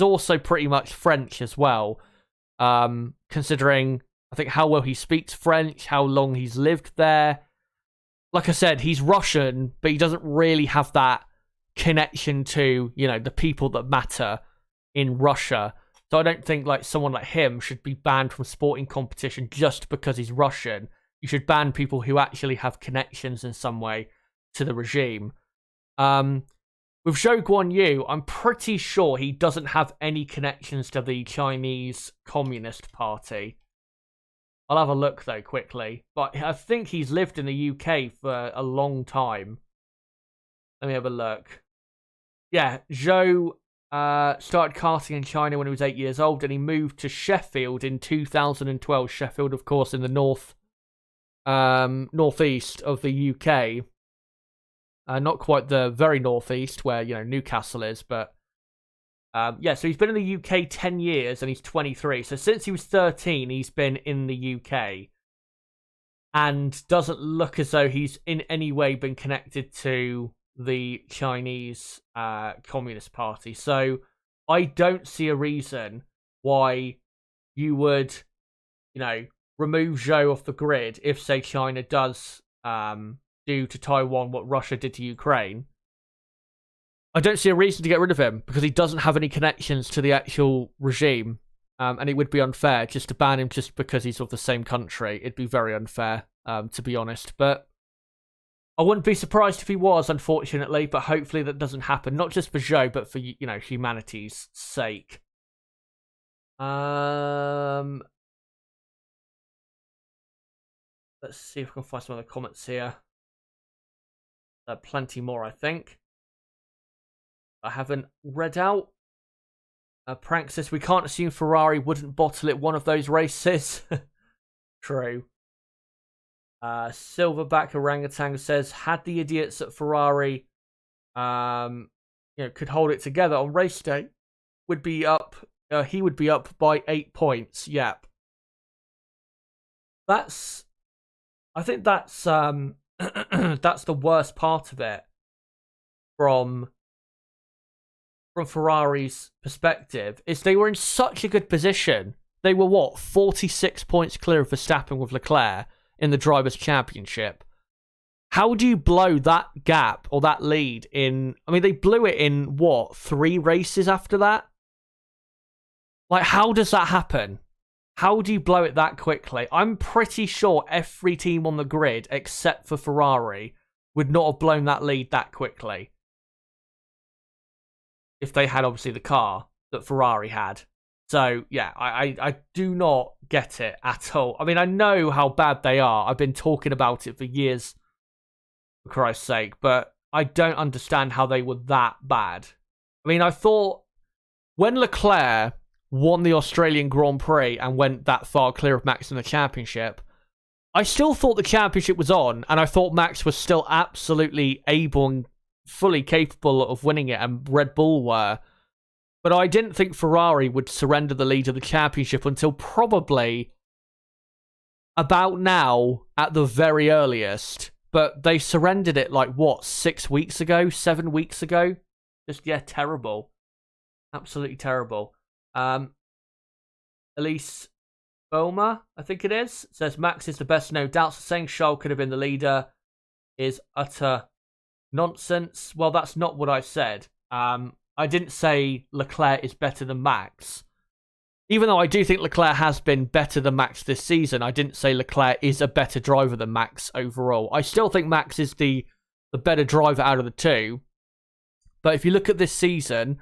also pretty much French as well. Considering, I think, how well he speaks French, how long he's lived there. Like I said, he's Russian, but he doesn't really have that connection to, the people that matter in Russia. So I don't think like someone like him should be banned from sporting competition just because he's Russian. You should ban people who actually have connections in some way to the regime. With Zhou Guanyu, I'm pretty sure he doesn't have any connections to the Chinese Communist Party. I'll have a look, though, quickly. But I think he's lived in the UK for a long time. Let me have a look. Yeah, Zhou started karting in China when he was 8 years old, and he moved to Sheffield in 2012. Sheffield, of course, in the northeast of the UK. Not quite the very northeast where, Newcastle is, but so he's been in the UK 10 years and he's 23. So since he was 13, he's been in the UK and doesn't look as though he's in any way been connected to the Chinese Communist Party. So I don't see a reason why you would, remove Zhou off the grid if, say, China does do to Taiwan what Russia did to Ukraine. I don't see a reason to get rid of him because he doesn't have any connections to the actual regime, and it would be unfair just to ban him just because he's of the same country. It'd be very unfair, to be honest. But I wouldn't be surprised if he was, unfortunately. But hopefully that doesn't happen, not just for Zhou, but for humanity's sake. Let's see if we can find some other comments here. Plenty more, I think. I haven't read out. Prank says, we can't assume Ferrari wouldn't bottle it one of those races. True. Silverback Orangutan says, had the idiots at Ferrari could hold it together on race day, would be up. He would be up by 8 points. Yep. I think that's that's the worst part of it from Ferrari's perspective. Is they were in such a good position. They were 46 points clear of Verstappen with Leclerc in the Drivers' Championship. How do you blow that gap or that lead in... I mean, they blew it in, 3 races after that? Like, how does that happen? How do you blow it that quickly? I'm pretty sure every team on the grid, except for Ferrari, would not have blown that lead that quickly. If they had, obviously, the car that Ferrari had. So, yeah, I do not get it at all. I mean, I know how bad they are. I've been talking about it for years, for Christ's sake. But I don't understand how they were that bad. I mean, I thought when Leclerc won the Australian Grand Prix and went that far clear of Max in the championship, I still thought the championship was on, and I thought Max was still absolutely able and fully capable of winning it, and Red Bull were. But I didn't think Ferrari would surrender the lead of the championship until probably about now at the very earliest. But they surrendered it 6 weeks ago, 7 weeks ago? Just, terrible. Absolutely terrible. Elise Boma, I think it is, says Max is the best, no doubts. Saying Charles could have been the leader is utter nonsense. Well, that's not what I said. I didn't say Leclerc is better than Max. Even though I do think Leclerc has been better than Max this season, I didn't say Leclerc is a better driver than Max overall. I still think Max is the better driver out of the two. But if you look at this season,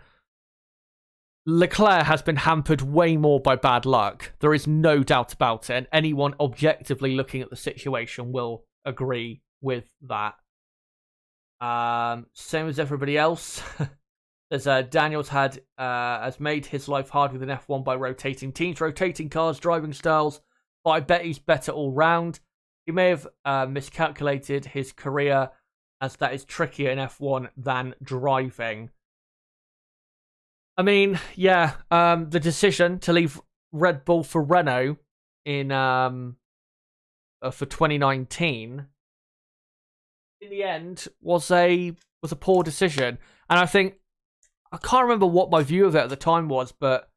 Leclerc has been hampered way more by bad luck. There is no doubt about it. And anyone objectively looking at the situation will agree with that. Same as everybody else. There's Daniels has made his life hard with an F1 by rotating teams, rotating cars, driving styles. But I bet he's better all round. He may have miscalculated his career, as that is trickier in F1 than driving. I mean, the decision to leave Red Bull for Renault in for 2019 in the end was a poor decision, and I think I can't remember what my view of it at the time was, but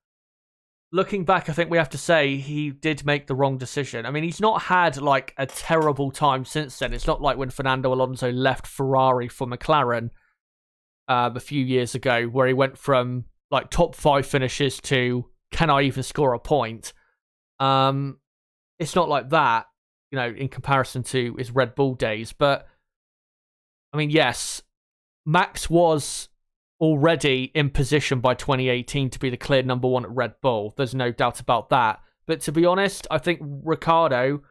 looking back, I think we have to say he did make the wrong decision. I mean, he's not had a terrible time since then. It's not like when Fernando Alonso left Ferrari for McLaren a few years ago, where he went from top 5 finishes to can I even score a point? It's not like that, in comparison to his Red Bull days. But I mean, yes, Max was already in position by 2018 to be the clear number 1 at Red Bull. There's no doubt about that. But to be honest, I think Ricciardo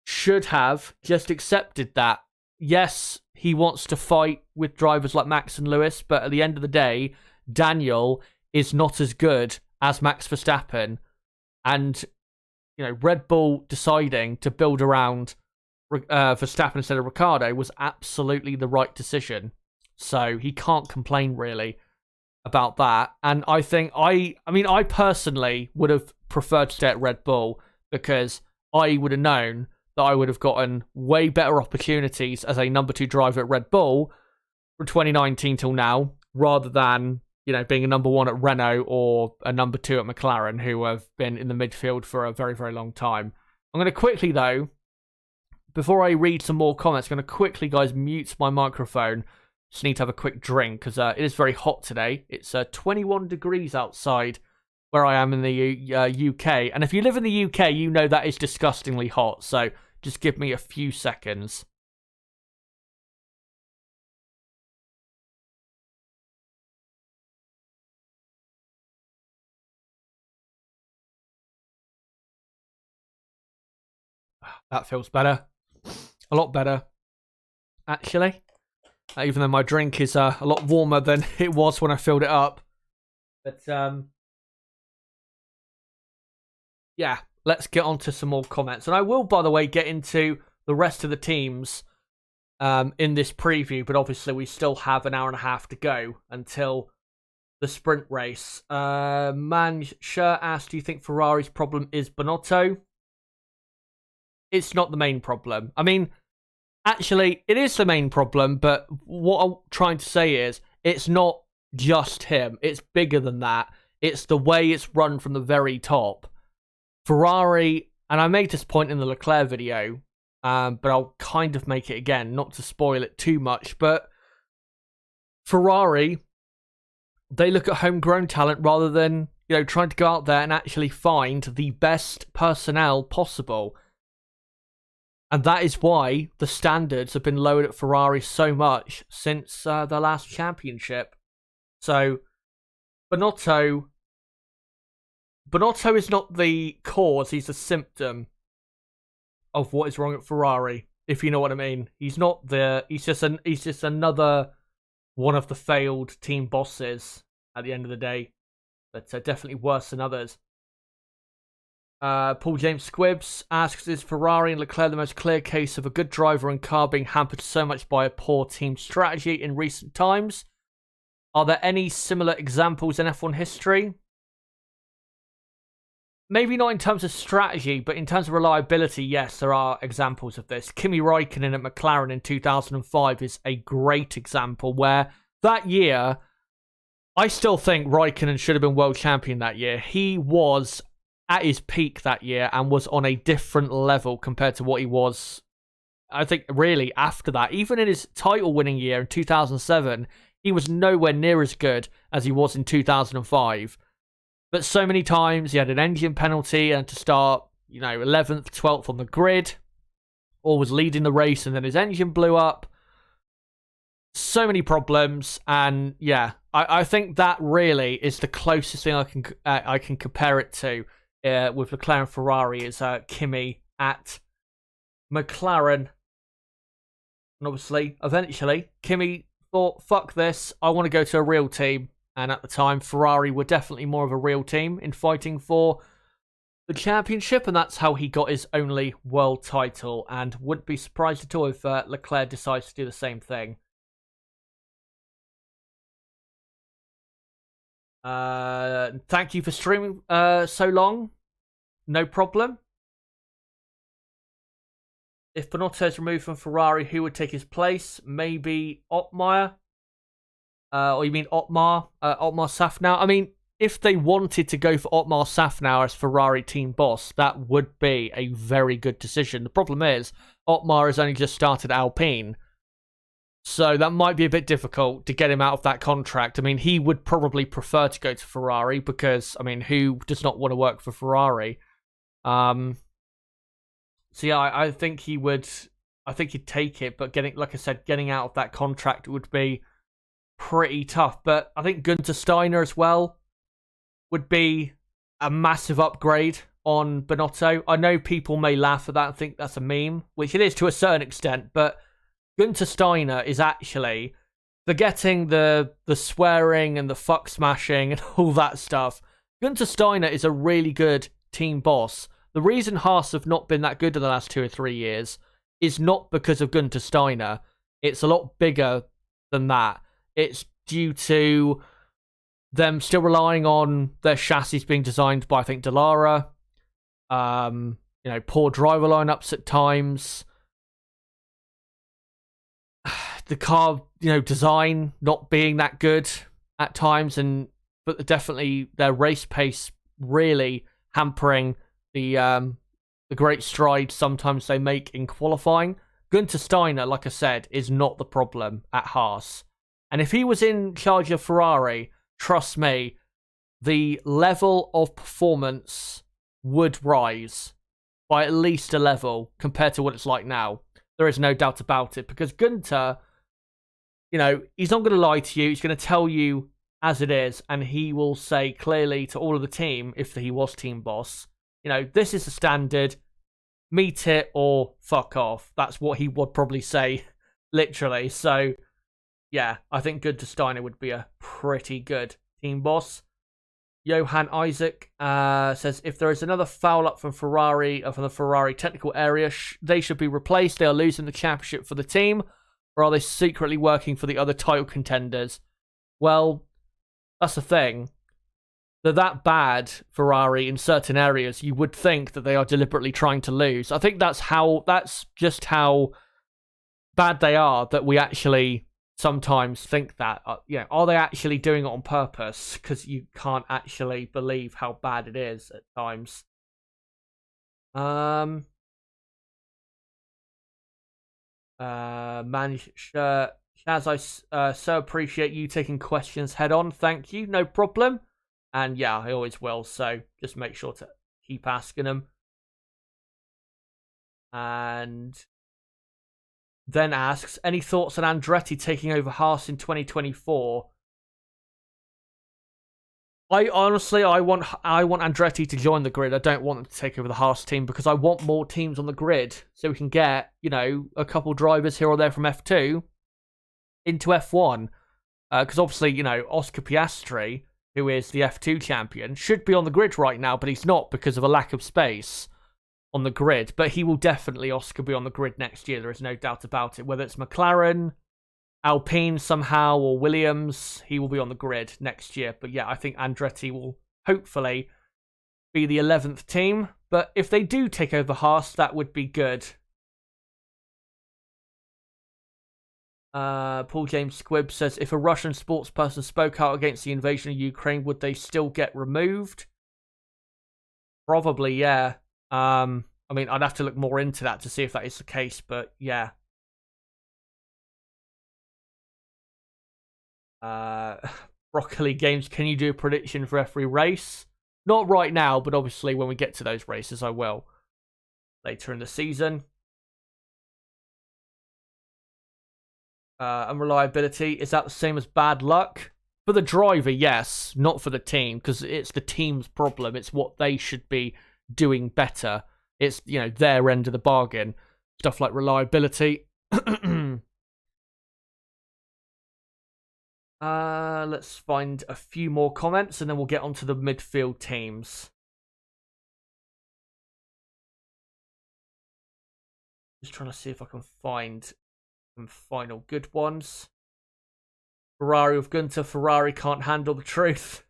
should have just accepted that. Yes, he wants to fight with drivers like Max and Lewis, but at the end of the day, Daniel is not as good as Max Verstappen. And, Red Bull deciding to build around Verstappen instead of Ricciardo was absolutely the right decision. So he can't complain really about that. And I think I personally would have preferred to stay at Red Bull, because I would have known that I would have gotten way better opportunities as a number 2 driver at Red Bull from 2019 till now, rather than, being a number 1 at Renault or a number 2 at McLaren, who have been in the midfield for a very, very long time. I'm going to quickly, though, before I read some more comments, I'm going to quickly, guys, mute my microphone. Just need to have a quick drink, because it is very hot today. It's 21 degrees outside where I am in the UK. And if you live in the UK, you know that is disgustingly hot. So just give me a few seconds. That feels better. A lot better, actually. Even though my drink is a lot warmer than it was when I filled it up. But, yeah, let's get on to some more comments. And I will, by the way, get into the rest of the teams in this preview, but obviously we still have an hour and a half to go until the sprint race. Man Sure asked, do you think Ferrari's problem is Binotto? It's not the main problem. I mean, actually, it is the main problem, but what I'm trying to say is it's not just him. It's bigger than that. It's the way it's run from the very top. Ferrari, and I made this point in the Leclerc video, but I'll kind of make it again, not to spoil it too much, but Ferrari, they look at homegrown talent rather than, trying to go out there and actually find the best personnel possible. And that is why the standards have been lowered at Ferrari so much since their last championship. So, Binotto is not the cause, he's a symptom of what is wrong at Ferrari, if you know what I mean. He's just another one of the failed team bosses at the end of the day. But definitely worse than others. Paul James Squibbs asks, is Ferrari and Leclerc the most clear case of a good driver and car being hampered so much by a poor team strategy in recent times? Are there any similar examples in F1 history? Maybe not in terms of strategy, but in terms of reliability, yes, there are examples of this. Kimi Räikkönen at McLaren in 2005 is a great example where that year, I still think Räikkönen should have been world champion that year. He was at his peak that year and was on a different level compared to what he was, I think, really after that. Even in his title-winning year in 2007, he was nowhere near as good as he was in 2005. But so many times he had an engine penalty and to start, 11th, 12th on the grid, or was leading the race and then his engine blew up. So many problems, and yeah, I think that really is the closest thing I can compare it to with Leclerc and Ferrari is Kimi at McLaren. And obviously, eventually, Kimi thought, fuck this, I want to go to a real team. And at the time, Ferrari were definitely more of a real team in fighting for the championship. And that's how he got his only world title. And wouldn't be surprised at all if Leclerc decides to do the same thing. Thank you for streaming so long. No problem. If Binotto is removed from Ferrari, who would take his place? Maybe Otmar. Or you mean Otmar Safnauer? I mean, if they wanted to go for Otmar Safnauer as Ferrari team boss, that would be a very good decision. The problem is, Otmar has only just started Alpine. So that might be a bit difficult to get him out of that contract. I mean, he would probably prefer to go to Ferrari because, I mean, who does not want to work for Ferrari? So yeah, I think he would. I think he'd take it, but like I said, getting out of that contract would be pretty tough. But I think Günther Steiner as well would be a massive upgrade on Binotto. I know people may laugh at that and think that's a meme, which it is to a certain extent, but Günther Steiner is actually, forgetting the swearing and the fuck smashing and all that stuff, Günther Steiner is a really good team boss. The reason Haas have not been that good in the last 2 or 3 years is not because of Günther Steiner. It's a lot bigger than that. It's due to them still relying on their chassis being designed by, I think, Dallara. Poor driver lineups at times. The car, design not being that good at times, but definitely their race pace really hampering the great strides sometimes they make in qualifying. Günther Steiner, like I said, is not the problem at Haas. And if he was in charge of Ferrari, trust me, the level of performance would rise by at least a level compared to what it's like now. There is no doubt about it, because Günther, he's not going to lie to you. He's going to tell you as it is, and he will say clearly to all of the team, if he was team boss, this is the standard, meet it or fuck off. That's what he would probably say, literally. So, yeah, I think Günther Steiner would be a pretty good team boss. Johan Isaac says, if there is another foul up from Ferrari, from the Ferrari technical area, they should be replaced. They are losing the championship for the team. Or are they secretly working for the other title contenders? Well, that's the thing. They're that bad, Ferrari, in certain areas. You would think that they are deliberately trying to lose. I think that's just how bad they are, that we actually sometimes think that. Are they actually doing it on purpose? Because you can't actually believe how bad it is at times. Shaz, I so appreciate you taking questions head on. Thank you, no problem. And yeah, I always will, so just make sure to keep asking them. And then asks, any thoughts on Andretti taking over Haas in 2024? I want Andretti to join the grid. I don't want them to take over the Haas team because I want more teams on the grid so we can get, a couple drivers here or there from F2 into F1. Because obviously, Oscar Piastri, who is the F2 champion, should be on the grid right now, but he's not because of a lack of space on the grid. But he will definitely, Oscar, be on the grid next year. There is no doubt about it. Whether it's McLaren, Alpine somehow, or Williams, he will be on the grid next year. But yeah, I think Andretti will hopefully be the 11th team. But if they do take over Haas, that would be good. Paul James Squibb says, if a Russian sports person spoke out against the invasion of Ukraine, would they still get removed? Probably, yeah. I mean, I'd have to look more into that to see if that is the case, but yeah. Broccoli Games, can you do a prediction for every race? Not right now, but obviously when we get to those races, I will. Later in the season. Unreliability, is that the same as bad luck? For the driver, yes. Not for the team, because it's the team's problem. It's what they should be doing better. It's, their end of the bargain. Stuff like reliability. Let's find a few more comments, and then we'll get onto the midfield teams. Just trying to see if I can find final good ones. Ferrari with Gunter. Ferrari can't handle the truth.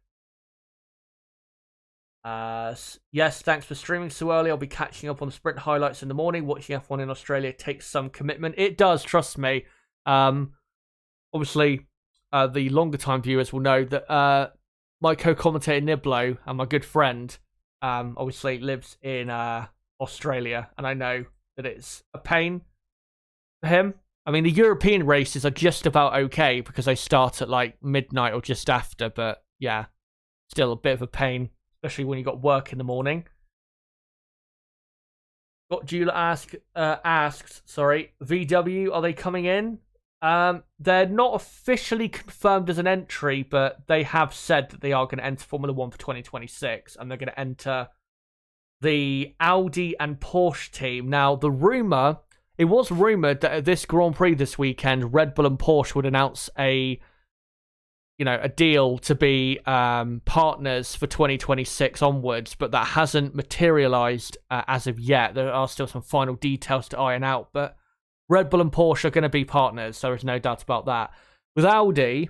Yes, thanks for streaming so early. I'll be catching up on the sprint highlights in the morning. Watching F1 in Australia takes some commitment. It does, trust me. Obviously, the longer time viewers will know that my co-commentator Niblo and my good friend obviously lives in Australia, and I know that it's a pain for him. I mean, the European races are just about okay because they start at like midnight or just after, but yeah, still a bit of a pain, especially when you got work in the morning. Got Jula asked, VW, are they coming in? They're not officially confirmed as an entry, but they have said that they are going to enter Formula 1 for 2026, and they're going to enter the Audi and Porsche team. Now, it was rumoured that at this Grand Prix this weekend, Red Bull and Porsche would announce a deal to be partners for 2026 onwards, but that hasn't materialised as of yet. There are still some final details to iron out, but Red Bull and Porsche are going to be partners, there is no doubt about that. With Audi,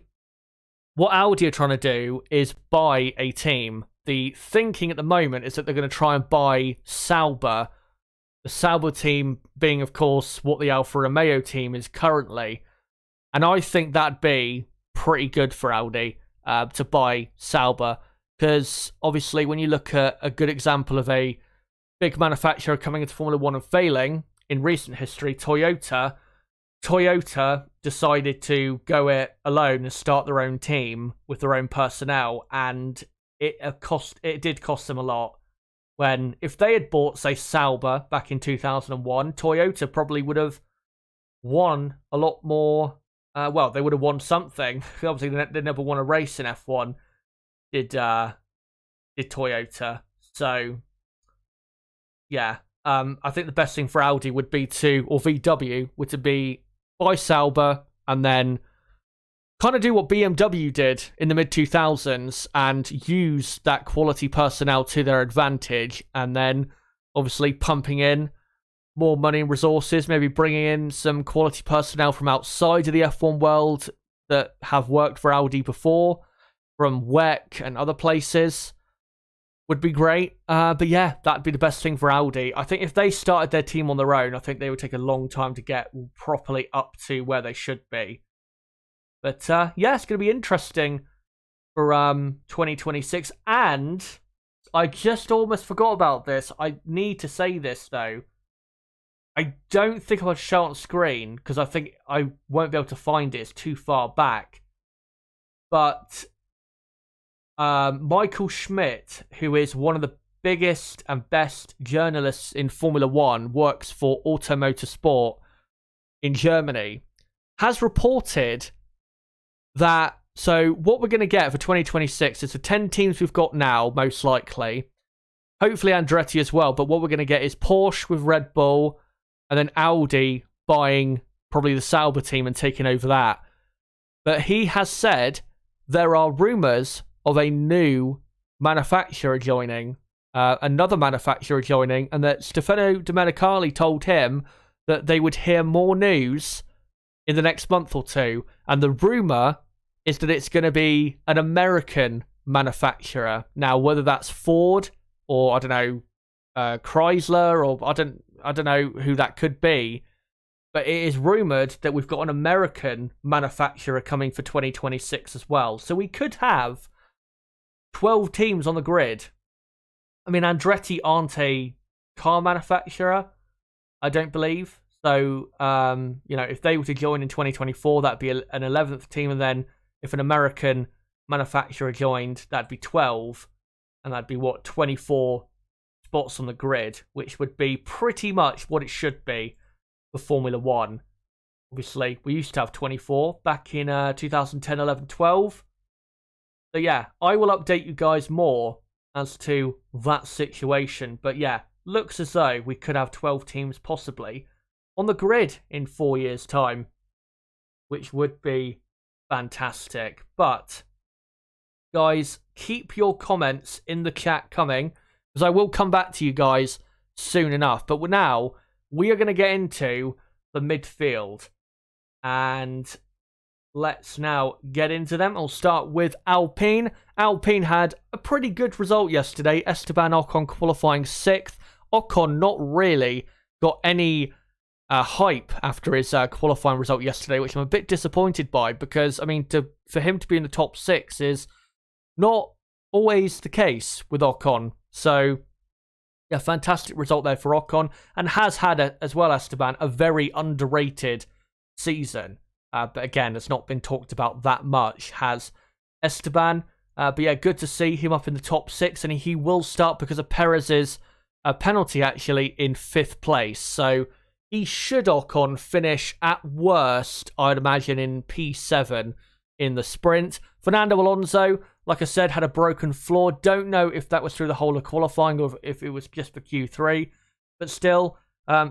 what Audi are trying to do is buy a team. The thinking at the moment is that they're going to try and buy Sauber. The Sauber team being, of course, what the Alfa Romeo team is currently. And I think that'd be pretty good for Audi to buy Sauber. Because, obviously, when you look at a good example of a big manufacturer coming into Formula 1 and failing, in recent history, Toyota decided to go it alone and start their own team with their own personnel, and it did cost them a lot. When if they had bought, say, Sauber back in 2001, Toyota probably would have won a lot more. Well, they would have won something. Obviously, they never won a race in F1. Did Toyota? So, yeah. I think the best thing for Audi would be or VW, would to be buy Sauber and then kind of do what BMW did in the mid-2000s and use that quality personnel to their advantage, and then obviously pumping in more money and resources, maybe bringing in some quality personnel from outside of the F1 world that have worked for Audi before, from WEC and other places, would be great. But yeah, that'd be the best thing for Audi. I think if they started their team on their own, I think they would take a long time to get properly up to where they should be. But yeah, it's going to be interesting for 2026. And I just almost forgot about this. I need to say this, though. I don't think I'll show it on screen because I think I won't be able to find it. It's too far back. But Michael Schmidt, who is one of the biggest and best journalists in Formula One, works for Automotor Sport in Germany, has reported that, so what we're going to get for 2026 is the 10 teams we've got now, most likely. Hopefully Andretti as well, but what we're going to get is Porsche with Red Bull, and then Audi buying probably the Sauber team and taking over that. But he has said there are rumours of a new manufacturer joining, another manufacturer joining, and that Stefano Domenicali told him that they would hear more news in the next month or two. And the rumour is that it's going to be an American manufacturer. Now, whether that's Ford or, I don't know, Chrysler, or I don't know who that could be, but it is rumoured that we've got an American manufacturer coming for 2026 as well. So we could have 12 teams on the grid. I mean, Andretti aren't a car manufacturer, I don't believe. So, if they were to join in 2024, that'd be an 11th team. And then if an American manufacturer joined, that'd be 12. And that'd be, 24 spots on the grid, which would be pretty much what it should be for Formula One. Obviously, we used to have 24 back in 2010, 11, 12. So yeah, I will update you guys more as to that situation. But yeah, looks as though we could have 12 teams possibly on the grid in 4 years' time, which would be fantastic. But guys, keep your comments in the chat coming, because I will come back to you guys soon enough. But now we are going to get into the midfield, and let's now get into them. I'll start with Alpine. Alpine had a pretty good result yesterday. Esteban Ocon qualifying 6th. Ocon not really got any hype after his qualifying result yesterday, which I'm a bit disappointed by, because, I mean, for him to be in the top 6 is not always the case with Ocon. So, yeah, fantastic result there for Ocon, and has had, as well, Esteban, a very underrated season. But again, it's not been talked about that much, has Esteban. But yeah, good to see him up in the top 6, and he will start because of Perez's penalty, actually, in 5th place. So he should, Ocon, finish at worst, I'd imagine, in P7 in the sprint. Fernando Alonso, like I said, had a broken floor. Don't know if that was through the whole of qualifying or if it was just for Q3. But still,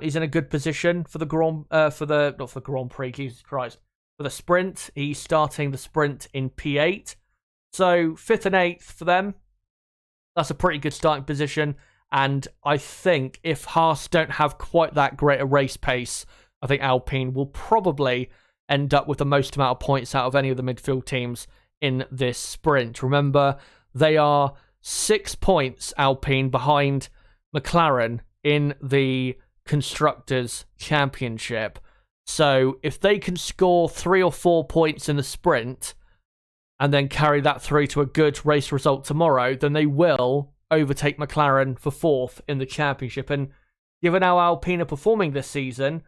he's in a good position for the not for Grand Prix, Jesus Christ. For the sprint, he's starting the sprint in P8. So 5th and 8th for them. That's a pretty good starting position. And I think if Haas don't have quite that great a race pace, I think Alpine will probably end up with the most amount of points out of any of the midfield teams in this sprint. Remember, they are 6 points, Alpine, behind McLaren in the Constructors' Championship. So if they can score 3 or 4 points in the sprint and then carry that through to a good race result tomorrow, then they will overtake McLaren for 4th in the championship. And given how Alpine are performing this season,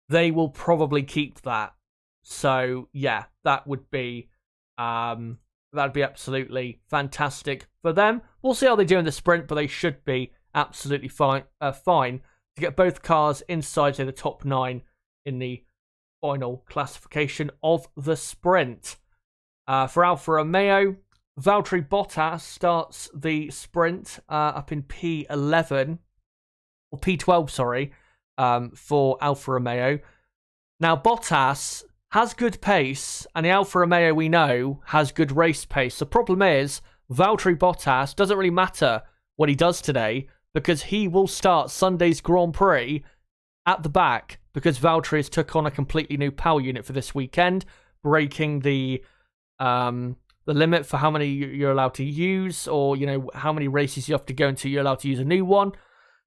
they will probably keep that. So yeah, that would be that'd be absolutely fantastic for them. We'll see how they do in the sprint, but they should be absolutely fine to get both cars inside, say, the top 9 in the final classification of the sprint. For Alfa Romeo, Valtteri Bottas starts the sprint up in P11, or P12, sorry, for Alfa Romeo. Now, Bottas has good pace, and the Alfa Romeo, we know, has good race pace. The problem is, Valtteri Bottas doesn't really matter what he does today, because he will start Sunday's Grand Prix at the back because Valtteri has took on a completely new power unit for this weekend, breaking the limit for how many you're allowed to use, or how many races you have to go until you're allowed to use a new one.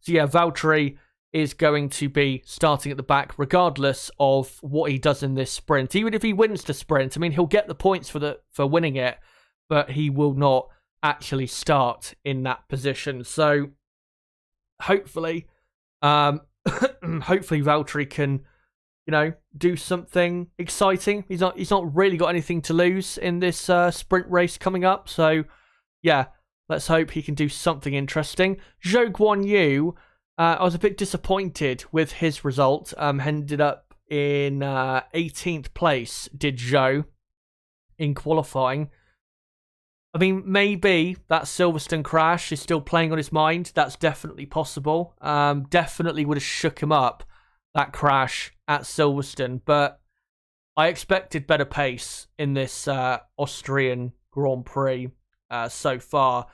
So yeah, Valtteri is going to be starting at the back regardless of what he does in this sprint. Even if he wins the sprint, I mean, he'll get the points for winning it, but he will not actually start in that position. So hopefully Valtteri can do something exciting. He's not really got anything to lose in this sprint race coming up. So yeah, let's hope he can do something interesting. Zhou Guanyu, I was a bit disappointed with his result. Ended up in 18th place, did Zhou, in qualifying. I mean, maybe that Silverstone crash is still playing on his mind. That's definitely possible. Definitely would have shook him up, that crash at Silverstone. But I expected better pace in this Austrian Grand Prix so far.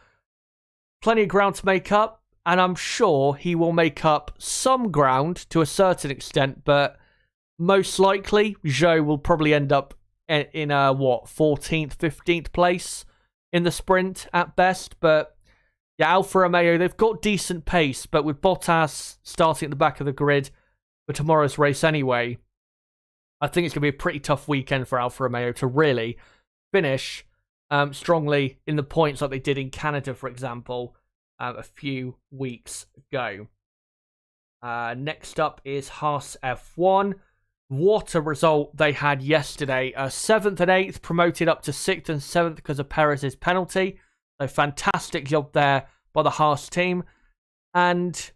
Plenty of ground to make up, and I'm sure he will make up some ground to a certain extent, but most likely Zhou will probably end up in 14th, 15th place in the sprint at best. But yeah, Alfa Romeo, they've got decent pace, but with Bottas starting at the back of the grid for tomorrow's race anyway, I think it's going to be a pretty tough weekend for Alfa Romeo to really finish strongly in the points like they did in Canada, for example, a few weeks ago. Next up is Haas F1. What a result they had yesterday. 7th and 8th promoted up to 6th and 7th because of Perez's penalty. So fantastic job there by the Haas team. And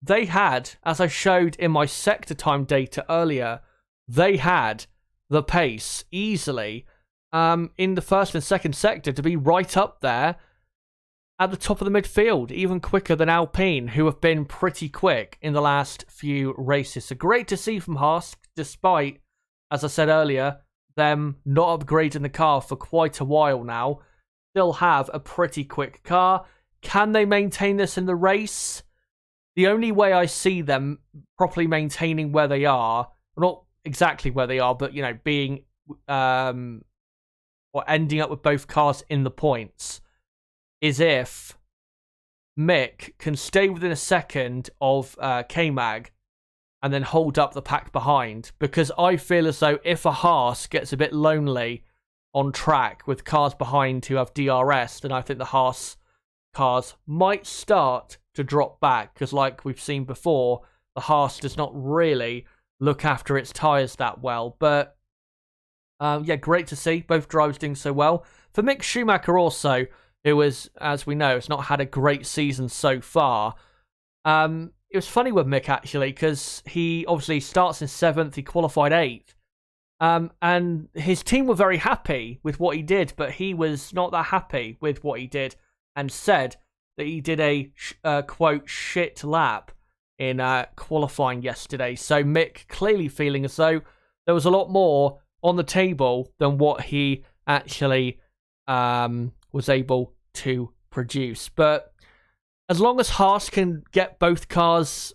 they had, as I showed in my sector time data earlier, they had the pace easily in the first and second sector to be right up there at the top of the midfield, even quicker than Alpine, who have been pretty quick in the last few races. So great to see from Haas, despite, as I said earlier, them not upgrading the car for quite a while now. Still have a pretty quick car. Can they maintain this in the race? The only way I see them properly maintaining where they are, not exactly where they are, but, being, or ending up with both cars in the points, is if Mick can stay within a second of K-Mag and then hold up the pack behind. Because I feel as though if a Haas gets a bit lonely on track with cars behind who have DRS, then I think the Haas cars might start to drop back. Because like we've seen before, the Haas does not really look after its tyres that well. But yeah, great to see both drivers doing so well. For Mick Schumacher also, who is, as we know, has not had a great season so far. It was funny with Mick, actually, because he obviously starts in 7th, he qualified 8th. And his team were very happy with what he did, but he was not that happy with what he did and said that he did a, quote, shit lap in qualifying yesterday. So Mick clearly feeling as though there was a lot more on the table than what he actually was able to produce. But as long as Haas can get both cars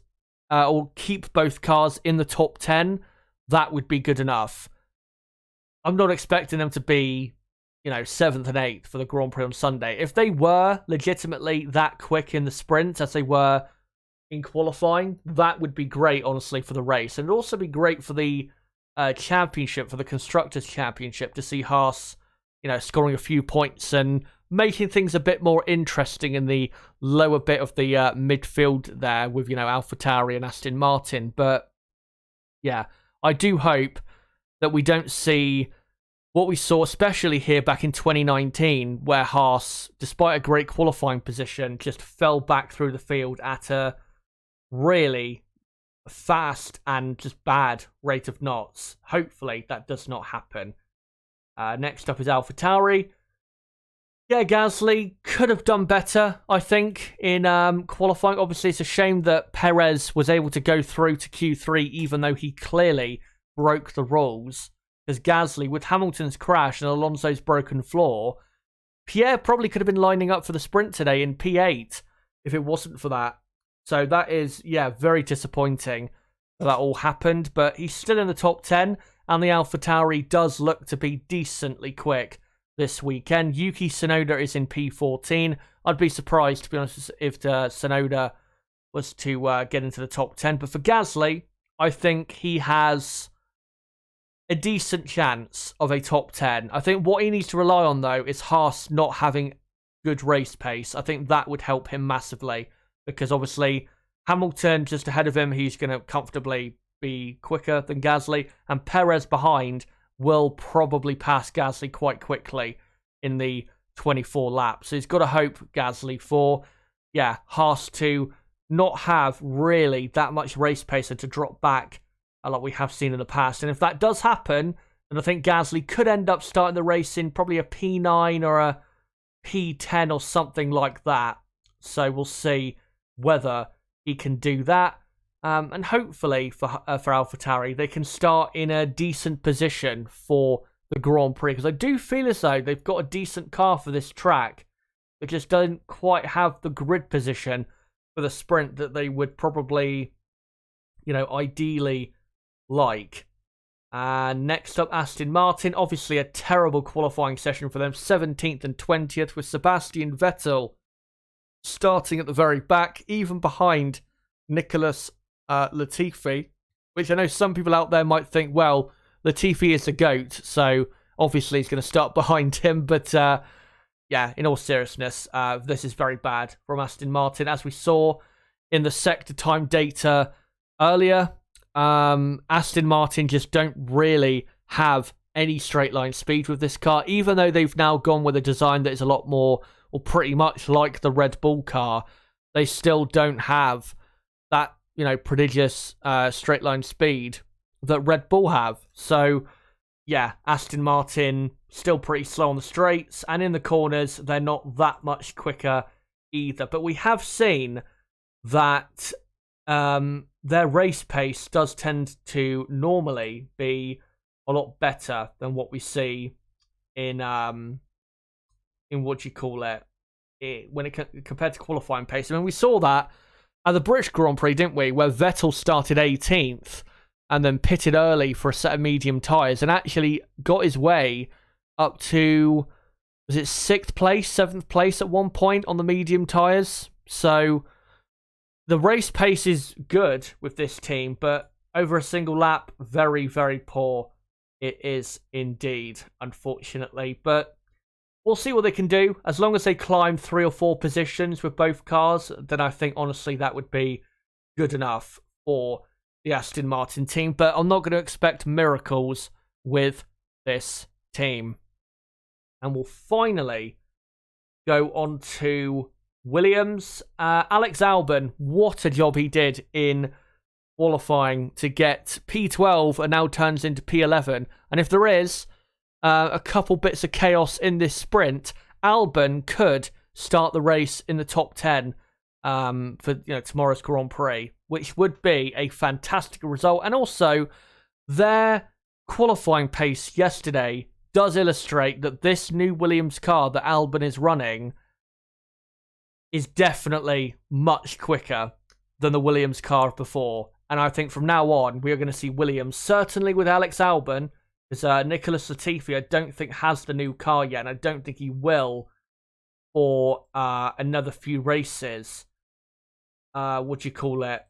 or keep both cars in the top 10, that would be good enough. I'm not expecting them to be, 7th and 8th for the Grand Prix on Sunday. If they were legitimately that quick in the sprint as they were in qualifying, that would be great, honestly, for the race. And it'd also be great for the championship, for the Constructors' Championship, to see Haas scoring a few points and making things a bit more interesting in the lower bit of the midfield there with, AlphaTauri and Aston Martin. But yeah, I do hope that we don't see what we saw, especially here back in 2019, where Haas, despite a great qualifying position, just fell back through the field at a really fast and just bad rate of knots. Hopefully that does not happen. Next up is AlphaTauri. Yeah, Gasly could have done better, I think, in qualifying. Obviously, it's a shame that Perez was able to go through to Q3, even though he clearly broke the rules. Because Gasly, with Hamilton's crash and Alonso's broken floor, Pierre probably could have been lining up for the sprint today in P8 if it wasn't for that. So that is, very disappointing. that all happened, but he's still in the top 10, and the AlphaTauri does look to be decently quick this weekend. Yuki Tsunoda is in P14. I'd be surprised, to be honest, if Tsunoda was to get into the top 10. But for Gasly, I think he has a decent chance of a top 10. I think what he needs to rely on, though, is Haas not having good race pace. I think that would help him massively, because obviously Hamilton just ahead of him, he's going to comfortably be quicker than Gasly, and Perez behind will probably pass Gasly quite quickly in the 24 laps. So he's got to hope, Gasly, for Haas to not have really that much race pace and to drop back like we have seen in the past. And if that does happen, then I think Gasly could end up starting the race in probably a P9 or a P10 or something like that. So we'll see whether he can do that. And hopefully for AlphaTauri, they can start in a decent position for the Grand Prix. Because I do feel as though they've got a decent car for this track. They just don't quite have the grid position for the sprint that they would probably, ideally like. And next up, Aston Martin. Obviously a terrible qualifying session for them. 17th and 20th with Sebastian Vettel starting at the very back, even behind Nicholas Latifi, which I know some people out there might think, well, Latifi is the GOAT, so obviously he's going to start behind him. But in all seriousness, this is very bad from Aston Martin. As we saw in the sector time data earlier, Aston Martin just don't really have any straight line speed with this car, even though they've now gone with a design that is a lot more, or pretty much like the Red Bull car. They still don't have that, prodigious straight line speed that Red Bull have. So, Aston Martin still pretty slow on the straights, and in the corners, they're not that much quicker either. But we have seen that their race pace does tend to normally be a lot better than what we see in what you call it, when it compared to qualifying pace. I mean, we saw that at the British Grand Prix, didn't we, where Vettel started 18th and then pitted early for a set of medium tyres and actually got his way up to, was it 6th place, 7th place at one point on the medium tyres. So the race pace is good with this team, but over a single lap, very, very poor it is indeed, unfortunately. But we'll see what they can do. As long as they climb 3 or 4 positions with both cars, then I think, honestly, that would be good enough for the Aston Martin team. But I'm not going to expect miracles with this team. And we'll finally go on to Williams. Alex Albon, what a job he did in qualifying to get P12 and now turns into P11. And if there is a couple bits of chaos in this sprint, Albon could start the race in the top 10 for tomorrow's Grand Prix, which would be a fantastic result. And also, their qualifying pace yesterday does illustrate that this new Williams car that Albon is running is definitely much quicker than the Williams car before. And I think from now on, we are going to see Williams, certainly with Alex Albon, because Nicholas Latifi, I don't think, has the new car yet, and I don't think he will for another few races. What do you call it?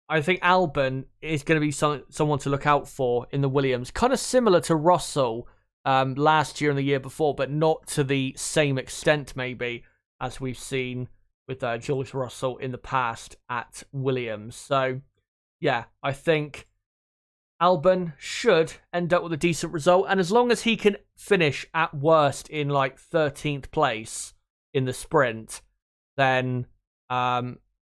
I think Albon is going to be someone to look out for in the Williams. Kind of similar to Russell last year and the year before, but not to the same extent, maybe, as we've seen with George Russell in the past at Williams. So, I think Albon should end up with a decent result, and as long as he can finish at worst in 13th place in the sprint, then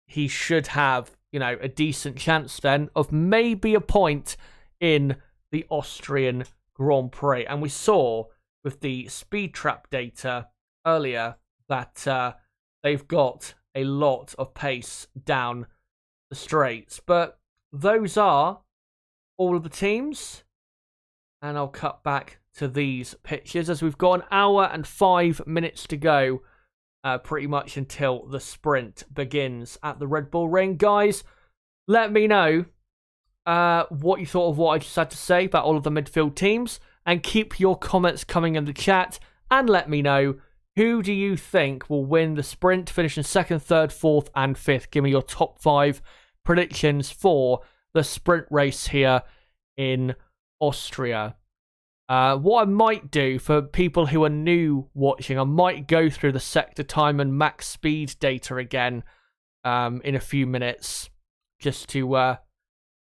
he should have a decent chance then of maybe a point in the Austrian Grand Prix. And we saw with the speed trap data earlier that they've got a lot of pace down the straights. But those are all of the teams. And I'll cut back to these pictures as we've got an hour and 5 minutes to go, pretty much until the sprint begins at the Red Bull Ring. Guys, let me know what you thought of what I just had to say about all of the midfield teams, and keep your comments coming in the chat, and let me know, who do you think will win the sprint, finishing second, third, fourth, and fifth? Give me your top 5 predictions for the sprint race here in Austria. What I might do for people who are new watching, I might go through the sector time and max speed data again in a few minutes, just to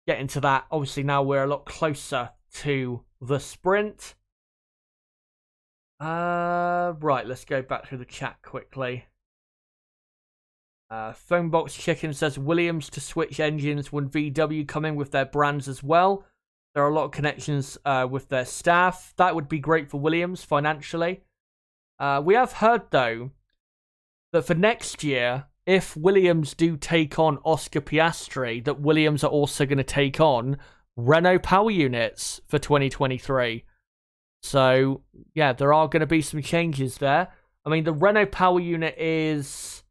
get into that. Obviously, now we're a lot closer to the sprint. Right, let's go back through the chat quickly. Phonebox Chicken says Williams to switch engines when VW come in with their brands as well. There are a lot of connections with their staff. That would be great for Williams financially. We have heard, though, that for next year, if Williams do take on Oscar Piastri, that Williams are also going to take on Renault power units for 2023. So, yeah, there are going to be some changes there. I mean, the Renault power unit it's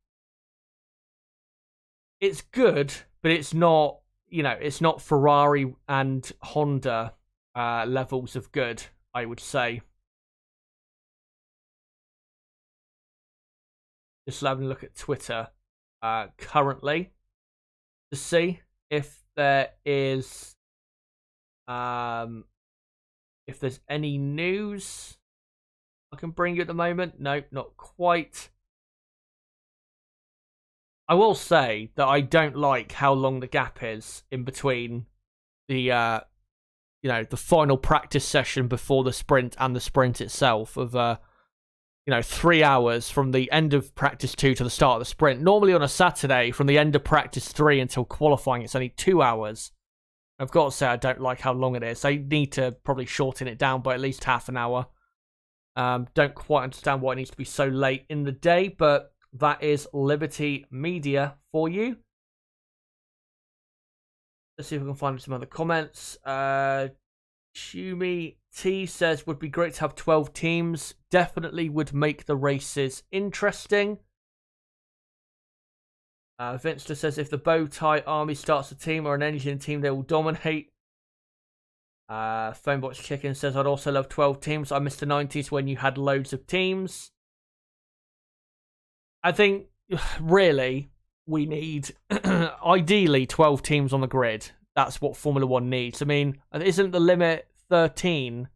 good, but it's not, it's not Ferrari and Honda levels of good, I would say. Just having a look at Twitter currently to see if there is if there's any news I can bring you at the moment. Nope, not quite. I will say that I don't like how long the gap is in between the the final practice session before the sprint and the sprint itself of 3 hours from the end of practice 2 to the start of the sprint. Normally on a Saturday, from the end of practice 3 until qualifying, it's only 2 hours. I've got to say I don't like how long it is. They need to probably shorten it down by at least half an hour. Don't quite understand why it needs to be so late in the day, but that is Liberty Media for you. Let's see if we can find some other comments. Shumi T says, would be great to have 12 teams. Definitely would make the races interesting. Vinster says, if the bow tie army starts a team or an engine team, they will dominate. Phonebox Chicken says, I'd also love 12 teams. I missed the 90s when you had loads of teams. I think, really, we need, ideally, 12 teams on the grid. That's what Formula 1 needs. I mean, isn't the limit 13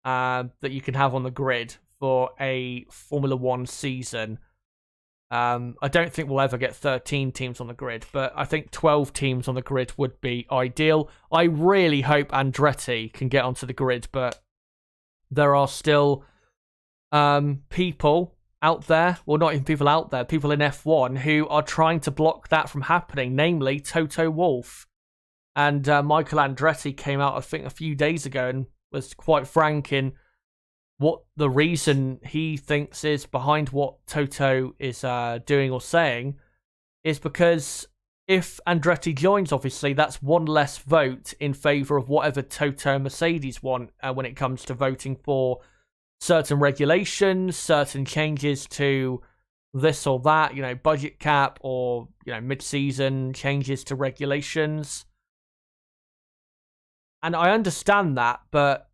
that you can have on the grid for a Formula 1 season? I don't think we'll ever get 13 teams on the grid, but I think 12 teams on the grid would be ideal. I really hope Andretti can get onto the grid, but there are still people out there, well, not even people out there, people in F1 who are trying to block that from happening, namely Toto Wolff. And Michael Andretti came out, I think, a few days ago and was quite frank in what the reason he thinks is behind what Toto is doing or saying is because if Andretti joins, obviously, that's one less vote in favour of whatever Toto and Mercedes want when it comes to voting for certain regulations, certain changes to this or that, budget cap or, mid-season changes to regulations. And I understand that, but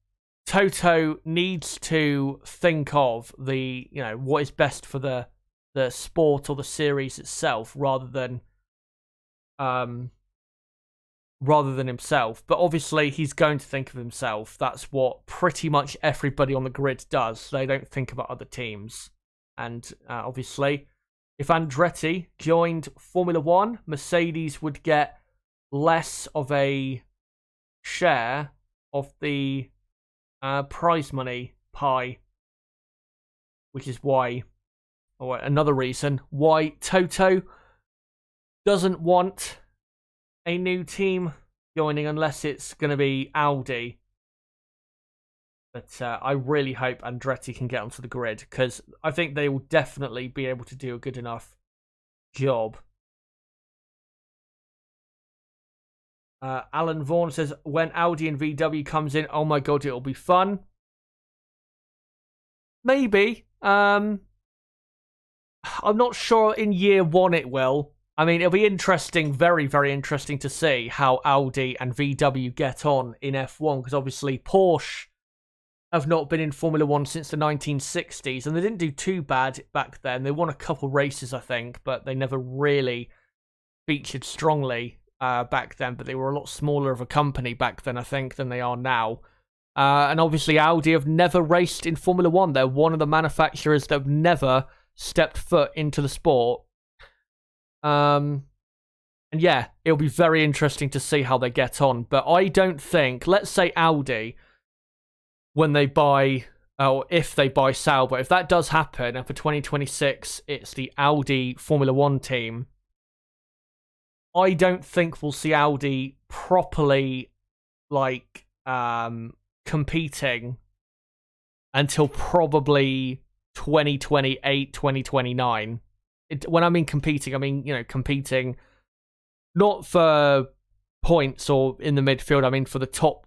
Toto needs to think of the, what is best for the sport or the series itself rather than himself. But obviously he's going to think of himself. That's what pretty much everybody on the grid does. They don't think about other teams. And obviously, if Andretti joined Formula 1, Mercedes would get less of a share of the prize money pie, which is why, or another reason why Toto doesn't want a new team joining unless it's going to be Audi. But I really hope Andretti can get onto the grid because I think they will definitely be able to do a good enough job. Alan Vaughan says, when Audi and VW comes in, oh my god, it'll be fun. Maybe. I'm not sure in year one it will. I mean, it'll be interesting, very, very interesting to see how Audi and VW get on in F1, because obviously Porsche have not been in Formula 1 since the 1960s, and they didn't do too bad back then. They won a couple races, I think, but they never really featured strongly back then, but they were a lot smaller of a company back then, I think, than they are now. And obviously Audi have never raced in Formula 1. They're one of the manufacturers that have never stepped foot into the sport. And yeah, it'll be very interesting to see how they get on. But I don't think, let's say Audi, when they buy, or if they buy Sauber, if that does happen, and for 2026 it's the Audi Formula 1 team, I don't think we'll see Audi properly, like, competing until probably 2028, 2029. When I mean competing, I mean, competing not for points or in the midfield. I mean for the top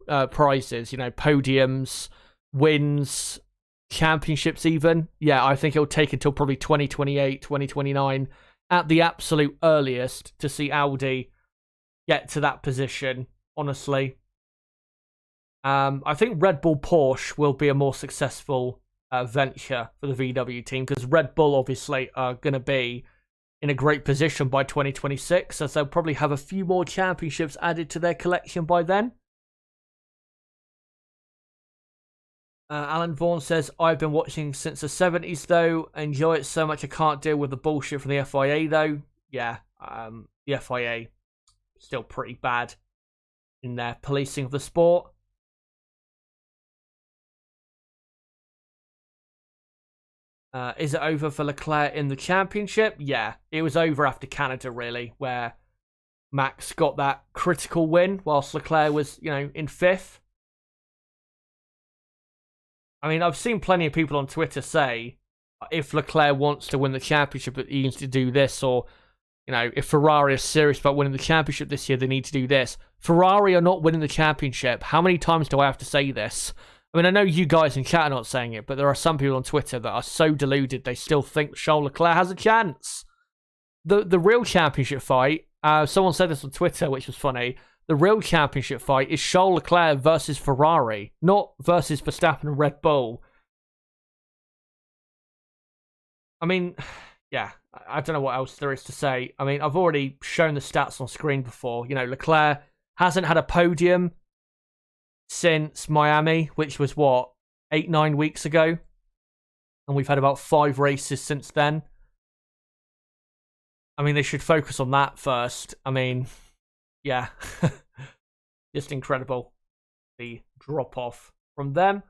prizes, podiums, wins, championships even. Yeah, I think it'll take until probably 2028, 2029 at the absolute earliest to see Audi get to that position, honestly. I think Red Bull Porsche will be a more successful venture for the VW team, because Red Bull obviously are going to be in a great position by 2026, as they'll probably have a few more championships added to their collection by then. Alan Vaughan says, I've been watching since the 70s though, enjoy it so much I can't deal with the bullshit from the FIA though. Yeah, the FIA still pretty bad in their policing of the sport. Is it over for Leclerc in the championship? Yeah, it was over after Canada, really, where Max got that critical win whilst Leclerc was, in 5th. I mean, I've seen plenty of people on Twitter say if Leclerc wants to win the championship, he needs to do this, or, if Ferrari is serious about winning the championship this year, they need to do this. Ferrari are not winning the championship. How many times do I have to say this? I mean, I know you guys in chat are not saying it, but there are some people on Twitter that are so deluded they still think Charles Leclerc has a chance. The real championship fight, someone said this on Twitter, which was funny, the real championship fight is Charles Leclerc versus Ferrari, not versus Verstappen and Red Bull. I mean, yeah, I don't know what else there is to say. I mean, I've already shown the stats on screen before. Leclerc hasn't had a podium since Miami, which was 8-9 weeks ago, and we've had about 5 races since then. I mean, they should focus on that first. I mean, yeah, just incredible, the drop off from them.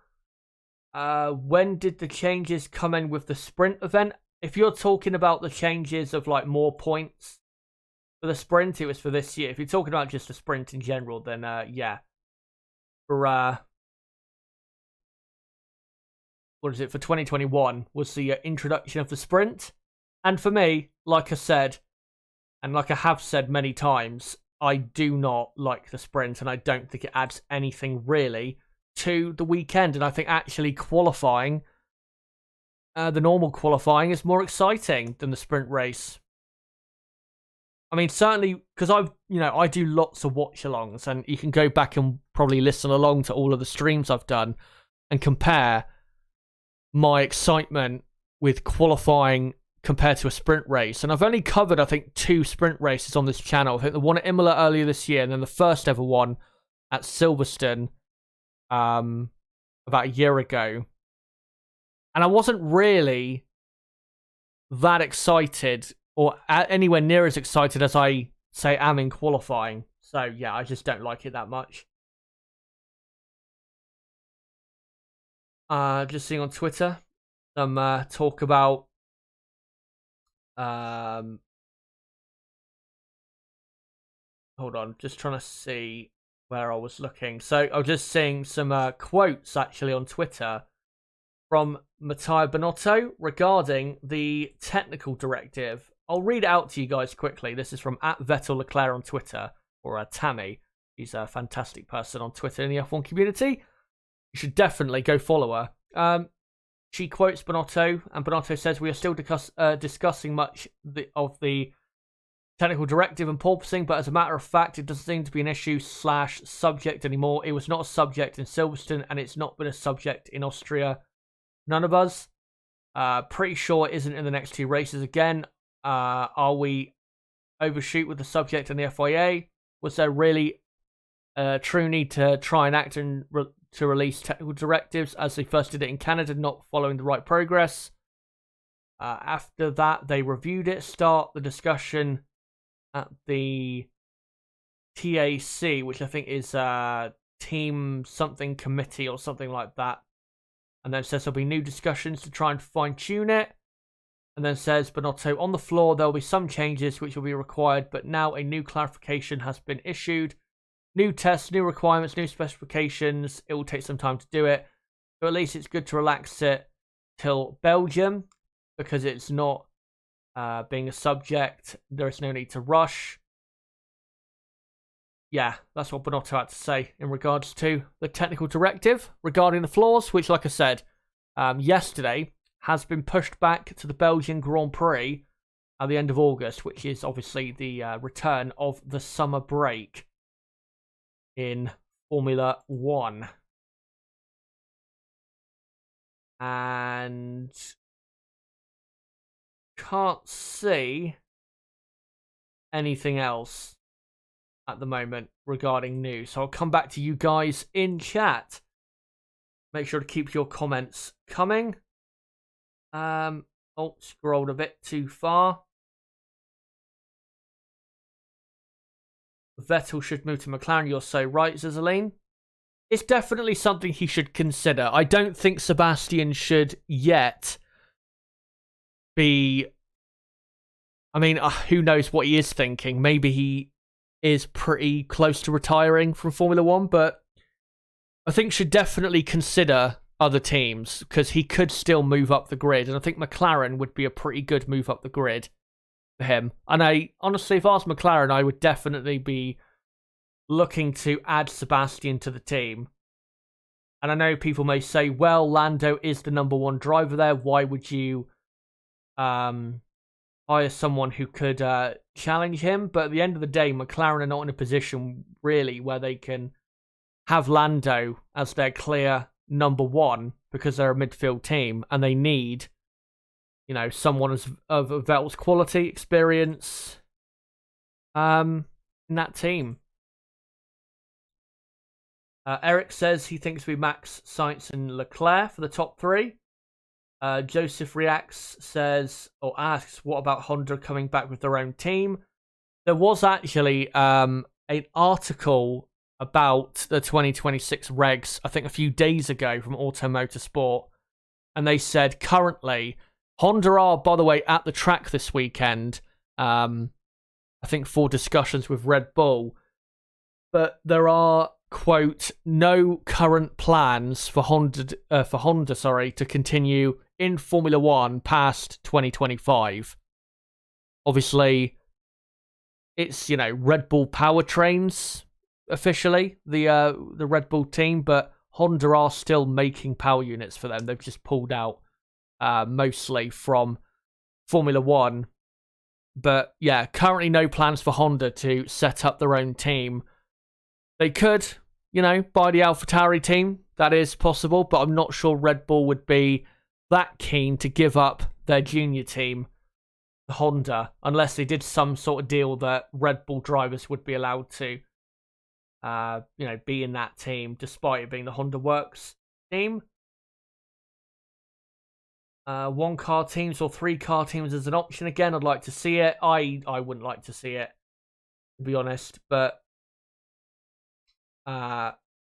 When did the changes come in with the sprint event? If you're talking about the changes of more points for the sprint, it was for this year. If you're talking about just the sprint in general, then yeah. For what is it, for 2021 was the introduction of the sprint. And for me, like I said, and like I have said many times, I do not like the sprint, and I don't think it adds anything really to the weekend. And I think actually qualifying, the normal qualifying, is more exciting than the sprint race. I mean, certainly, because I do lots of watch-alongs, and you can go back and probably listen along to all of the streams I've done and compare my excitement with qualifying compared to a sprint race. And I've only covered, I think, 2 sprint races on this channel. I think the one at Imola earlier this year, and then the first ever one at Silverstone about a year ago. And I wasn't really that excited, or anywhere near as excited as I say am in qualifying. So yeah, I just don't like it that much. Just seeing on Twitter some talk about hold on, just trying to see where I was looking. So I was just seeing some quotes actually on Twitter from Matteo Binotto regarding the technical directive. I'll read it out to you guys quickly. This is from @VettelLeclerc on Twitter, or Tammy. She's a fantastic person on Twitter in the F1 community. You should definitely go follow her. She quotes Binotto, and Binotto says, "We are still discussing much of the technical directive and porpoising, but as a matter of fact, it doesn't seem to be an issue / subject anymore. It was not a subject in Silverstone, and it's not been a subject in Austria. None of us. Pretty sure it isn't in the next 2 races again. Are we overshoot with the subject in the FIA? Was there really a true need to try and act and to release technical directives as they first did it in Canada, not following the right progress? After that, they reviewed it, start the discussion at the TAC, which I think is Team something committee or something like that. And then says there'll be new discussions to try and fine-tune it. And then says, Bonotto, on the floor, there will be some changes which will be required, but now a new clarification has been issued. New tests, new requirements, new specifications. It will take some time to do it. So at least it's good to relax it till Belgium, because it's not being a subject. There is no need to rush. Yeah, that's what Bonotto had to say in regards to the technical directive regarding the floors, which, like I said, yesterday has been pushed back to the Belgian Grand Prix at the end of August, which is obviously the return of the summer break in Formula 1. And can't see anything else at the moment regarding news. So I'll come back to you guys in chat. Make sure to keep your comments coming. Oh, scrolled a bit too far. Vettel should move to McLaren. You're so right, Zizaline. It's definitely something he should consider. I don't think Sebastian should yet be... I mean, who knows what he is thinking. Maybe he is pretty close to retiring from Formula 1, but I think should definitely consider other teams, because he could still move up the grid, and I think McLaren would be a pretty good move up the grid for him. And I honestly, if I was McLaren, I would definitely be looking to add Sebastian to the team. And I know people may say, well, Lando is the #1 driver there. Why would you hire someone who could challenge him? But at the end of the day, McLaren are not in a position really where they can have Lando as their clear #1, because they're a midfield team and they need, you know, someone of Vettel's quality, experience in that team. Eric says he thinks we Max, Sainz and Leclerc for the top 3. Joseph reacts, says, or asks, what about Honda coming back with their own team? There was actually an article about the 2026 regs, I think a few days ago, from Auto Motorsport, and they said currently Honda are, by the way, at the track this weekend, I think for discussions with Red Bull, but there are, quote, no current plans for Honda to continue in Formula 1 past 2025. Obviously, it's, you know, Red Bull powertrains officially, the Red Bull team, but Honda are still making power units for them. They've just pulled out mostly from Formula 1. But yeah, currently no plans for Honda to set up their own team. They could, you know, buy the AlphaTauri team. That is possible, but I'm not sure Red Bull would be that keen to give up their junior team to Honda, unless they did some sort of deal that Red Bull drivers would be allowed to, you know, be in that team, despite it being the Honda Works team. 1-car teams or 3-car teams as an option. Again, I'd like to see it. I wouldn't like to see it, to be honest, but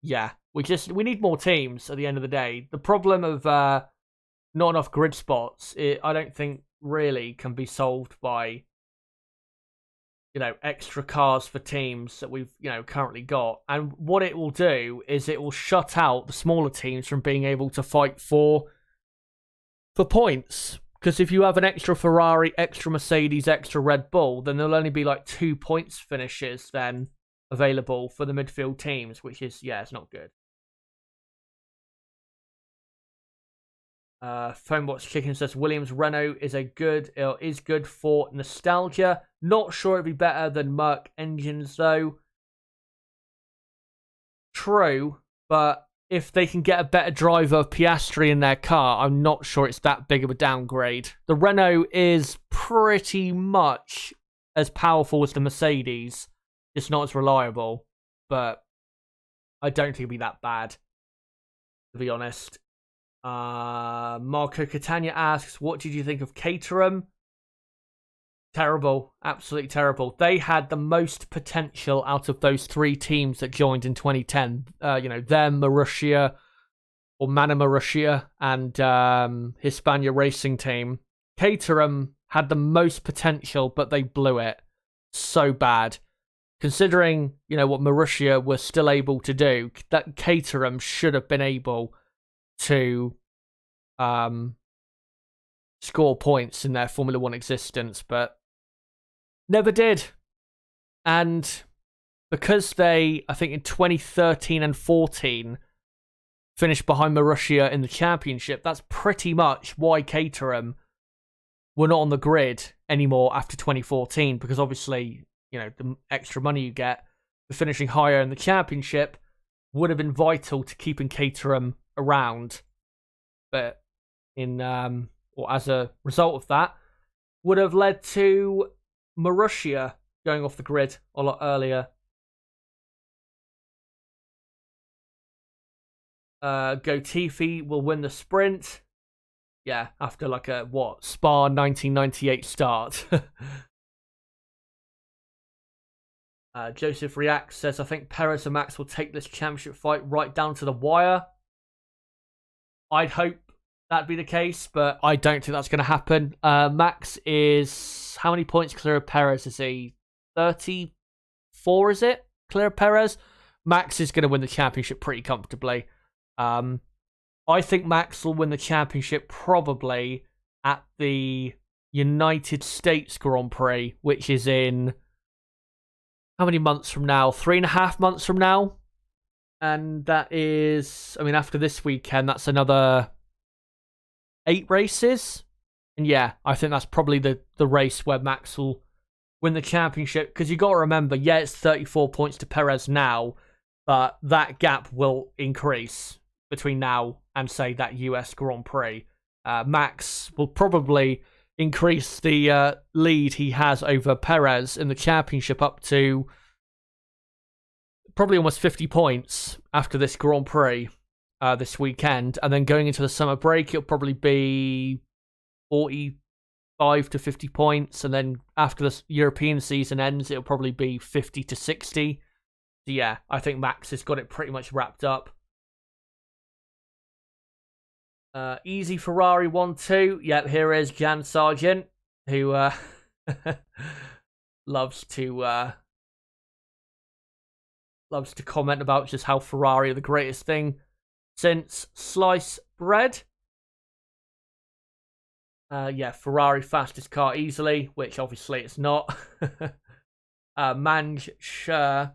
yeah, we need more teams at the end of the day. The problem of not enough grid spots, I don't think really can be solved by, you know, extra cars for teams that we've, you know, currently got. And what it will do is it will shut out the smaller teams from being able to fight for points. Because if you have an extra Ferrari, extra Mercedes, extra Red Bull, then there'll only be like 2 points finishes then available for the midfield teams, which is, yeah, it's not good. Phonebox Chicken says Williams Renault is good for nostalgia. Not sure it'd be better than Merc engines though. True, but if they can get a better driver of Piastri in their car, I'm not sure it's that big of a downgrade. The Renault is pretty much as powerful as the Mercedes. It's not as reliable, but I don't think it'll be that bad, to be honest. Marco Catania asks, what did you think of Caterham? Terrible. Absolutely terrible. They had the most potential out of those three teams that joined in 2010. Them, Marussia, or Mana Marussia, and Hispania Racing Team. Caterham had the most potential, but they blew it so bad. Considering, what Marussia was still able to do, that Caterham should have been able to score points in their Formula 1 existence, but never did. And because they, I think in 2013 and 14, finished behind Marussia in the championship, that's pretty much why Caterham were not on the grid anymore after 2014, because obviously, the extra money you get for finishing higher in the championship would have been vital to keeping Caterham around. But as a result of that, would have led to Marussia going off the grid a lot earlier. Gotifi will win the sprint. Yeah, after Spa 1998 start. Joseph Reacts says, I think Perez and Max will take this championship fight right down to the wire. I'd hope that'd be the case, but I don't think that's going to happen. Max is, how many points clear of Perez is he? 34, is it? Clear of Perez? Max is going to win the championship pretty comfortably. I think Max will win the championship probably at the United States Grand Prix, which is in how many months from now? 3.5 months from now. And that is, after this weekend, that's another 8 races. And yeah, I think that's probably the race where Max will win the championship. Because you got to remember, yeah, it's 34 points to Perez now, but that gap will increase between now and, say, that US Grand Prix. Max will probably increase the lead he has over Perez in the championship up to probably almost 50 points after this Grand Prix this weekend. And then going into the summer break, it'll probably be 45 to 50 points. And then after the European season ends, it'll probably be 50 to 60. So yeah, I think Max has got it pretty much wrapped up. Easy Ferrari 1-2. Yep, here is Jan Sargent, who loves to comment about just how Ferrari are the greatest thing since sliced bread. Ferrari fastest car easily, which obviously it's not. Manj Shah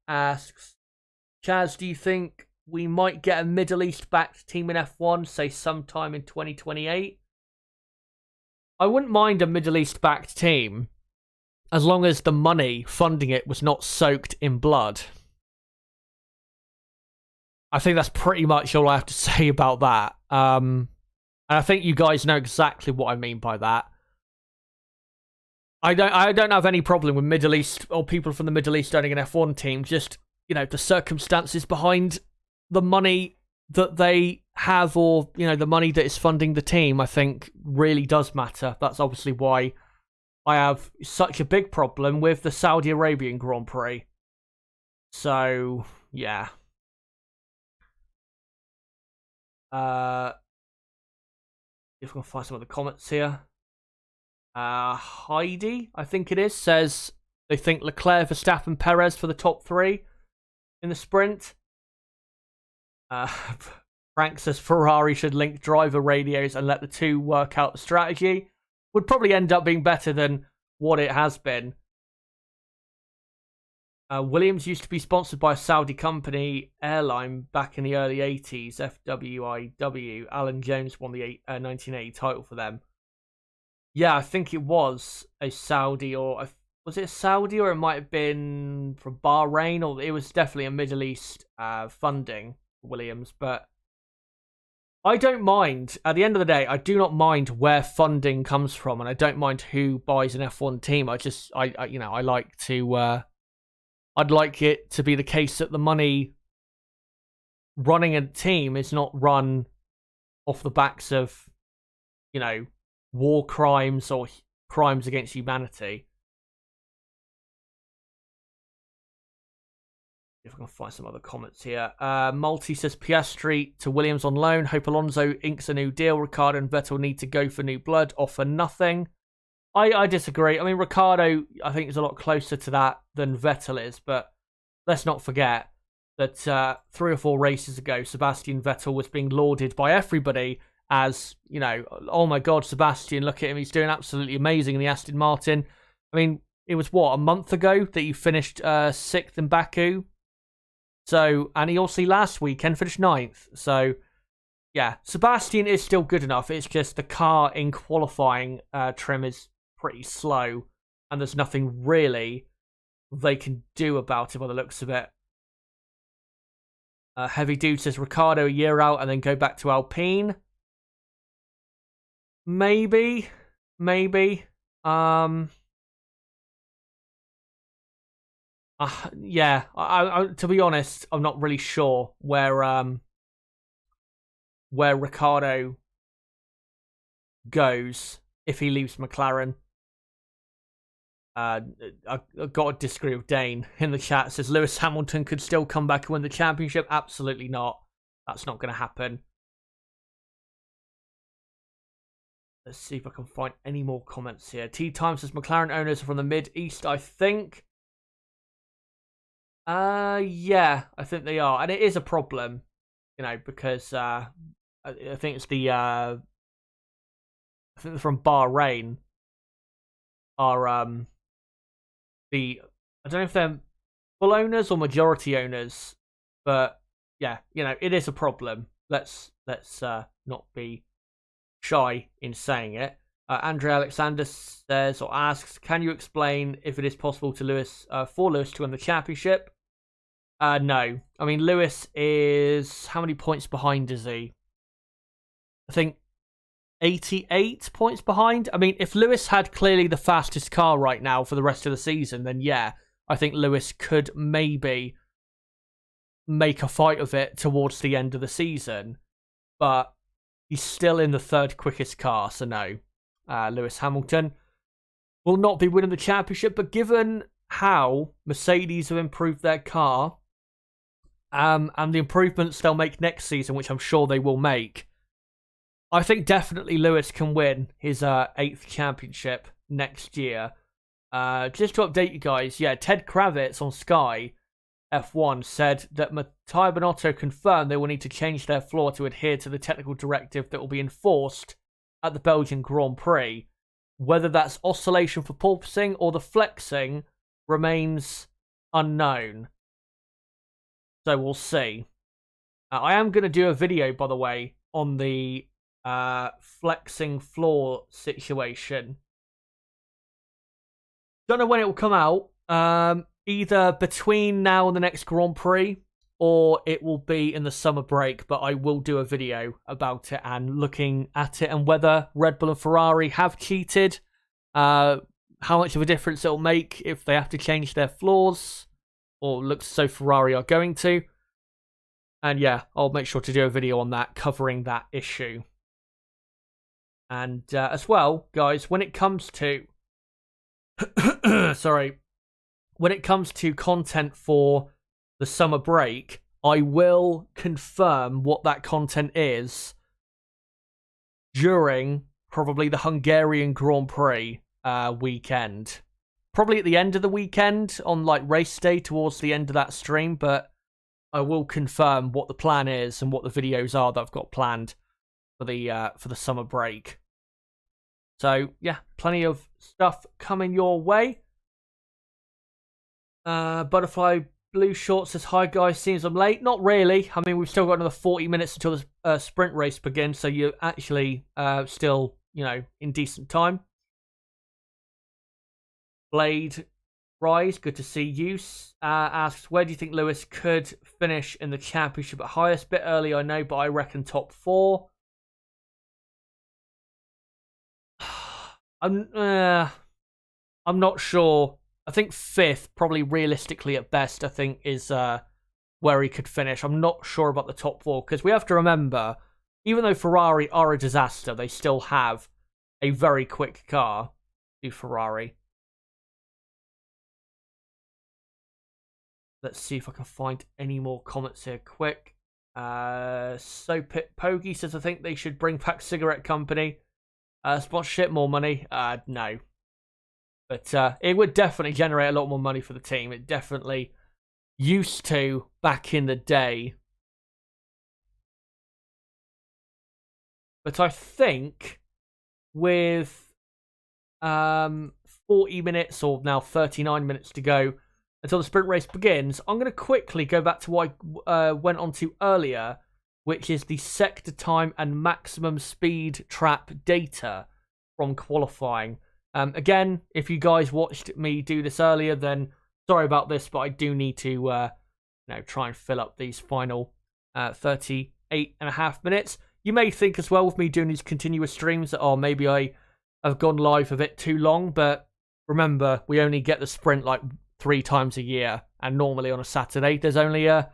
asks, Chaz, do you think we might get a Middle East-backed team in F1, say sometime in 2028? I wouldn't mind a Middle East-backed team, as long as the money funding it was not soaked in blood. I think that's pretty much all I have to say about that. And I think you guys know exactly what I mean by that. I don't have any problem with Middle East or people from the Middle East owning an F1 team. Just, the circumstances behind the money that they have, or, the money that is funding the team, I think really does matter. That's obviously why I have such a big problem with the Saudi Arabian Grand Prix. So, yeah. If we can find some of the comments here. Heidi, I think it is, says they think Leclerc, Verstappen, Perez for the top 3 in the sprint. Frank says Ferrari should link driver radios and let the two work out the strategy. Would probably end up being better than what it has been. Williams used to be sponsored by a Saudi company airline back in the early 80s, FWIW. Alan Jones won the 1980 title for them. Yeah, I think it was a Saudi, or was it a Saudi, or it might have been from Bahrain, or it was definitely a Middle East funding for Williams. But I don't mind. At the end of the day, I do not mind where funding comes from, and I don't mind who buys an F1 team. I like to. I'd like it to be the case that the money running a team is not run off the backs of, war crimes or crimes against humanity. If I can find some other comments here. Multi says Piastri to Williams on loan. Hope Alonso inks a new deal. Ricciardo and Vettel need to go for new blood. Offer nothing. I disagree. I mean, Ricciardo, I think, is a lot closer to that than Vettel is, but let's not forget that 3 or 4 races ago, Sebastian Vettel was being lauded by everybody as, oh my God, Sebastian, look at him, he's doing absolutely amazing in the Aston Martin. I mean, it was, a month ago that he finished 6th in Baku? So, and he also last weekend finished 9th. So, yeah, Sebastian is still good enough. It's just the car in qualifying trim is pretty slow, and there's nothing really they can do about it by the looks of it. Heavy Dude says Ricciardo a year out and then go back to Alpine. Maybe. Yeah. I to be honest, I'm not really sure where Ricciardo goes if he leaves McLaren. I've got to disagree with Dane in the chat. Says Lewis Hamilton could still come back and win the championship. Absolutely not. That's not going to happen. Let's see if I can find any more comments here. T-Time says McLaren owners are from the Mid-East, I think. Yeah, I think they are. And it is a problem, because I think it's I think they're from Bahrain are I don't know if they're full owners or majority owners, but yeah, it is a problem. Let's not be shy in saying it. Andrea Alexander says or asks, can you explain if it is possible for Lewis to win the championship? No. I mean, Lewis is, how many points behind is he? I think 88 points behind. I mean, if Lewis had clearly the fastest car right now for the rest of the season, then yeah, I think Lewis could maybe make a fight of it towards the end of the season. But he's still in the 3rd quickest car, so no. Lewis Hamilton will not be winning the championship, but given how Mercedes have improved their car, and the improvements they'll make next season, which I'm sure they will make, I think definitely Lewis can win his 8th championship next year. Just to update you guys, yeah, Ted Kravitz on Sky F1 said that Mattia Binotto confirmed they will need to change their floor to adhere to the technical directive that will be enforced at the Belgian Grand Prix. Whether that's oscillation for porpoising or the flexing remains unknown. So we'll see. I am going to do a video, by the way, on the flexing floor situation. Don't know when it will come out. Either between now and the next Grand Prix, or it will be in the summer break, but I will do a video about it and looking at it and whether Red Bull and Ferrari have cheated, how much of a difference it'll make if they have to change their floors, or looks so Ferrari are going to. And yeah, I'll make sure to do a video on that, covering that issue. And as well, guys, when it comes to when it comes to content for the summer break, I will confirm what that content is during probably the Hungarian Grand Prix weekend. Probably at the end of the weekend on like race day towards the end of that stream, but I will confirm what the plan is and what the videos are that I've got planned for the summer break. So yeah, plenty of stuff coming your way. Butterfly Blue Shorts says, hi guys, seems I'm late. Not really. I mean, we've still got another 40 minutes until the sprint race begins, so you're actually still, in decent time. Blade Rise, good to see you. Asks, where do you think Lewis could finish in the championship at highest? Bit early, I know, but I reckon top 4. I'm not sure. I think 5th, probably realistically at best, I think is where he could finish. I'm not sure about the top 4, because we have to remember, even though Ferrari are a disaster, they still have a very quick car. Do Ferrari. Let's see if I can find any more comments here quick. Pogie says, I think they should bring back Cigarette Company. Sponsorship, more money? No. But it would definitely generate a lot more money for the team. It definitely used to back in the day. But I think with 40 minutes or now 39 minutes to go until the sprint race begins, I'm going to quickly go back to what I went on to earlier, which is the sector time and maximum speed trap data from qualifying. Again, if you guys watched me do this earlier, then sorry about this, but I do need to try and fill up these final 38.5 minutes. You may think as well with me doing these continuous streams that, maybe I have gone live a bit too long, but remember, we only get the sprint like 3 times a year, and normally on a Saturday, there's only a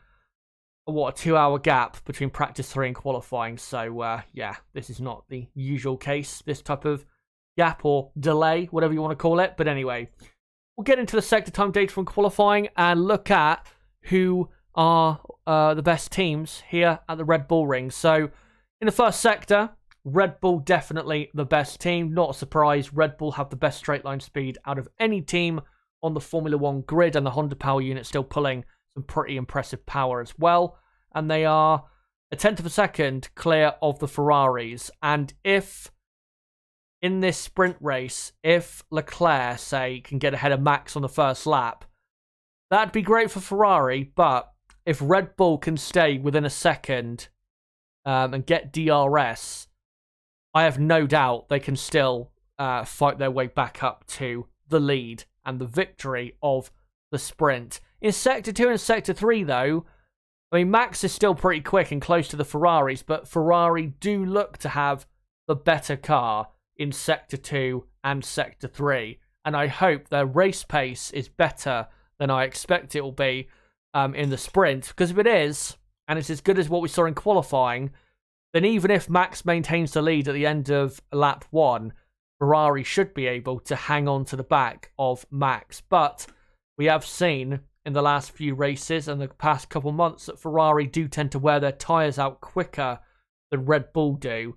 2-hour gap between practice 3 and qualifying. So, yeah, this is not the usual case, this type of gap or delay, whatever you want to call it. But anyway, we'll get into the sector time data from qualifying and look at who are the best teams here at the Red Bull Ring. So, in the first sector, Red Bull definitely the best team. Not a surprise, Red Bull have the best straight line speed out of any team on the Formula 1 grid, and the Honda power unit still pulling some pretty impressive power as well. And they are a tenth of a second clear of the Ferraris. And if in this sprint race, if Leclerc, say, can get ahead of Max on the first lap, that'd be great for Ferrari. But if Red Bull can stay within a second and get DRS, I have no doubt they can still fight their way back up to the lead and the victory of the sprint. In Sector 2 and Sector 3, though, I mean, Max is still pretty quick and close to the Ferraris, but Ferrari do look to have the better car in Sector 2 and Sector 3. And I hope their race pace is better than I expect it will be in the sprint. Because if it is, and it's as good as what we saw in qualifying, then even if Max maintains the lead at the end of lap 1, Ferrari should be able to hang on to the back of Max. But we have seen in the last few races and the past couple months that Ferrari do tend to wear their tyres out quicker than Red Bull do.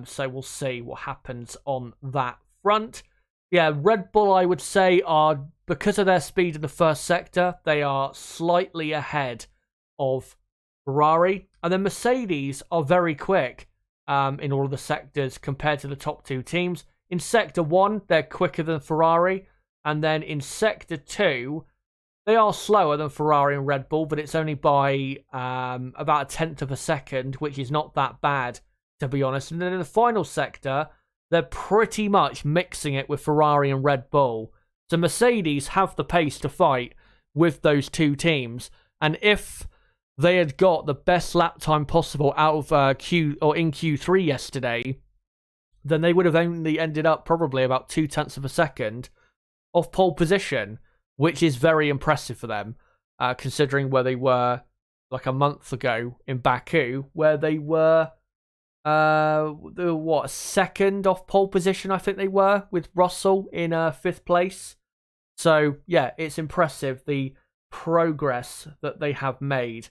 So we'll see what happens on that front. Yeah, Red Bull, I would say, are, because of their speed in the first sector, they are slightly ahead of Ferrari. And then Mercedes are very quick in all of the sectors compared to the top 2 teams. In Sector 1, they're quicker than Ferrari. And then in Sector 2, they are slower than Ferrari and Red Bull, but it's only by about a tenth of a second, which is not that bad, to be honest. And then in the final sector, they're pretty much mixing it with Ferrari and Red Bull. So Mercedes have the pace to fight with those 2 teams. And if they had got the best lap time possible out of in Q3 yesterday, then they would have only ended up probably about 0.2 of a second off pole position, which is very impressive for them, considering where they were like a month ago in Baku, where they were, second off pole position, I think they were, with Russell in 5th place. So, yeah, it's impressive, the progress that they have made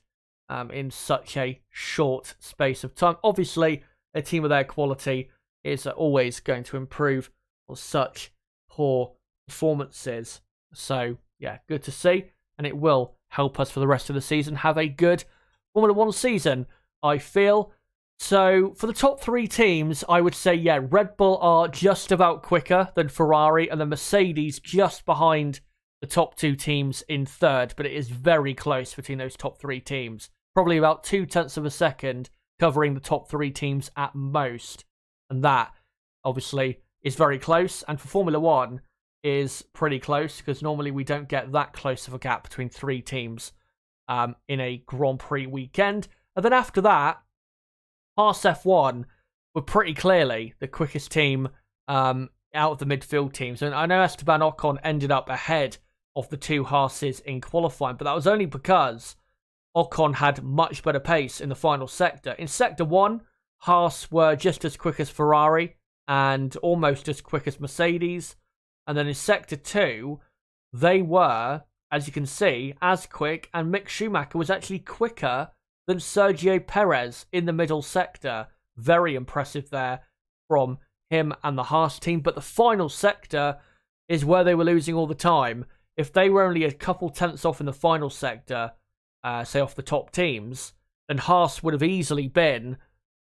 in such a short space of time. Obviously, a team of their quality is always going to improve on such poor performances. So, yeah, good to see. And it will help us for the rest of the season have a good Formula 1 season, I feel. So, for the top 3 teams, I would say, yeah, Red Bull are just about quicker than Ferrari, and the Mercedes just behind the top 2 teams in third, but it is very close between those top 3 teams. Probably about 0.2 of a second covering the top 3 teams at most. And that, obviously, is very close. And for Formula 1, is pretty close, because normally we don't get that close of a gap between 3 teams in a Grand Prix weekend. And then after that, Haas F1 were pretty clearly the quickest team out of the midfield teams. And I know Esteban Ocon ended up ahead of the 2 Haases in qualifying, but that was only because Ocon had much better pace in the final sector. In Sector 1, Haas were just as quick as Ferrari and almost as quick as Mercedes. And then in Sector 2, they were, as you can see, as quick, and Mick Schumacher was actually quicker than Sergio Perez in the middle sector. Very impressive there from him and the Haas team. But the final sector is where they were losing all the time. If they were only a couple tenths off in the final sector, say off the top teams, then Haas would have easily been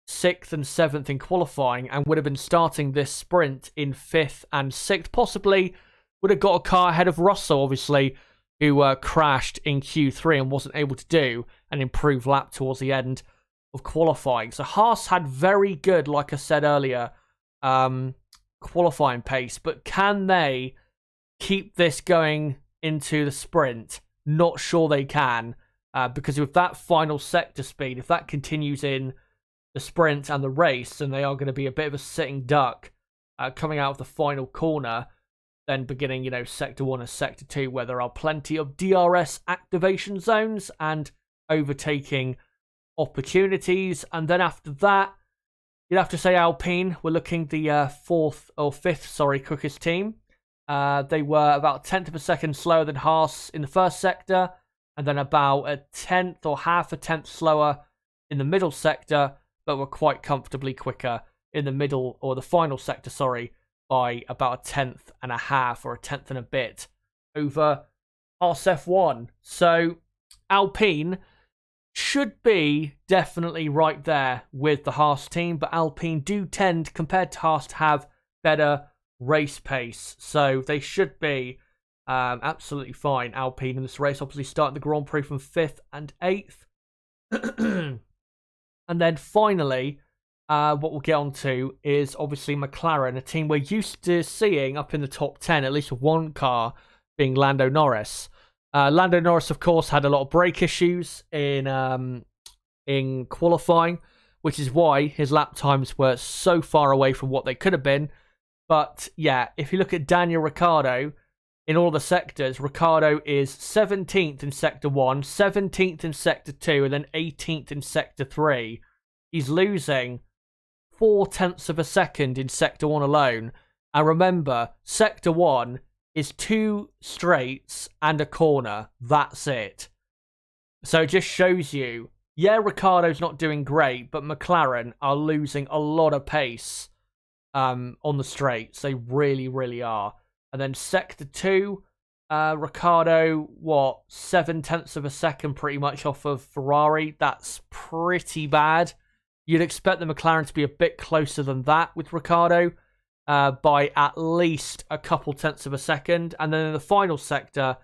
6th and 7th in qualifying and would have been starting this sprint in 5th and 6th. Possibly would have got a car ahead of Russell, obviously, who crashed in Q3 and wasn't able to do an improved lap towards the end of qualifying. So Haas had very good, like I said earlier, qualifying pace, but can they keep this going into the sprint? Not sure they can, because with that final sector speed, if that continues in the sprint and the race, then they are going to be a bit of a sitting duck coming out of the final corner, then beginning, Sector 1 and Sector 2, where there are plenty of DRS activation zones and overtaking opportunities. And then after that, you'd have to say Alpine were looking the 5th quickest team. They were about 1/10 of a second slower than Haas in the first sector, and then about a 1/10 or half a 1/10 slower in the middle sector, but were quite comfortably quicker in the middle, or the final sector, by about 1/10 and a half or a 1/10 and a bit over Haas F1. So Alpine should be definitely right there with the Haas team, but Alpine do tend, compared to Haas, to have better race pace. So they should be absolutely fine, Alpine, in this race. Obviously starting the Grand Prix from 5th and 8th. And then finally, what we'll get on to is obviously McLaren, a team we're used to seeing up in the top 10, at least with one car being Lando Norris. Lando Norris, of course, had a lot of brake issues in qualifying, which is why his lap times were so far away from what they could have been. But yeah, if you look at Daniel Ricciardo, in all the sectors, Ricciardo is 17th in Sector 1, 17th in Sector 2, and then 18th in Sector 3. He's losing 0.4 of a second in Sector 1 alone. And remember, Sector 1 is 2 straights and a corner. That's it. So it just shows you, yeah, Ricciardo's not doing great, but McLaren are losing a lot of pace on the straights. They really, really are. And then Sector 2, Ricciardo, 0.7 of a second pretty much off of Ferrari. That's pretty bad. You'd expect the McLaren to be a bit closer than that with Ricciardo by at least a couple tenths of a second. And then in the final sector,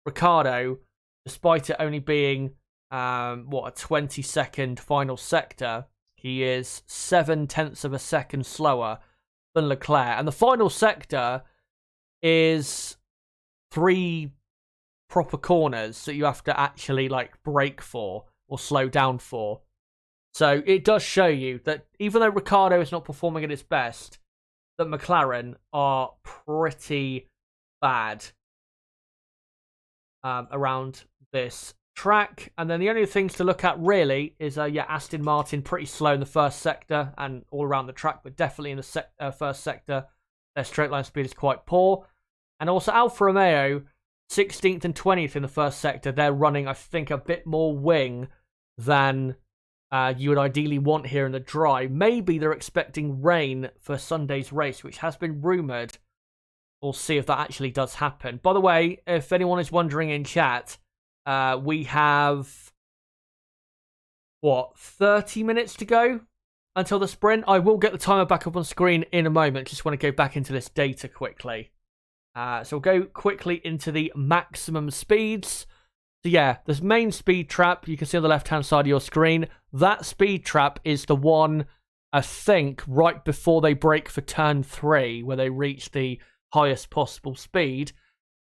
Ricciardo, despite it only being, a 20-second final sector, he is 0.7 of a second slower than Leclerc. And the final sector is 3 proper corners that you have to actually brake for or slow down for. So it does show you that even though Ricciardo is not performing at its best, that McLaren are pretty bad around this track. And then the only things to look at really is Aston Martin pretty slow in the first sector and all around the track, but definitely in the first sector their straight line speed is quite poor. And also Alfa Romeo, 16th and 20th in the first sector. They're running, I think, a bit more wing than you would ideally want here in the dry. Maybe they're expecting rain for Sunday's race, which has been rumoured. We'll see if that actually does happen. By the way, if anyone is wondering in chat, we have, 30 minutes to go until the sprint? I will get the timer back up on screen in a moment. Just want to go back into this data quickly. So we'll go quickly into the maximum speeds. So yeah, this main speed trap, you can see on the left-hand side of your screen, that speed trap is the one, I think, right before they break for turn 3, where they reach the highest possible speed.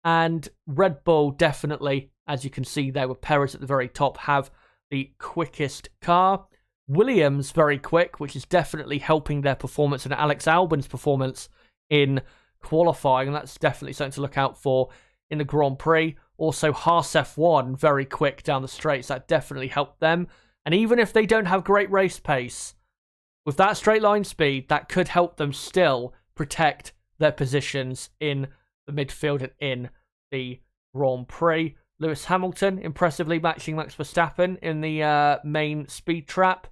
And Red Bull definitely, as you can see there with Perez at the very top, have the quickest car. Williams very quick, which is definitely helping their performance and Alex Albon's performance in qualifying, and that's definitely something to look out for in the Grand Prix. Also, Haas F1 very quick down the straights, that definitely helped them. And even if they don't have great race pace, with that straight line speed, that could help them still protect their positions in the midfield and in the Grand Prix. Lewis Hamilton impressively matching Max Verstappen in the main speed trap.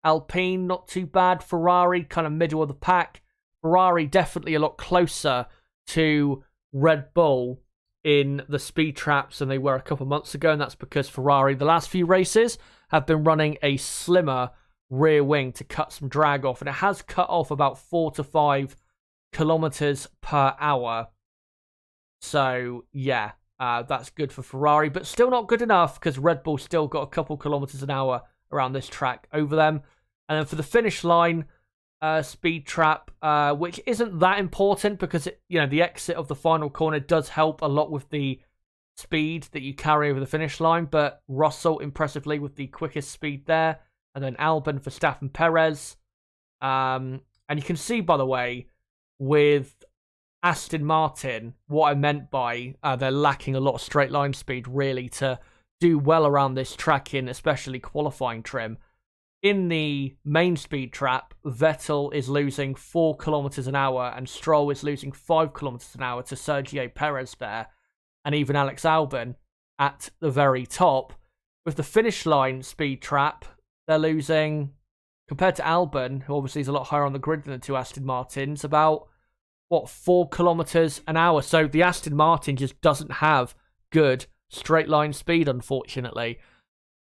Alpine, not too bad. Ferrari, kind of middle of the pack. Ferrari definitely a lot closer to Red Bull in the speed traps than they were a couple months ago, and that's because Ferrari, the last few races, have been running a slimmer rear wing to cut some drag off, and it has cut off about 4 to 5 kilometers per hour. So, yeah, that's good for Ferrari, but still not good enough because Red Bull still got a couple kilometers an hour around this track over them. And then for the finish line, speed trap, which isn't that important because the exit of the final corner does help a lot with the speed that you carry over the finish line. But Russell impressively with the quickest speed there, and then Albon, Verstappen, Perez. And you can see, by the way, with Aston Martin, what I meant by they're lacking a lot of straight line speed really to do well around this track in especially qualifying trim. In the main speed trap, Vettel is losing 4 kilometers an hour and Stroll is losing 5 kilometers an hour to Sergio Perez there, and even Alex Albon at the very top. With the finish line speed trap, they're losing, compared to Albon, who obviously is a lot higher on the grid than the two Aston Martins, about 4 kilometers an hour. So the Aston Martin just doesn't have good straight line speed, unfortunately.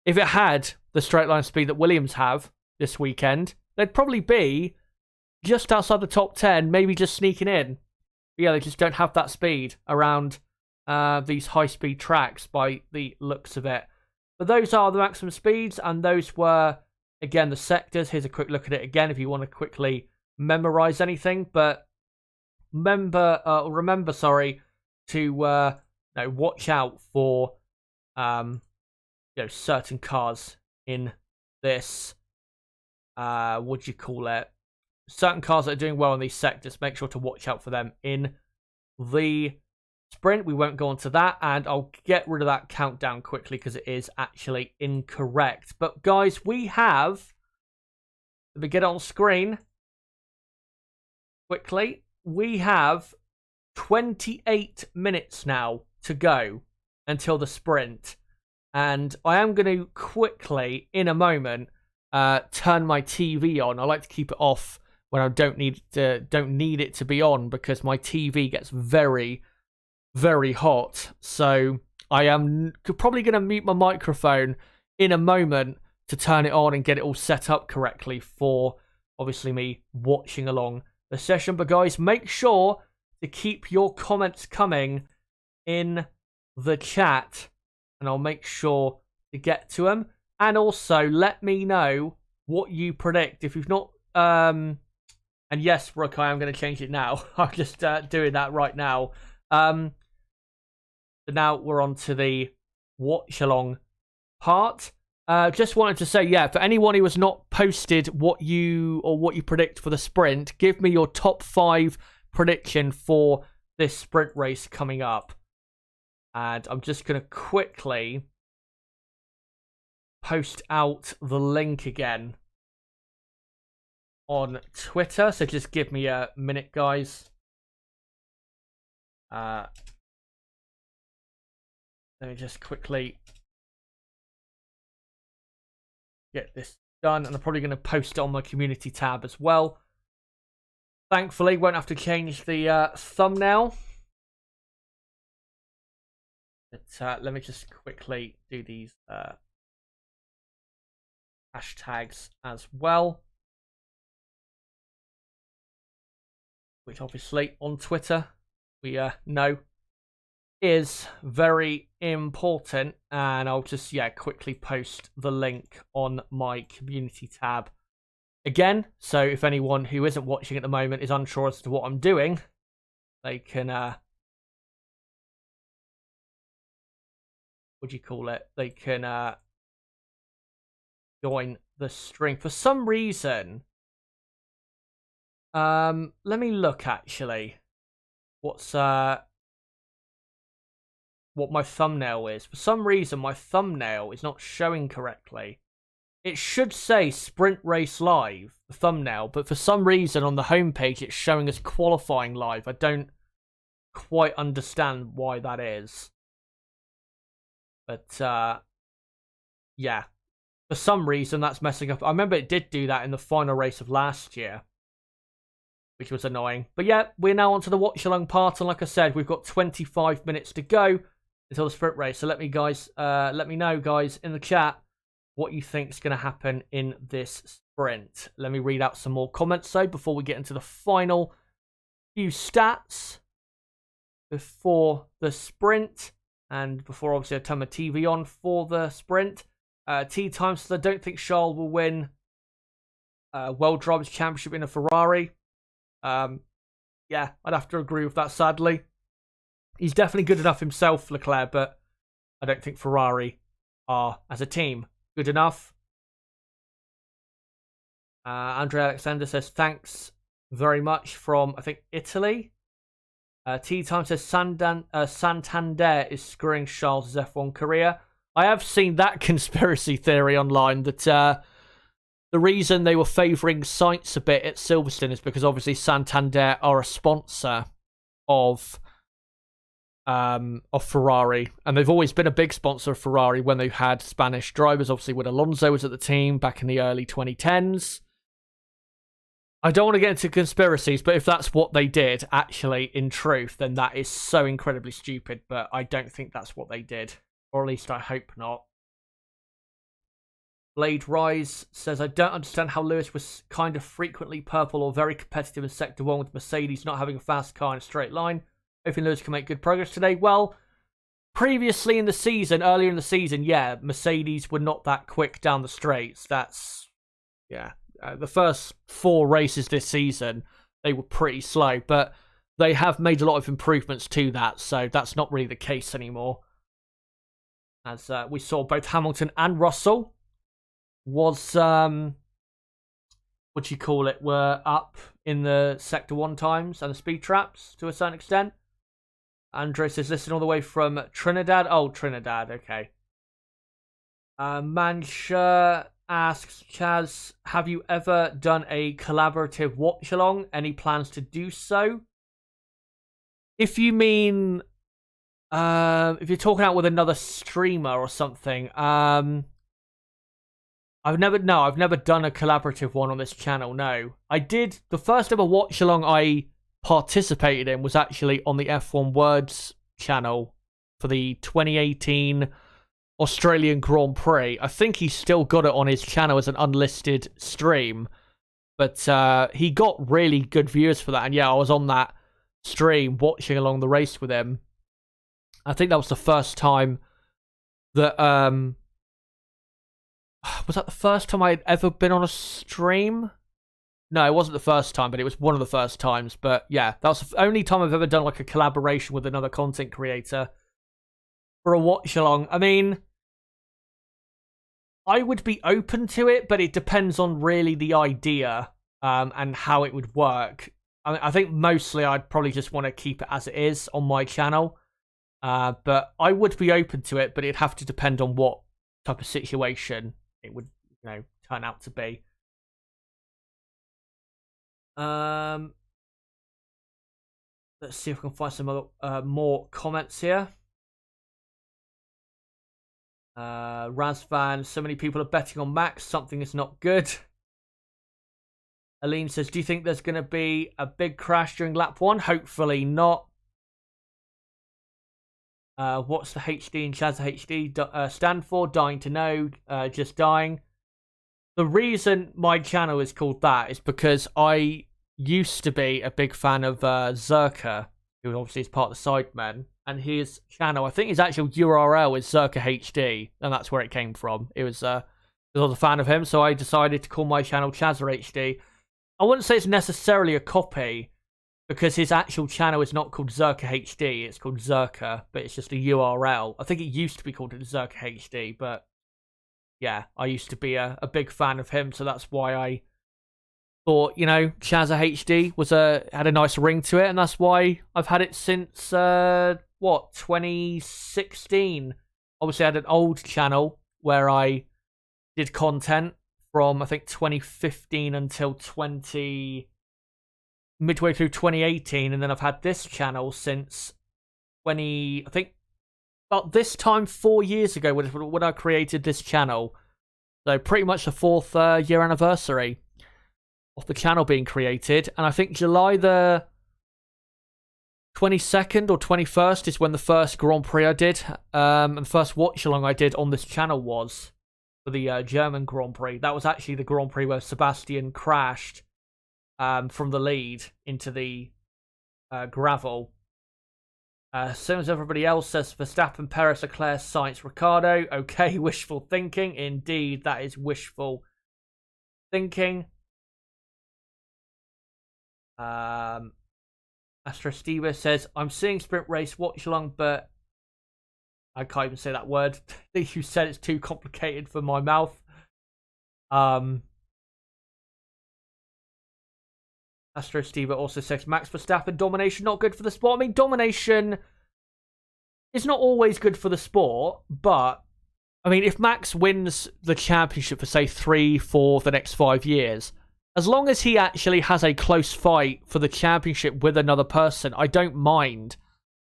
If it had the straight line speed that Williams have this weekend, they'd probably be just outside the top 10, maybe just sneaking in. But yeah, they just don't have that speed around these high speed tracks by the looks of it. But those are the maximum speeds, and those were, again, the sectors. Here's a quick look at it again if you want to quickly memorize anything. But remember, to watch out for certain cars in this. What do you call it? Certain cars that are doing well in these sectors. Make sure to watch out for them in the sprint. We won't go on to that, and I'll get rid of that countdown quickly because it is actually incorrect. But guys, we have, let me get it on screen quickly. We have 28 minutes now to go until the sprint, and I am going to quickly, in a moment, turn my TV on. I like to keep it off when I don't need it to be on because my TV gets very, very hot. So I am probably going to mute my microphone in a moment to turn it on and get it all set up correctly for, obviously, me watching along the session. But guys, make sure to keep your comments coming in the chat, and I'll make sure to get to them. And also, let me know what you predict. If you've not, and yes, Rook, I am going to change it now. I'm just doing that right now. But now we're on to the watch-along part. Just wanted to say, yeah, for anyone who has not posted what you predict for the sprint, give me your top 5 prediction for this sprint race coming up. And I'm just going to quickly post out the link again on Twitter. So just give me a minute, guys. Let me just quickly get this done, and I'm probably going to post it on my community tab as well. Thankfully, won't have to change the thumbnail. But let me just quickly do these hashtags as well, which obviously on Twitter we know is very important, and I'll just quickly post the link on my community tab again, so if anyone who isn't watching at the moment is unsure as to what I'm doing, they can they can join the stream. For some reason, let me look actually what's what my thumbnail is. For some reason, my thumbnail is not showing correctly. It should say Sprint Race Live, the thumbnail, but for some reason on the homepage it's showing as qualifying live. I don't quite understand why that is. But, yeah. For some reason that's messing up. I remember it did do that in the final race of last year, which was annoying. But yeah, we're now on to the watch-along part, and like I said, we've got 25 minutes to go until the sprint race. So let me know, guys, in the chat what you think is going to happen in this sprint. Let me read out some more comments, though, before we get into the final few stats before the sprint, and before, obviously, I turn my TV on for the sprint. Tea time, so I don't think Charles will win World Drivers' Championship in a Ferrari. Yeah, I'd have to agree with that, sadly. He's definitely good enough himself, Leclerc, but I don't think Ferrari are, as a team, good enough. Andre Alexander says, thanks very much from, I think, Italy. Tea Time says, Santander is screwing Charles' F1 career. I have seen that conspiracy theory online that the reason they were favouring Sainz a bit at Silverstone is because obviously Santander are a sponsor of Ferrari, and they've always been a big sponsor of Ferrari when they've had Spanish drivers, obviously when Alonso was at the team back in the early 2010s. I don't want to get into conspiracies, but if that's what they did, actually, in truth, then that is so incredibly stupid, but I don't think that's what they did. Or at least I hope not. Blade Rise says, I don't understand how Lewis was kind of frequently purple or very competitive in Sector 1 with Mercedes not having a fast car in a straight line. Hoping Lewis can make good progress today. Well, previously in the season, earlier in the season, yeah, Mercedes were not that quick down the straights. That's, yeah. The first 4 races this season, they were pretty slow, but they have made a lot of improvements to that, so that's not really the case anymore. As we saw both Hamilton and Russell was, were up in the Sector 1 times and the speed traps to a certain extent. Andres is listening all the way from Trinidad. Oh, Trinidad, okay. Mancha asks, Chaz, have you ever done a collaborative watch-along? Any plans to do so? If you mean, if you're talking out with another streamer or something, I've never done a collaborative one on this channel, no. I did, the first ever watch-along I participated in was actually on the F1 Words channel for the 2018 Australian Grand Prix. I think he's still got it on his channel as an unlisted stream, but he got really good views for that, and yeah, I was on that stream watching along the race with him. I think that was the first time that was that the first time I had ever been on a stream? No, it wasn't the first time, but it was one of the first times. But yeah, that was the only time I've ever done like a collaboration with another content creator for a watch along. I mean, I would be open to it, but it depends on really the idea and how it would work. I think mostly I'd probably just want to keep it as it is on my channel. But I would be open to it, but it'd have to depend on what type of situation it would, turn out to be. Let's see if I can find some other more comments here. Razvan, so many people are betting on Max. Something is not good. Aline says, do you think there's going to be a big crash during lap 1? Hopefully not. What's the HD in Chaz HD stand for? Dying to know. Just dying. The reason my channel is called that is because I used to be a big fan of Zerka who obviously is part of the Sidemen, and his channel, I think his actual URL is Zerka HD, and that's where it came from. It was, I was a fan of him, so I decided to call my channel Chazza HD. I wouldn't say it's necessarily a copy, because his actual channel is not called Zerka HD, it's called Zerka, but it's just a URL. I think it used to be called Zerka HD, but yeah, I used to be a big fan of him, so that's why I thought, you know, Chazza HD had a nice ring to it, and that's why I've had it since 2016. Obviously, I had an old channel where I did content from I think 2015 until midway through 2018, and then I've had this channel since I think about this time 4 years ago when I created this channel. So pretty much the 4th year anniversary of the channel being created, and I think July the 22nd or 21st is when the first Grand Prix I did, and the first watch-along I did on this channel was for the German Grand Prix. That was actually the Grand Prix where Sebastian crashed from the lead into the gravel. As soon as everybody else says Verstappen, Perez, Leclerc, Sainz, Ricciardo, okay, wishful thinking. Indeed, that is wishful thinking. Astro Steva says, I'm seeing sprint race watch along, but I can't even say that word. You said it's too complicated for my mouth. Astro Steva also says, Max Verstappen, domination not good for the sport. I mean, domination is not always good for the sport, but I mean, if Max wins the championship for, say, 3-4 the next 5 years, as long as he actually has a close fight for the championship with another person, I don't mind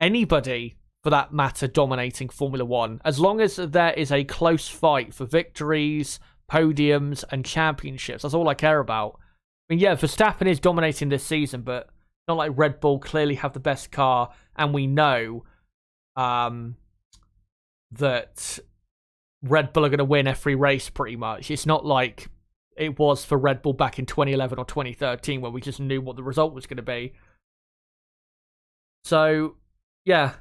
anybody, for that matter, dominating Formula 1. As long as there is a close fight for victories, podiums, and championships, that's all I care about. I mean, yeah, Verstappen is dominating this season, but not like Red Bull clearly have the best car, and we know that Red Bull are going to win every race pretty much. It's not like it was for Red Bull back in 2011 or 2013 where we just knew what the result was going to be. So, yeah.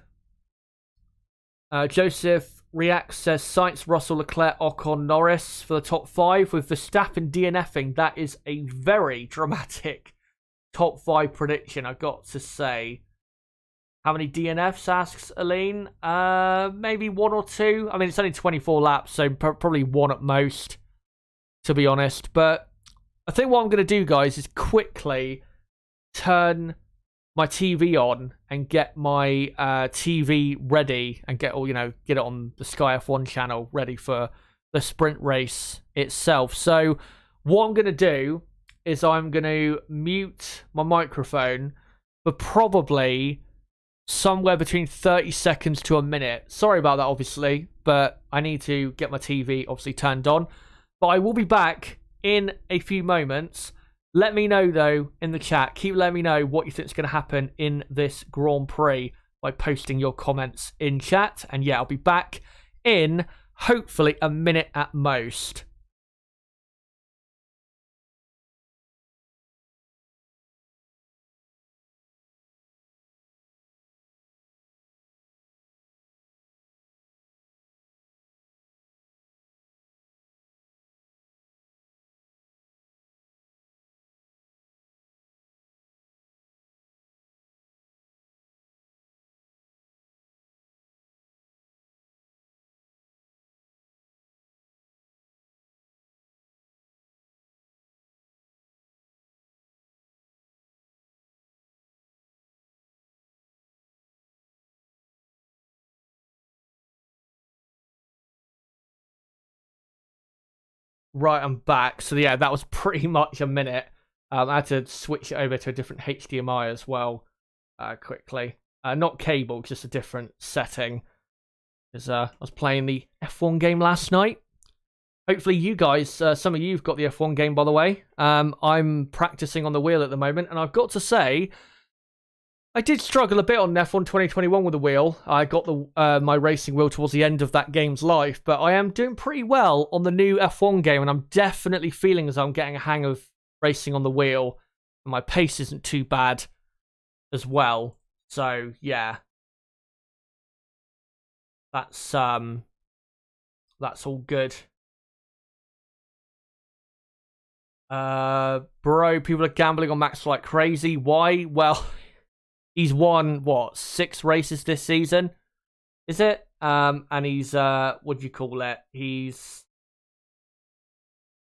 Joseph Reacts says, Sainz, Russell, Leclerc, Ocon, Norris for the top 5 with Verstappen DNFing. That is a very dramatic top 5 prediction, I've got to say. How many DNFs, asks Aline? Maybe 1 or 2. I mean, it's only 24 laps, so probably 1 at most, to be honest. But I think what I'm going to do, guys, is quickly turn my TV on and get my TV ready and get it on the Sky F1 channel ready for the sprint race itself. So what I'm going to do is I'm going to mute my microphone for probably somewhere between 30 seconds to a minute. Sorry about that, obviously, but I need to get my TV obviously turned on. But I will be back in a few moments. Let me know, though, in the chat. Keep letting me know what you think is going to happen in this Grand Prix by posting your comments in chat. And yeah, I'll be back in hopefully a minute at most. Right, I'm back. So yeah, that was pretty much a minute. I had to switch it over to a different HDMI as well, quickly. Not cable, just a different setting. Because I was playing the F1 game last night. Hopefully you guys, some of you have got the F1 game, by the way. I'm practicing on the wheel at the moment, and I've got to say, I did struggle a bit on F1 2021 with the wheel. I got my racing wheel towards the end of that game's life, but I am doing pretty well on the new F1 game, and I'm definitely feeling as I'm getting a hang of racing on the wheel, and my pace isn't too bad as well. So yeah, that's all good. Bro, people are gambling on Max like crazy. Why? Well, he's won what 6 races this season, is it? And he's what do you call it? He's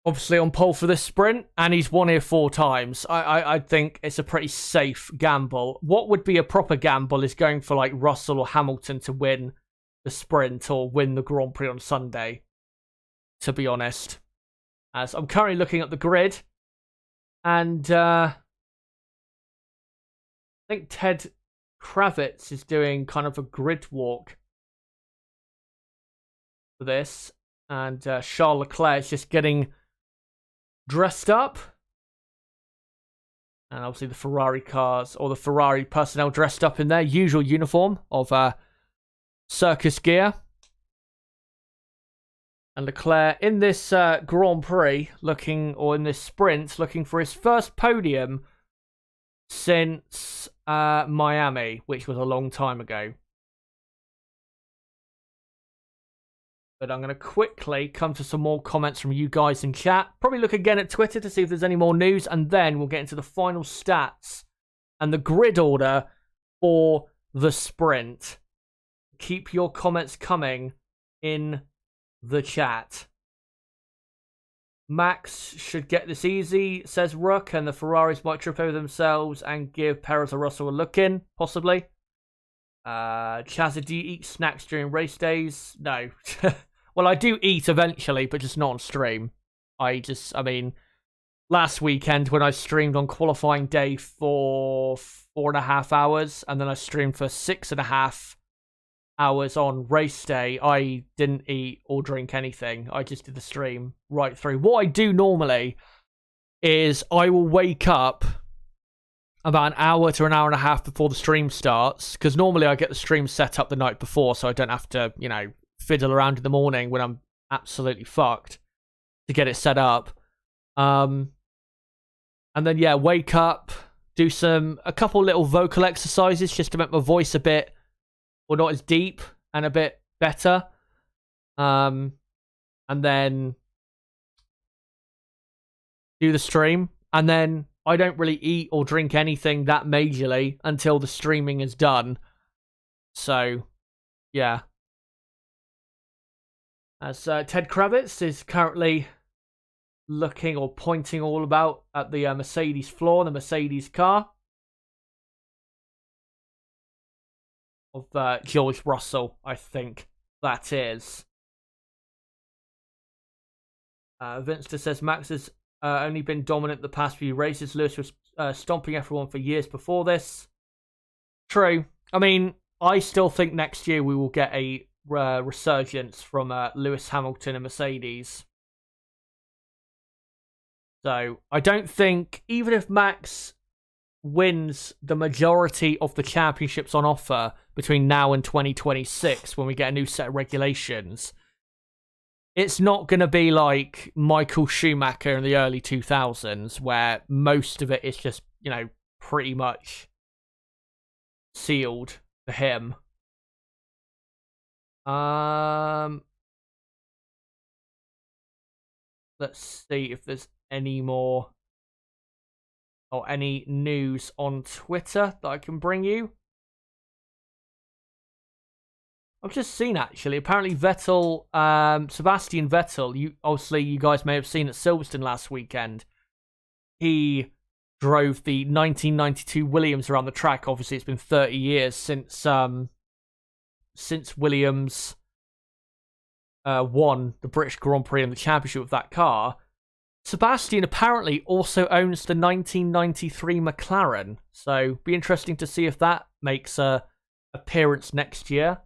obviously on pole for this sprint, and he's won here 4 times. I think it's a pretty safe gamble. What would be a proper gamble is going for like Russell or Hamilton to win the sprint or win the Grand Prix on Sunday, to be honest. As I'm currently looking at the grid, and I think Ted Kravitz is doing kind of a grid walk for this, and Charles Leclerc is just getting dressed up, and obviously the Ferrari cars or the Ferrari personnel dressed up in their usual uniform of circus gear. And Leclerc in this Grand Prix in this sprint looking for his first podium since Miami, which was a long time ago. But I'm going to quickly come to some more comments from you guys in chat. Probably look again at Twitter to see if there's any more news. And then we'll get into the final stats and the grid order for the sprint. Keep your comments coming in the chat. Max should get this easy, says Rook, and the Ferraris might trip over themselves and give Perez or Russell a look in, possibly. Chazza, do you eat snacks during race days? No. Well, I do eat eventually, but just not on stream. I mean, last weekend when I streamed on qualifying day for 4.5 hours, and then I streamed for 6.5 hours on race day, I didn't eat or drink anything. I just did the stream right through. What I do normally is I will wake up about an hour to an hour and a half before the stream starts, because normally I get the stream set up the night before, so I don't have to, fiddle around in the morning when I'm absolutely fucked to get it set up. And then, wake up, do a couple little vocal exercises just to make my voice a bit, or not as deep, and a bit better. And then do the stream. And then I don't really eat or drink anything that majorly until the streaming is done. So, yeah. As Ted Kravitz is currently looking or pointing all about at the Mercedes floor, the Mercedes car of George Russell, I think that is. Vinster says Max has only been dominant the past few races. Lewis was stomping everyone for years before this. True. I mean, I still think next year we will get a resurgence from Lewis Hamilton and Mercedes. So I don't think, even if Max wins the majority of the championships on offer between now and 2026, when we get a new set of regulations, it's not going to be like Michael Schumacher in the early 2000s, where most of it is just, pretty much sealed for him. Let's see if there's any more or any news on Twitter that I can bring you. I've just seen, actually, apparently Vettel, Sebastian Vettel, you guys may have seen at Silverstone last weekend. He drove the 1992 Williams around the track. Obviously, it's been 30 years since Williams won the British Grand Prix and the championship with that car. Sebastian apparently also owns the 1993 McLaren, so be interesting to see if that makes a appearance next year.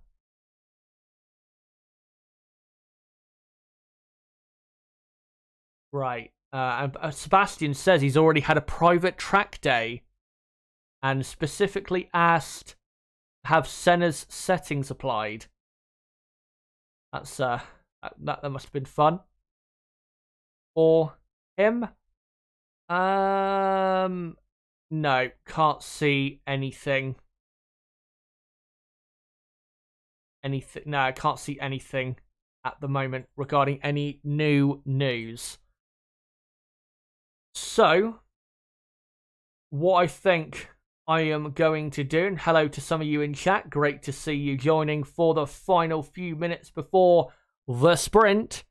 Right. And Sebastian says he's already had a private track day and specifically asked to have Senna's settings applied. That's that must have been fun. For him? No, can't see anything anything. No, I can't see anything at the moment regarding any new news. So, what I think I am going to do, and hello to some of you in chat, great to see you joining for the final few minutes before the sprint.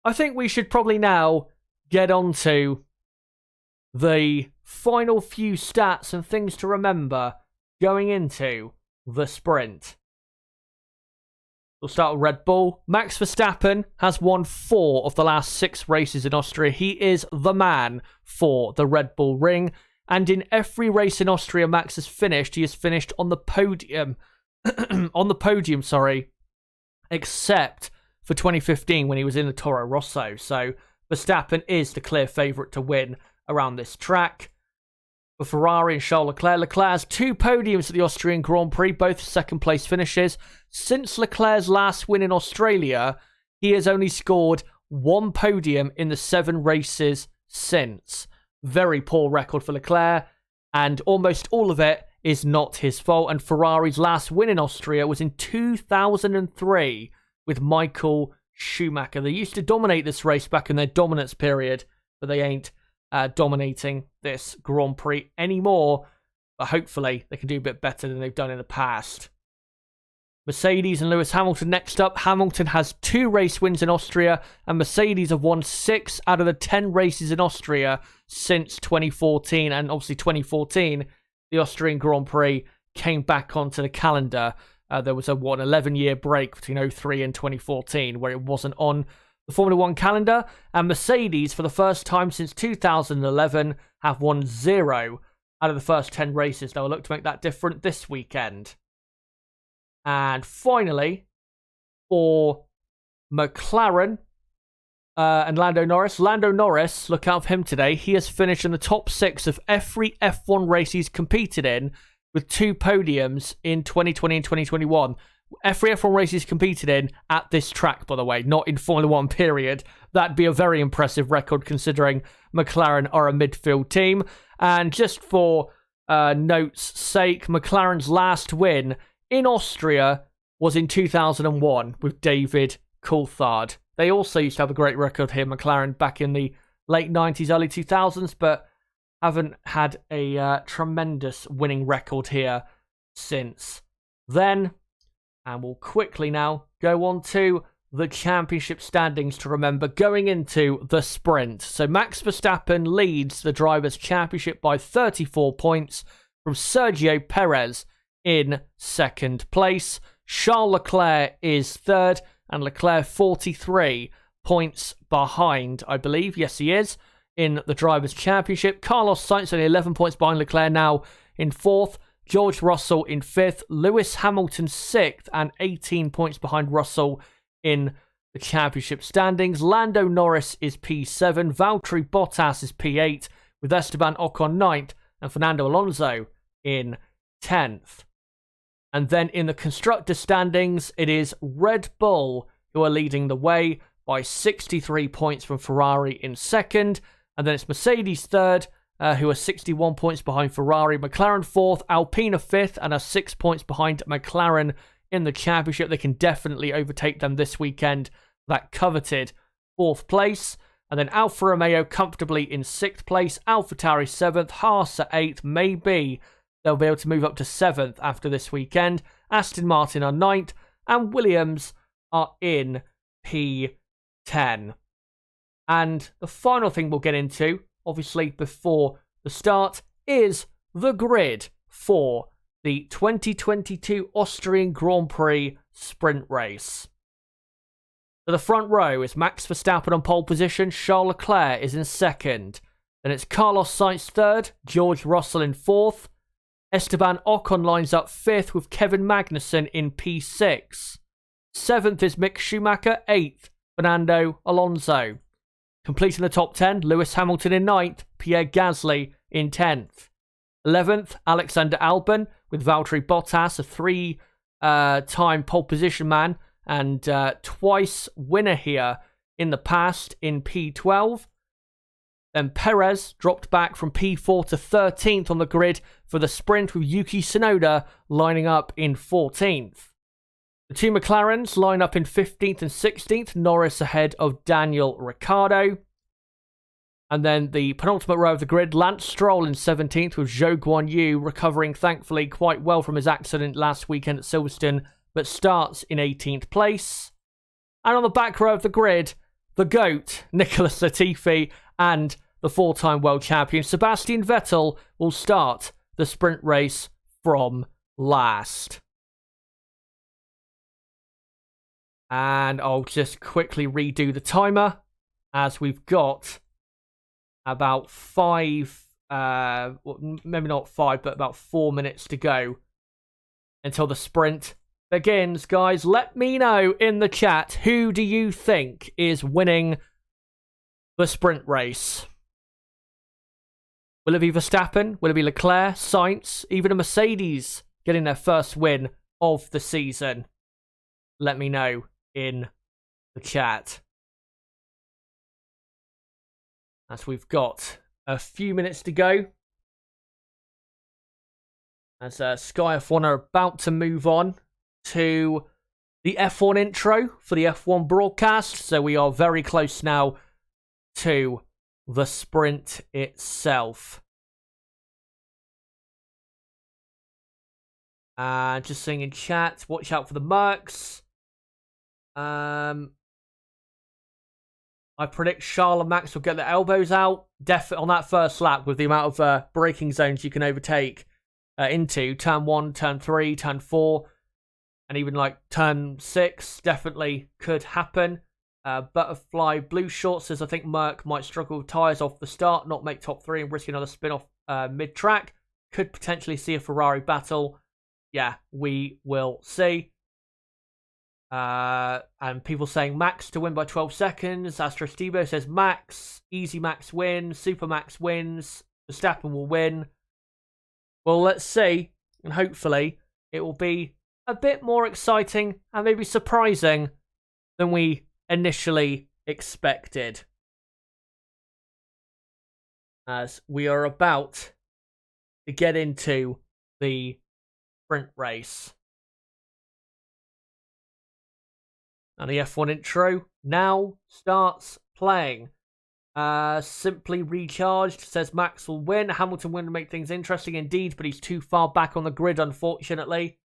I think we should probably now get on to the final few stats and things to remember going into the sprint. We'll start with Red Bull. Max Verstappen has won 4 of the last 6 races in Austria. He is the man for the Red Bull ring. And in every race in Austria Max has finished, he has finished on the podium. Except for 2015 when he was in the Toro Rosso. So Verstappen is the clear favourite to win around this track. For Ferrari and Charles Leclerc, Leclerc has 2 podiums at the Austrian Grand Prix, both second place finishes. Since Leclerc's last win in Australia, he has only scored 1 podium in the 7 races since. Very poor record for Leclerc, and almost all of it is not his fault. And Ferrari's last win in Austria was in 2003 with Michael Schumacher. They used to dominate this race back in their dominance period, but they ain't dominating this Grand Prix anymore, but hopefully they can do a bit better than they've done in the past. Mercedes and Lewis Hamilton next up. Hamilton has 2 race wins in Austria, and Mercedes have won 6 out of the 10 races in Austria since 2014. And obviously 2014, the Austrian Grand Prix came back onto the calendar. There was a 11-year break between 03 and 2014 where it wasn't on the Formula 1 calendar, and Mercedes, for the first time since 2011, have won 0 out of the first 10 races. They'll look to make that different this weekend. And finally, for McLaren and Lando Norris. Lando Norris, look out for him today. He has finished in the top 6 of every F1 race he's competed in, with 2 podiums in 2020 and 2021. Every F1 race he's competed in at this track, by the way, not in Formula 1 period. That'd be a very impressive record considering McLaren are a midfield team. And just for note's sake, McLaren's last win in Austria was in 2001 with David Coulthard. They also used to have a great record here, McLaren, back in the late 90s, early 2000s, but haven't had a tremendous winning record here since then. And we'll quickly now go on to the championship standings to remember going into the sprint. So Max Verstappen leads the Drivers' Championship by 34 points from Sergio Perez in second place. Charles Leclerc is third, and Leclerc 43 points behind, I believe. Yes, he is, in the Drivers' Championship. Carlos Sainz only 11 points behind Leclerc now in fourth. George Russell in 5th, Lewis Hamilton 6th, and 18 points behind Russell in the championship standings. Lando Norris is P7, Valtteri Bottas is P8, with Esteban Ocon 9th, and Fernando Alonso in 10th. And then in the constructor standings, it is Red Bull who are leading the way by 63 points from Ferrari in second, and then it's Mercedes third, who are 61 points behind Ferrari. McLaren 4th, Alpine 5th, and are 6 points behind McLaren in the championship. They can definitely overtake them this weekend, that coveted 4th place. And then Alfa Romeo comfortably in 6th place, AlphaTauri 7th, Haas at 8th. Maybe they'll be able to move up to 7th after this weekend. Aston Martin are 9th, and Williams are in P10. And the final thing we'll get into, obviously before the start, is the grid for the 2022 Austrian Grand Prix sprint race. So the front row is Max Verstappen on pole position, Charles Leclerc is in second. Then it's Carlos Sainz third, George Russell in fourth. Esteban Ocon lines up fifth with Kevin Magnussen in P6. Seventh is Mick Schumacher, 8th, Fernando Alonso. Completing the top 10, Lewis Hamilton in 9th, Pierre Gasly in 10th. 11th, Alexander Albon with Valtteri Bottas, a 3-time pole position man and twice winner here in the past in P12. Then Perez dropped back from P4 to 13th on the grid for the sprint with Yuki Tsunoda lining up in 14th. The two McLarens line up in 15th and 16th, Norris ahead of Daniel Ricciardo. And then the penultimate row of the grid, Lance Stroll in 17th with Zhou Guanyu recovering thankfully quite well from his accident last weekend at Silverstone, but starts in 18th place. And on the back row of the grid, the GOAT, Nicholas Latifi, and the four-time world champion, Sebastian Vettel, will start the sprint race from last. And I'll just quickly redo the timer, as we've got about maybe not 5, but about 4 minutes to go until the sprint begins. Guys, let me know in the chat, who do you think is winning the sprint race? Will it be Verstappen? Will it be Leclerc, Sainz, even a Mercedes getting their first win of the season? Let me know in the chat. As we've got a few minutes to go. As Sky F1 are about to move on to the F1 intro for the F1 broadcast. So we are very close now to the sprint itself. Just saying in chat, watch out for the Mercs. I predict Charles and Max will get their elbows out on that first lap with the amount of braking zones you can overtake into. Turn 1, Turn 3, Turn 4, and even like Turn 6 definitely could happen. Butterfly Blue Shorts says, I think Merc might struggle with tyres off the start, not make top 3 and risk another spin-off mid-track. Could potentially see a Ferrari battle. Yeah, we will see. And people saying Max to win by 12 seconds. Astro Stebo says Max. Easy Max win. Super Max wins. Verstappen will win. Well, let's see. And hopefully it will be a bit more exciting and maybe surprising than we initially expected. As we are about to get into the sprint race. And the F1 intro now starts playing. Simply recharged says Max will win. Hamilton win to make things interesting indeed, but he's too far back on the grid, unfortunately.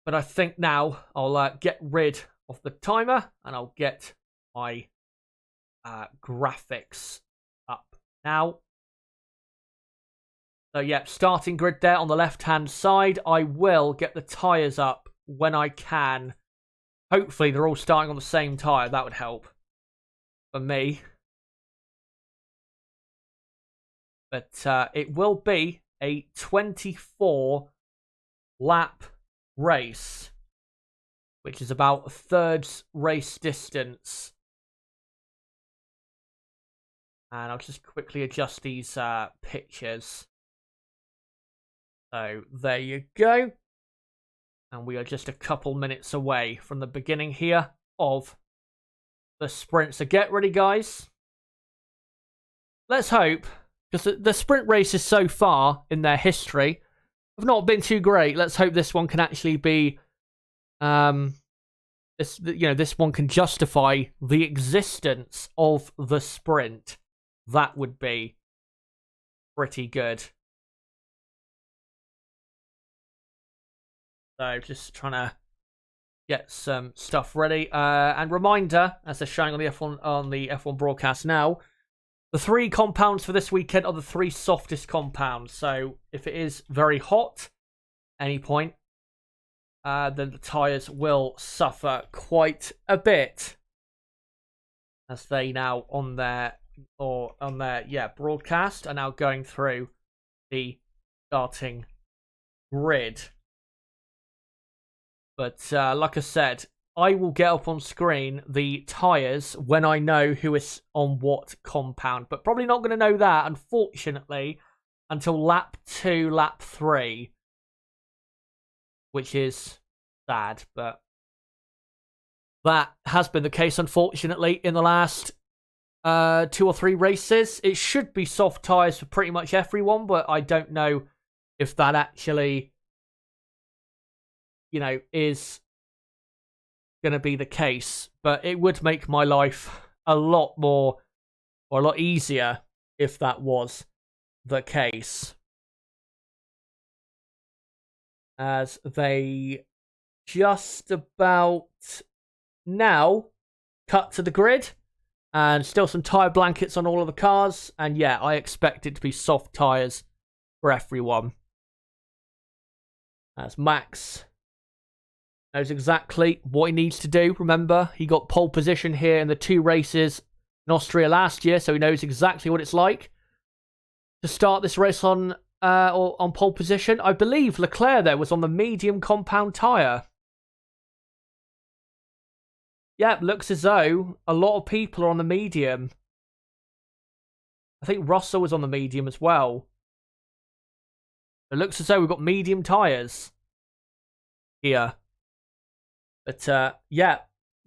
But I think now I'll get rid of the timer and I'll get my graphics up now. So, yeah, starting grid there on the left-hand side. I will get the tyres up when I can. Hopefully they're all starting on the same tyre. That would help for me. But it will be a 24 lap race, which is about a third's race distance. And I'll just quickly adjust these pictures. So there you go. And we are just a couple minutes away from the beginning here of the sprint. So get ready, guys. Let's hope, because the sprint races so far in their history have not been too great. Let's hope this one can actually be, this one can justify the existence of the sprint. That would be pretty good. So just trying to get some stuff ready. And reminder, as they're showing on the F1 broadcast now, the 3 compounds for this weekend are the 3 softest compounds. So if it is very hot at any point, then the tyres will suffer quite a bit. As they now on their broadcast are now going through the starting grid. But like I said, I will get up on screen the tyres when I know who is on what compound. But probably not going to know that, unfortunately, until lap 2, lap 3. Which is sad, but that has been the case, unfortunately, in the last 2 or 3 races. It should be soft tyres for pretty much everyone, but I don't know if that actually is going to be the case. But it would make my life a lot more, or a lot easier, if that was the case. As they just about now cut to the grid, and still some tyre blankets on all of the cars, and yeah, I expect it to be soft tyres for everyone. As Max knows exactly what he needs to do. Remember, he got pole position here in the 2 races in Austria last year, so he knows exactly what it's like to start this race on pole position. I believe Leclerc there was on the medium compound tyre. Yeah, looks as though a lot of people are on the medium. I think Russell was on the medium as well. It looks as though we've got medium tyres here. But, yeah,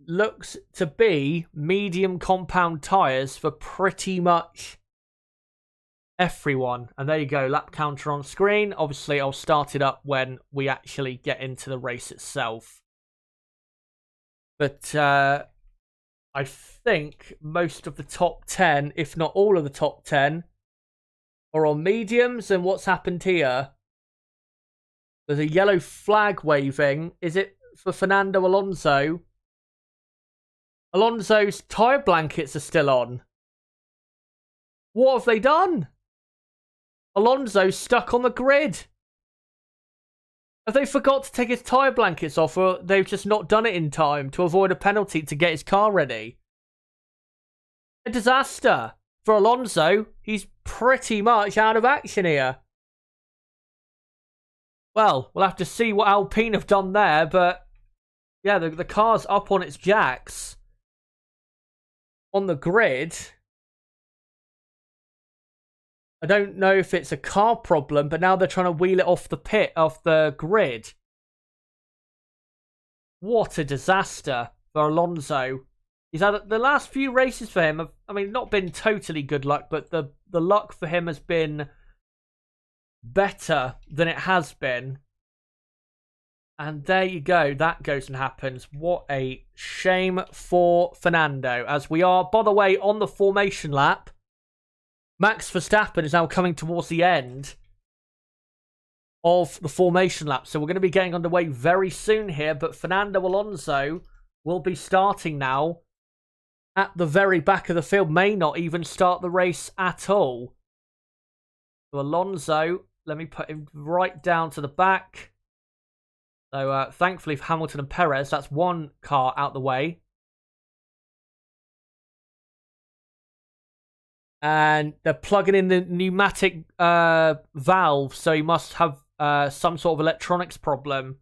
looks to be medium compound tyres for pretty much everyone. And there you go, lap counter on screen. Obviously, I'll start it up when we actually get into the race itself. But I think most of the top 10, if not all of the top 10, are on mediums. And what's happened here? There's a yellow flag waving. Is it for Fernando Alonso? Alonso's tyre blankets are still on. What have they done? Alonso's stuck on the grid. Have they forgot to take his tyre blankets off, or they've just not done it in time to avoid a penalty to get his car ready? A disaster for Alonso. He's pretty much out of action here. Well, we'll have to see what Alpine have done there, but yeah, the car's up on its jacks on the grid. I don't know if it's a car problem, but now they're trying to wheel it off the grid. What a disaster for Alonso. He's had the last few races for him. Not been totally good luck, but the luck for him has been better than it has been. And there you go. That goes and happens. What a shame for Fernando. As we are, by the way, on the formation lap. Max Verstappen is now coming towards the end of the formation lap. So we're going to be getting underway very soon here. But Fernando Alonso will be starting now at the very back of the field. May not even start the race at all. So Alonso, let me put him right down to the back. So thankfully for Hamilton and Perez, that's one car out the way. And they're plugging in the pneumatic valve, so he must have some sort of electronics problem.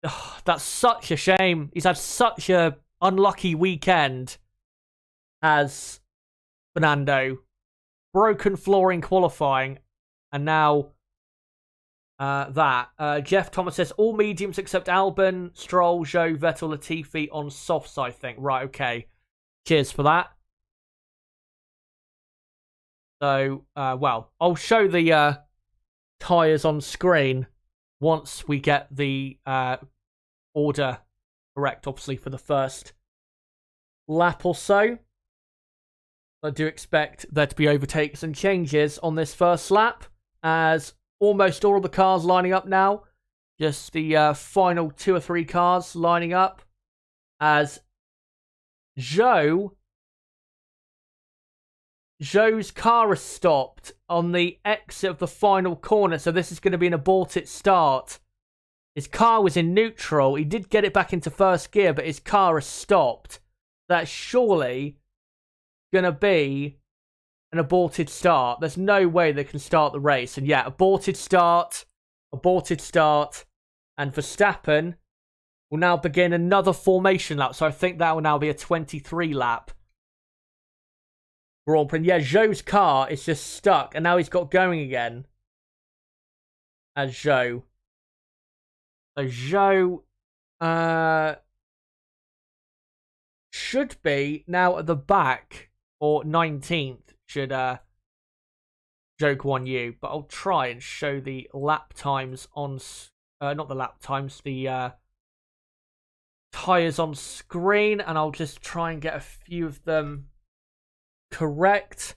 Ugh, that's such a shame. He's had such a unlucky weekend as Fernando. Broken floor in qualifying, and now that. Jeff Thomas says, all mediums except Albon, Stroll, Zhou, Vettel, Latifi on softs, I think. Right, okay. Cheers for that. So, well, I'll show the tyres on screen once we get the order correct, obviously, for the first lap or so. I do expect there to be overtakes and changes on this first lap, as almost all of the cars lining up now. Just the final 2 or 3 cars lining up, as Zhou's car has stopped on the exit of the final corner, so this is going to be an aborted start. His car was in neutral. He did get it back into first gear, but his car has stopped. That's surely going to be an aborted start. There's no way they can start the race. And yeah, aborted start, and Verstappen will now begin another formation lap. So I think that will now be a 23 lap Grand Prix. Yeah, Zhou's car is just stuck, and now he's got going again. As Zhou. So Zhou should be now at the back, or 19th, should joke on you, but I'll try and show the lap times on, not the lap times, the tyres on screen, and I'll just try and get a few of them correct.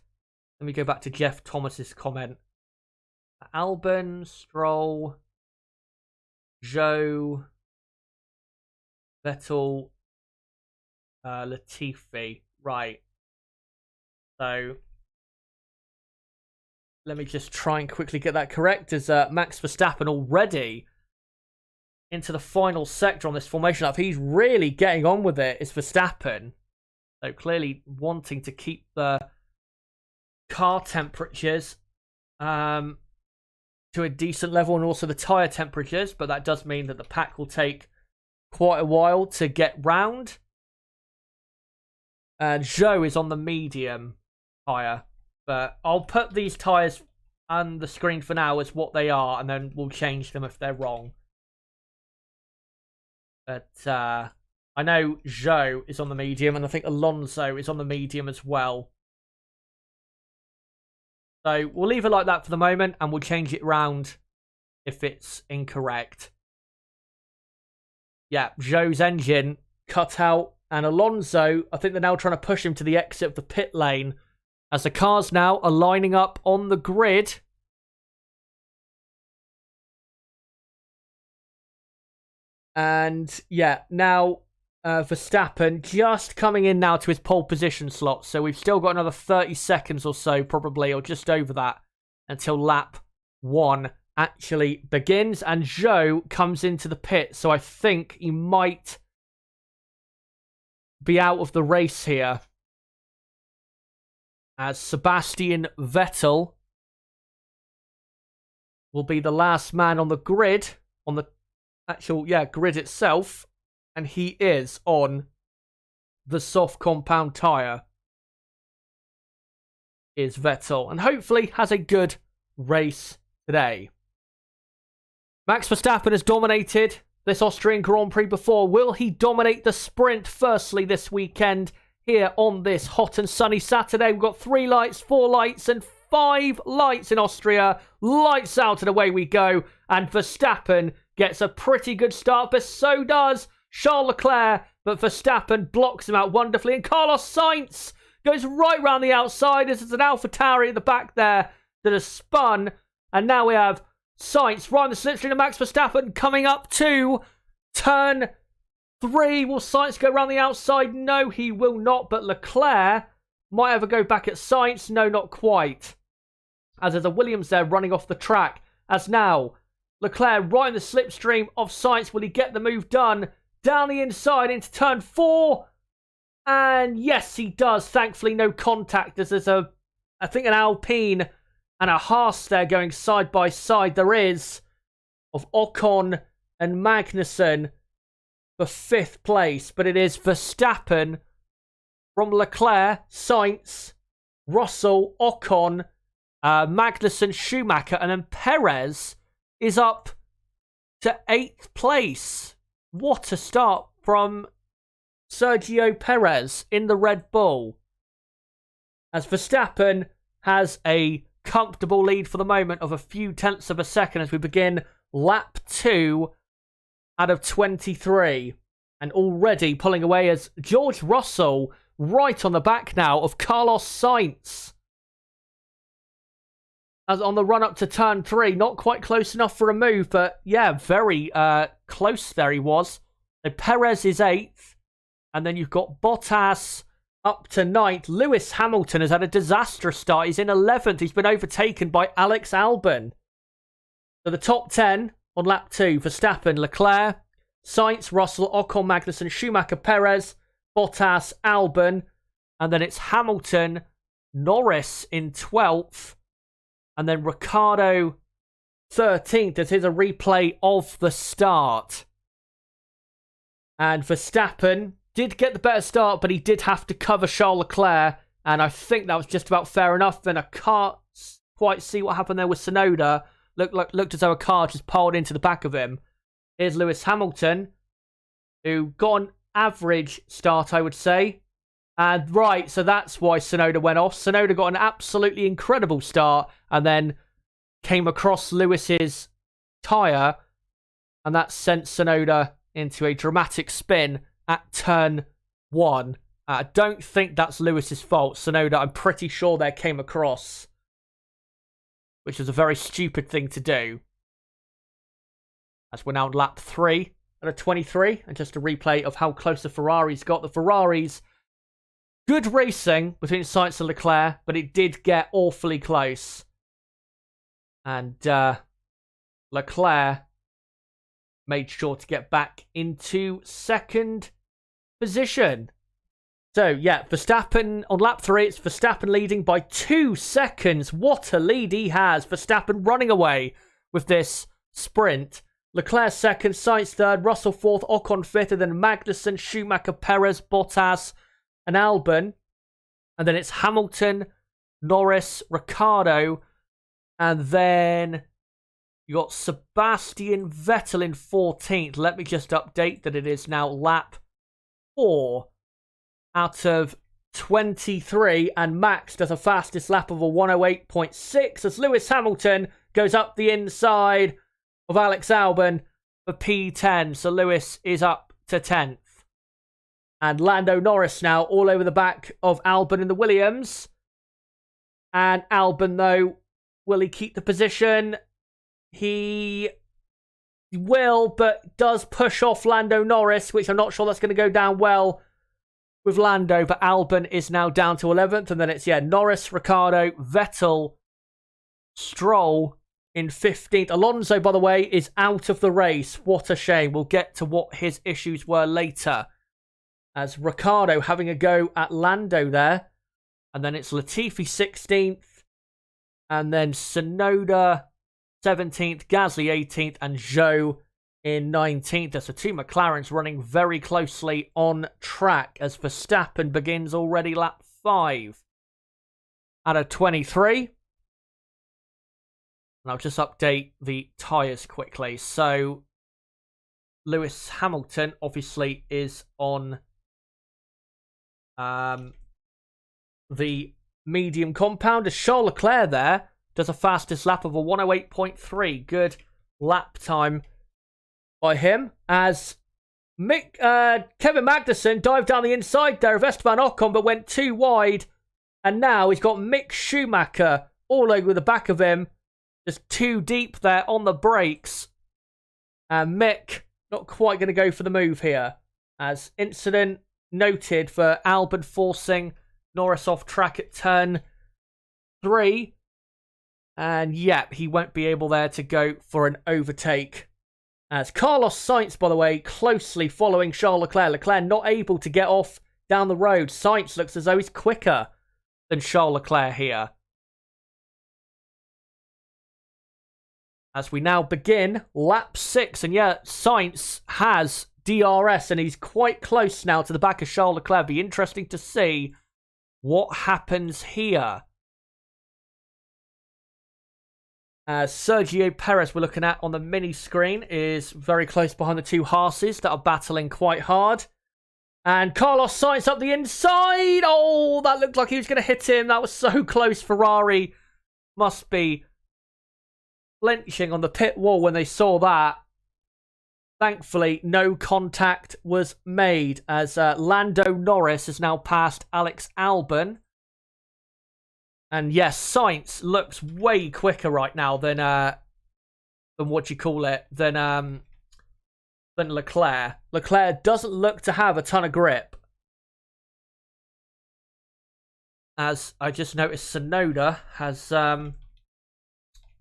Let me go back to Jeff Thomas's comment. Albon, Stroll, Zhou, Vettel, Latifi. Right. So let me just try and quickly get that correct. As Max Verstappen already into the final sector on this formation lap. He's really getting on with it, is Verstappen. So clearly wanting to keep the car temperatures to a decent level, and also the tyre temperatures, but that does mean that the pack will take quite a while to get round. And Zhou is on the medium tyre, but I'll put these tyres on the screen for now as what they are, and then we'll change them if they're wrong. But I know Zhou is on the medium, and I think Alonso is on the medium as well. So we'll leave it like that for the moment, and we'll change it round if it's incorrect. Yeah, Zhou's engine cut out, and Alonso, I think they're now trying to push him to the exit of the pit lane, as the cars now are lining up on the grid. And yeah, now Verstappen just coming in now to his pole position slot. So we've still got another 30 seconds or so, probably, or just over that, until lap 1 actually begins. And Zhou comes into the pit. So I think he might be out of the race here, as Sebastian Vettel will be the last man on the grid, on the actual, grid itself, and he is on the soft compound tyre, is Vettel, and hopefully has a good race today. Max Verstappen has dominated this Austrian Grand Prix before. Will he dominate the sprint firstly this weekend here on this hot and sunny Saturday? We've got 3 lights, 4 lights, and 5 lights in Austria. Lights out and away we go, and Verstappen gets a pretty good start, but so does Charles Leclerc, but Verstappen blocks him out wonderfully, and Carlos Sainz goes right round the outside as it's an AlphaTauri at the back there that has spun, and now we have Sainz right on the slipstream of Max Verstappen coming up to turn 3. Will Sainz go around the outside? No, he will not, but Leclerc might ever go back at Sainz. No, not quite, as there's a Williams there running off the track, as now Leclerc right in the slipstream of Sainz. Will he get the move done down the inside into turn 4? And yes, he does. Thankfully, no contact, as there's I think an Alpine and a Haas there going side by side. There is, of Ocon and Magnussen for 5th place, but it is Verstappen from Leclerc, Sainz, Russell, Ocon, Magnussen, Schumacher, and then Perez is up to 8th place. What a start from Sergio Perez in the Red Bull, as Verstappen has a comfortable lead for the moment of a few tenths of a second as we begin lap 2 out of 23, and already pulling away as George Russell right on the back now of Carlos Sainz. As on the run up to turn 3, not quite close enough for a move, but yeah, very close there he was. So Perez is 8th, and then you've got Bottas up to 9th. Lewis Hamilton has had a disastrous start. He's in 11th. He's been overtaken by Alex Albon. So the top 10 on lap 2, Verstappen, Leclerc, Sainz, Russell, Ocon, Magnussen, Schumacher, Perez, Bottas, Albon, and then it's Hamilton, Norris in 12th, and then Ricciardo 13th. This is a replay of the start. And Verstappen did get the better start, but he did have to cover Charles Leclerc, and I think that was just about fair enough. Then I can't quite see what happened there with Tsunoda. Looked as though a car just piled into the back of him. Here's Lewis Hamilton, who got an average start, I would say. And right, so that's why Tsunoda went off. Tsunoda got an absolutely incredible start and then came across Lewis's tyre, and that sent Tsunoda into a dramatic spin at turn 1. I don't think that's Lewis's fault. Tsunoda, I'm pretty sure they came across, which was a very stupid thing to do. As we're now on lap 3 at a 23, and just a replay of how close the Ferraris got. The Ferraris, good racing between Sainz and Leclerc, but it did get awfully close. And Leclerc made sure to get back into second position. So, yeah, Verstappen on lap 3. It's Verstappen leading by 2 seconds. What a lead he has. Verstappen running away with this sprint. Leclerc second, Sainz third, Russell fourth, Ocon fifth, and then Magnussen, Schumacher, Perez, Bottas, and Albon. And then it's Hamilton, Norris, Ricciardo, and then you got Sebastian Vettel in 14th. Let me just update that it is now lap 4 out of 23, and Max does a fastest lap of a 108.6 as Lewis Hamilton goes up the inside of Alex Albon for P10. So Lewis is up to 10th. And Lando Norris now all over the back of Albon in the Williams. And Albon, though, will he keep the position? He will, but does push off Lando Norris, which I'm not sure that's going to go down well with Lando. But Albon is now down to 11th. And then it's, Norris, Ricciardo, Vettel, Stroll in 15th. Alonso, by the way, is out of the race. What a shame. We'll get to what his issues were later. As Ricciardo having a go at Lando there. And then it's Latifi 16th. And then Tsunoda 17th, Gasly 18th, and Zhou in 19th. So 2 McLarens running very closely on track as Verstappen begins already lap 5 out of 23. And I'll just update the tyres quickly. So Lewis Hamilton obviously is on the medium compound as Charles Leclerc there does a fastest lap of a 108.3. Good lap time by him as Kevin Magnussen dived down the inside there of Esteban Ocon but went too wide, and now he's got Mick Schumacher all over the back of him, just too deep there on the brakes, and Mick not quite going to go for the move here as incident noted for Albon forcing Norris off track at turn 3. And he won't be able there to go for an overtake. As Carlos Sainz, by the way, closely following Charles Leclerc. Leclerc not able to get off down the road. Sainz looks as though he's quicker than Charles Leclerc here. As we now begin lap 6. And Sainz has DRS and he's quite close now to the back of Charles Leclerc. Be interesting to see what happens here. Sergio Perez, we're looking at on the mini screen, is very close behind the 2 Haas's that are battling quite hard. And Carlos Sainz up the inside. Oh, that looked like he was going to hit him. That was so close. Ferrari must be flinching on the pit wall when they saw that. Thankfully, no contact was made as Lando Norris has now passed Alex Albon. And yes, Sainz looks way quicker right now than Leclerc. Leclerc doesn't look to have a ton of grip. As I just noticed, Tsunoda has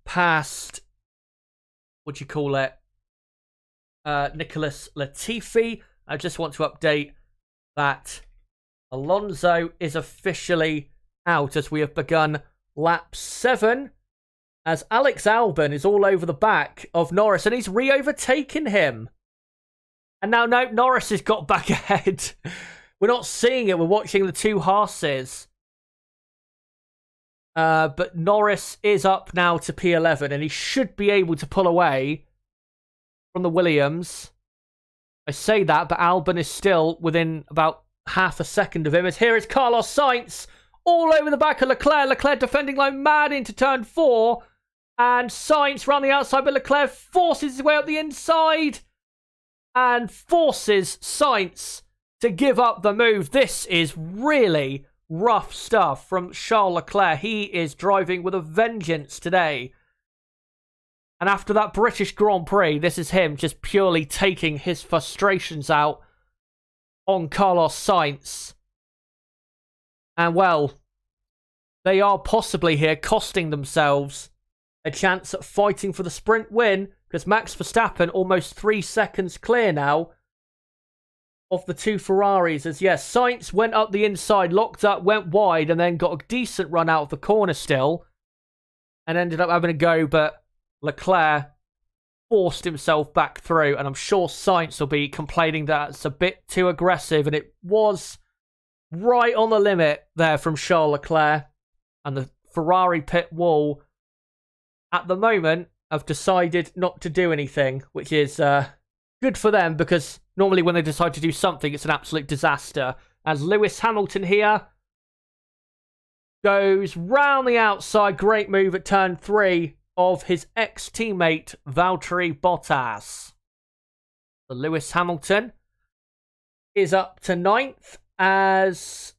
passed Nicholas Latifi. I just want to update that Alonso is officially out as we have begun lap 7 as Alex Albon is all over the back of Norris and he's re-overtaken him. And now Norris has got back ahead. We're not seeing it, we're watching the 2 Haas's. But Norris is up now to P11 and he should be able to pull away from the Williams. I say that, but Albon is still within about half a second of him. As here is Carlos Sainz all over the back of Leclerc. Leclerc defending like mad into turn 4. And Sainz round the outside, but Leclerc forces his way up the inside and forces Sainz to give up the move. This is really rough stuff from Charles Leclerc. He is driving with a vengeance today. And after that British Grand Prix, this is him just purely taking his frustrations out on Carlos Sainz. And well, they are possibly here costing themselves a chance at fighting for the sprint win, because Max Verstappen almost 3 seconds clear now of the two Ferraris. As yes, Sainz went up the inside, locked up, went wide, and then got a decent run out of the corner still, and ended up having a go, but Leclerc forced himself back through, and I'm sure Sainz will be complaining that it's a bit too aggressive, and it was right on the limit there from Charles Leclerc. And the Ferrari pit wall at the moment have decided not to do anything, which is good for them, because normally when they decide to do something, it's an absolute disaster. As Lewis Hamilton here goes round the outside. Great move at turn 3 of his ex-teammate Valtteri Bottas. So Lewis Hamilton is up to 9th, as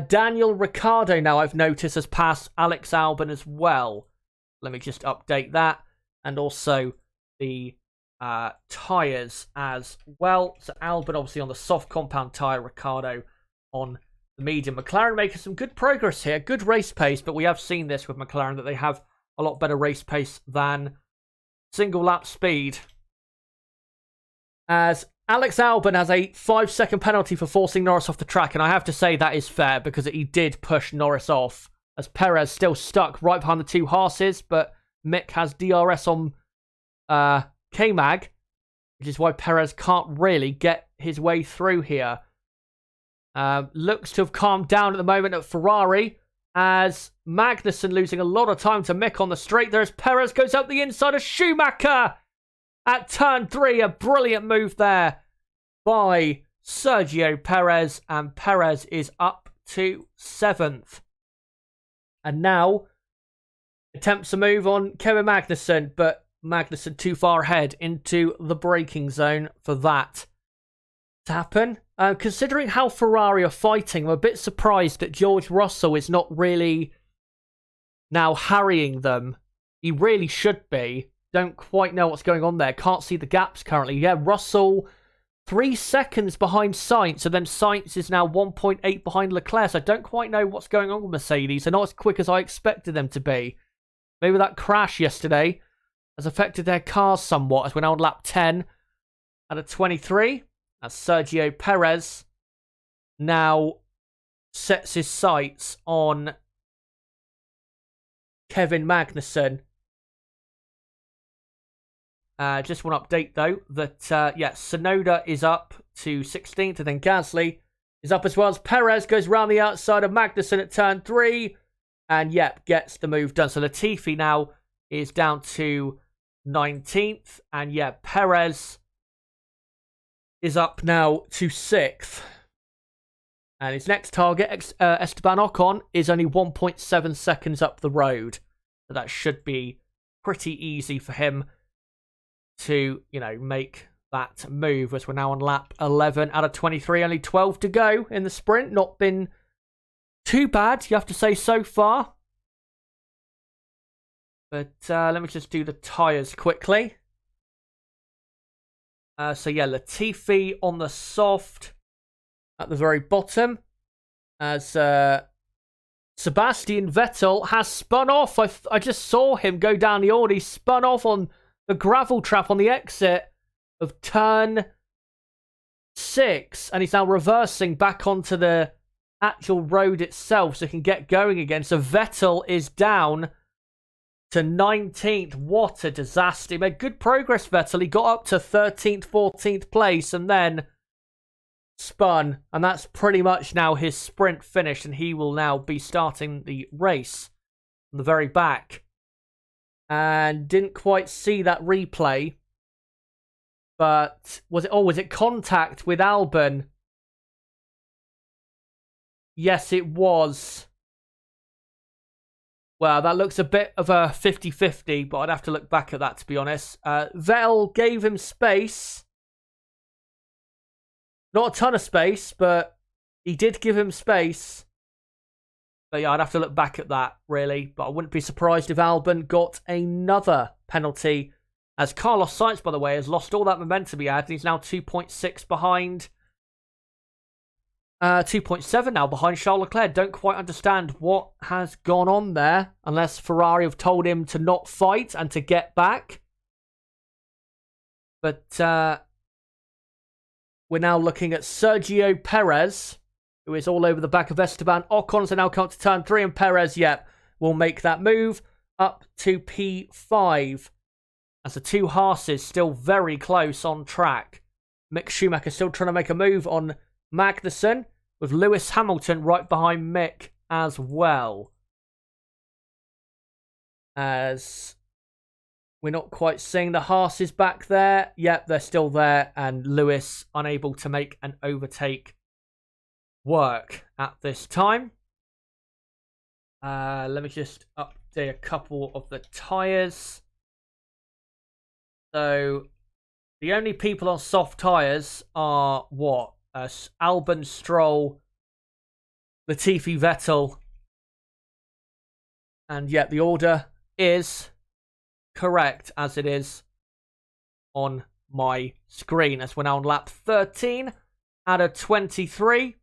Daniel Ricciardo now, I've noticed, has passed Alex Albon as well. Let me just update that. And also the tyres as well. So Albon obviously on the soft compound tyre, Ricciardo on the medium. McLaren making some good progress here. Good race pace, but we have seen this with McLaren, that they have a lot better race pace than single lap speed. As Alex Albon has a 5-second penalty for forcing Norris off the track, and I have to say that is fair, because he did push Norris off, as Perez still stuck right behind the two Haas's, but Mick has DRS on K-Mag, which is why Perez can't really get his way through here. Looks to have calmed down at the moment at Ferrari, as Magnussen losing a lot of time to Mick on the straight. There's Perez, goes up the inside of Schumacher at turn 3. A brilliant move there by Sergio Perez, and Perez is up to 7th. And now attempts a move on Kevin Magnussen, but Magnussen too far ahead into the braking zone for that to happen. Considering how Ferrari are fighting, I'm a bit surprised that George Russell is not really now harrying them. He really should be. Don't quite know what's going on there. Can't see the gaps currently. Yeah, Russell 3 seconds behind Sainz, and then Sainz is now 1.8 behind Leclerc. So I don't quite know what's going on with Mercedes. They're not as quick as I expected them to be. Maybe that crash yesterday has affected their cars somewhat, as we're now on lap 10 out of 23. As Sergio Perez now sets his sights on Kevin Magnussen. Just one update, though, that, Tsunoda is up to 16th, and then Gasly is up as well, as Perez goes round the outside of Magnussen at turn 3, and, gets the move done. So Latifi now is down to 19th, and, Perez is up now to 6th. And his next target, Esteban Ocon, is only 1.7 seconds up the road. So that should be pretty easy for him to, make that move, as we're now on lap 11 out of 23. Only 12 to go in the sprint. Not been too bad, you have to say, so far. But let me just do the tyres quickly. Latifi on the soft at the very bottom, as Sebastian Vettel has spun off. I just saw him go down the order. He spun off on the gravel trap on the exit of turn 6, and he's now reversing back onto the actual road itself so he can get going again. So Vettel is down to 19th. What a disaster. He made good progress, Vettel. He got up to 13th, 14th place, and then spun. And that's pretty much now his sprint finished, and he will now be starting the race from the very back. And didn't quite see that replay. But was it contact with Albon Yes, it was. Well, that looks a bit of a 50-50, but I'd have to look back at that, to be honest. Vettel gave him space. Not a ton of space, but he did give him space. But yeah, I'd have to look back at that, really. But I wouldn't be surprised if Albon got another penalty. As Carlos Sainz, by the way, has lost all that momentum he had. And he's now 2.6 behind. 2.7 now behind Charles Leclerc. Don't quite understand what has gone on there. Unless Ferrari have told him to not fight and to get back. But we're now looking at Sergio Perez, who is all over the back of Esteban. Ocon's now come to turn 3, and Perez, will make that move up to P5. As the two Haas's still very close on track. Mick Schumacher still trying to make a move on Magnussen, with Lewis Hamilton right behind Mick as well. As we're not quite seeing the Haas's back there. Yep, they're still there, and Lewis unable to make an overtake work at this time. Let me just update a couple of the tyres. So, the only people on soft tyres are what? Albon, Stroll, Latifi, Vettel. And yet the order is correct as it is on my screen. As we're now on lap 13 out of 23.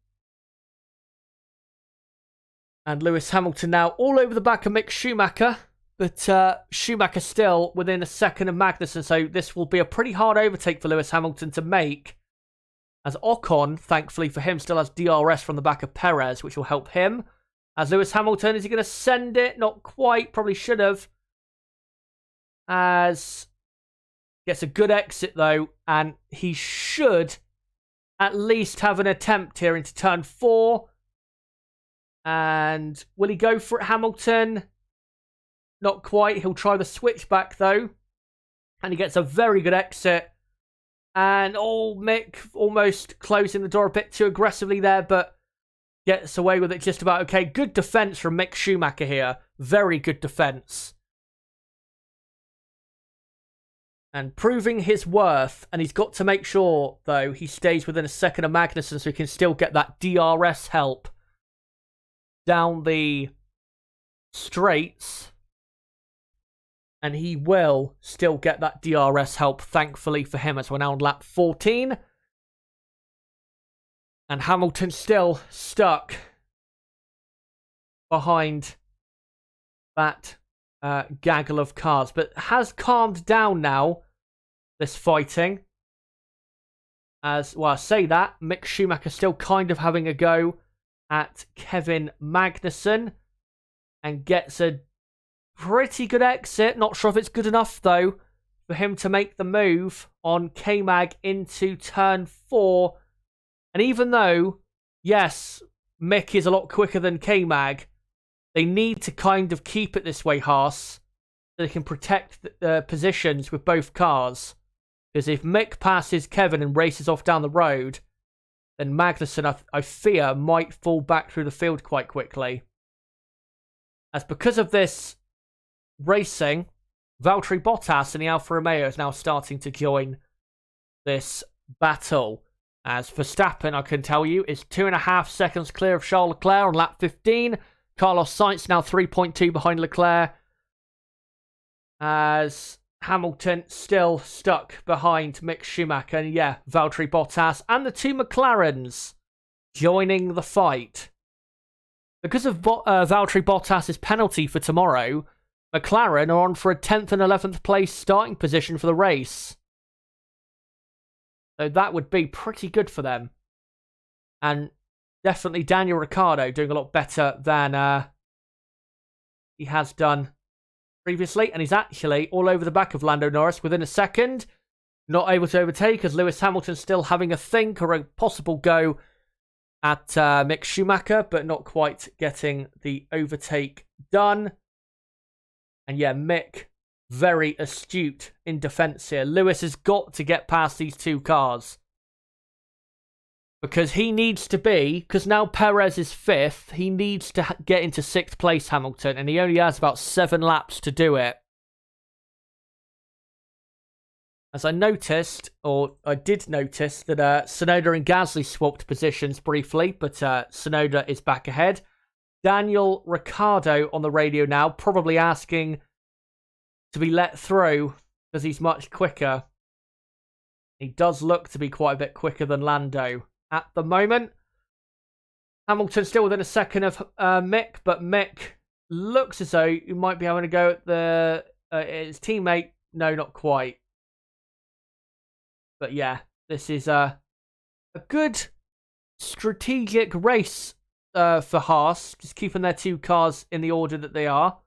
And Lewis Hamilton now all over the back of Mick Schumacher. But Schumacher still within a second of Magnussen. So this will be a pretty hard overtake for Lewis Hamilton to make. As Ocon, thankfully for him, still has DRS from the back of Perez, which will help him. As Lewis Hamilton, is he going to send it? Not quite. Probably should have. As gets a good exit, though. And he should at least have an attempt here into turn 4. And will he go for it, Hamilton? Not quite. He'll try the switchback, though. And he gets a very good exit. And, Mick almost closing the door a bit too aggressively there, but gets away with it just about okay. Good defense from Mick Schumacher here. Very good defense. And proving his worth. And he's got to make sure, though, he stays within a second of Magnussen so he can still get that DRS help down the straights. And he will still get that DRS help, thankfully for him, as we're now on lap 14. And Hamilton still stuck behind that gaggle of cars. But has calmed down now, this fighting. As, well, I say that, Mick Schumacher still kind of having a go at Kevin Magnussen. And gets a pretty good exit. Not sure if it's good enough, though, for him to make the move on K-Mag into turn 4. And even though, yes, Mick is a lot quicker than K-Mag, they need to kind of keep it this way, Haas, so they can protect the positions with both cars. Because if Mick passes Kevin and races off down the road, then Magnussen, I fear, might fall back through the field quite quickly. As because of this racing, Valtteri Bottas and the Alfa Romeo is now starting to join this battle. As Verstappen, I can tell you, is 2.5 seconds clear of Charles Leclerc on lap 15. Carlos Sainz now 3.2 behind Leclerc. As Hamilton still stuck behind Mick Schumacher. And yeah, Valtteri Bottas and the two McLarens joining the fight. Because of Valtteri Bottas' penalty for tomorrow, McLaren are on for a 10th and 11th place starting position for the race. So that would be pretty good for them. And definitely Daniel Ricciardo doing a lot better than he has done previously. And he's actually all over the back of Lando Norris within a second. Not able to overtake as Lewis Hamilton still having a think or a possible go at Mick Schumacher, but not quite getting the overtake done. And yeah, Mick, very astute in defence here. Lewis has got to get past these two cars. Because he needs to be, because now Perez is 5th, he needs to get into 6th place, Hamilton, and he only has about 7 laps to do it. As I noticed, or I did notice, that Tsunoda and Gasly swapped positions briefly, but Tsunoda is back ahead. Daniel Ricciardo on the radio now, probably asking to be let through because he's much quicker. He does look to be quite a bit quicker than Lando at the moment. Hamilton still within a second of Mick, but Mick looks as though he might be having a go at his teammate. No, not quite. But yeah, this is a good strategic race for Haas, just keeping their 2 cars in the order that they are.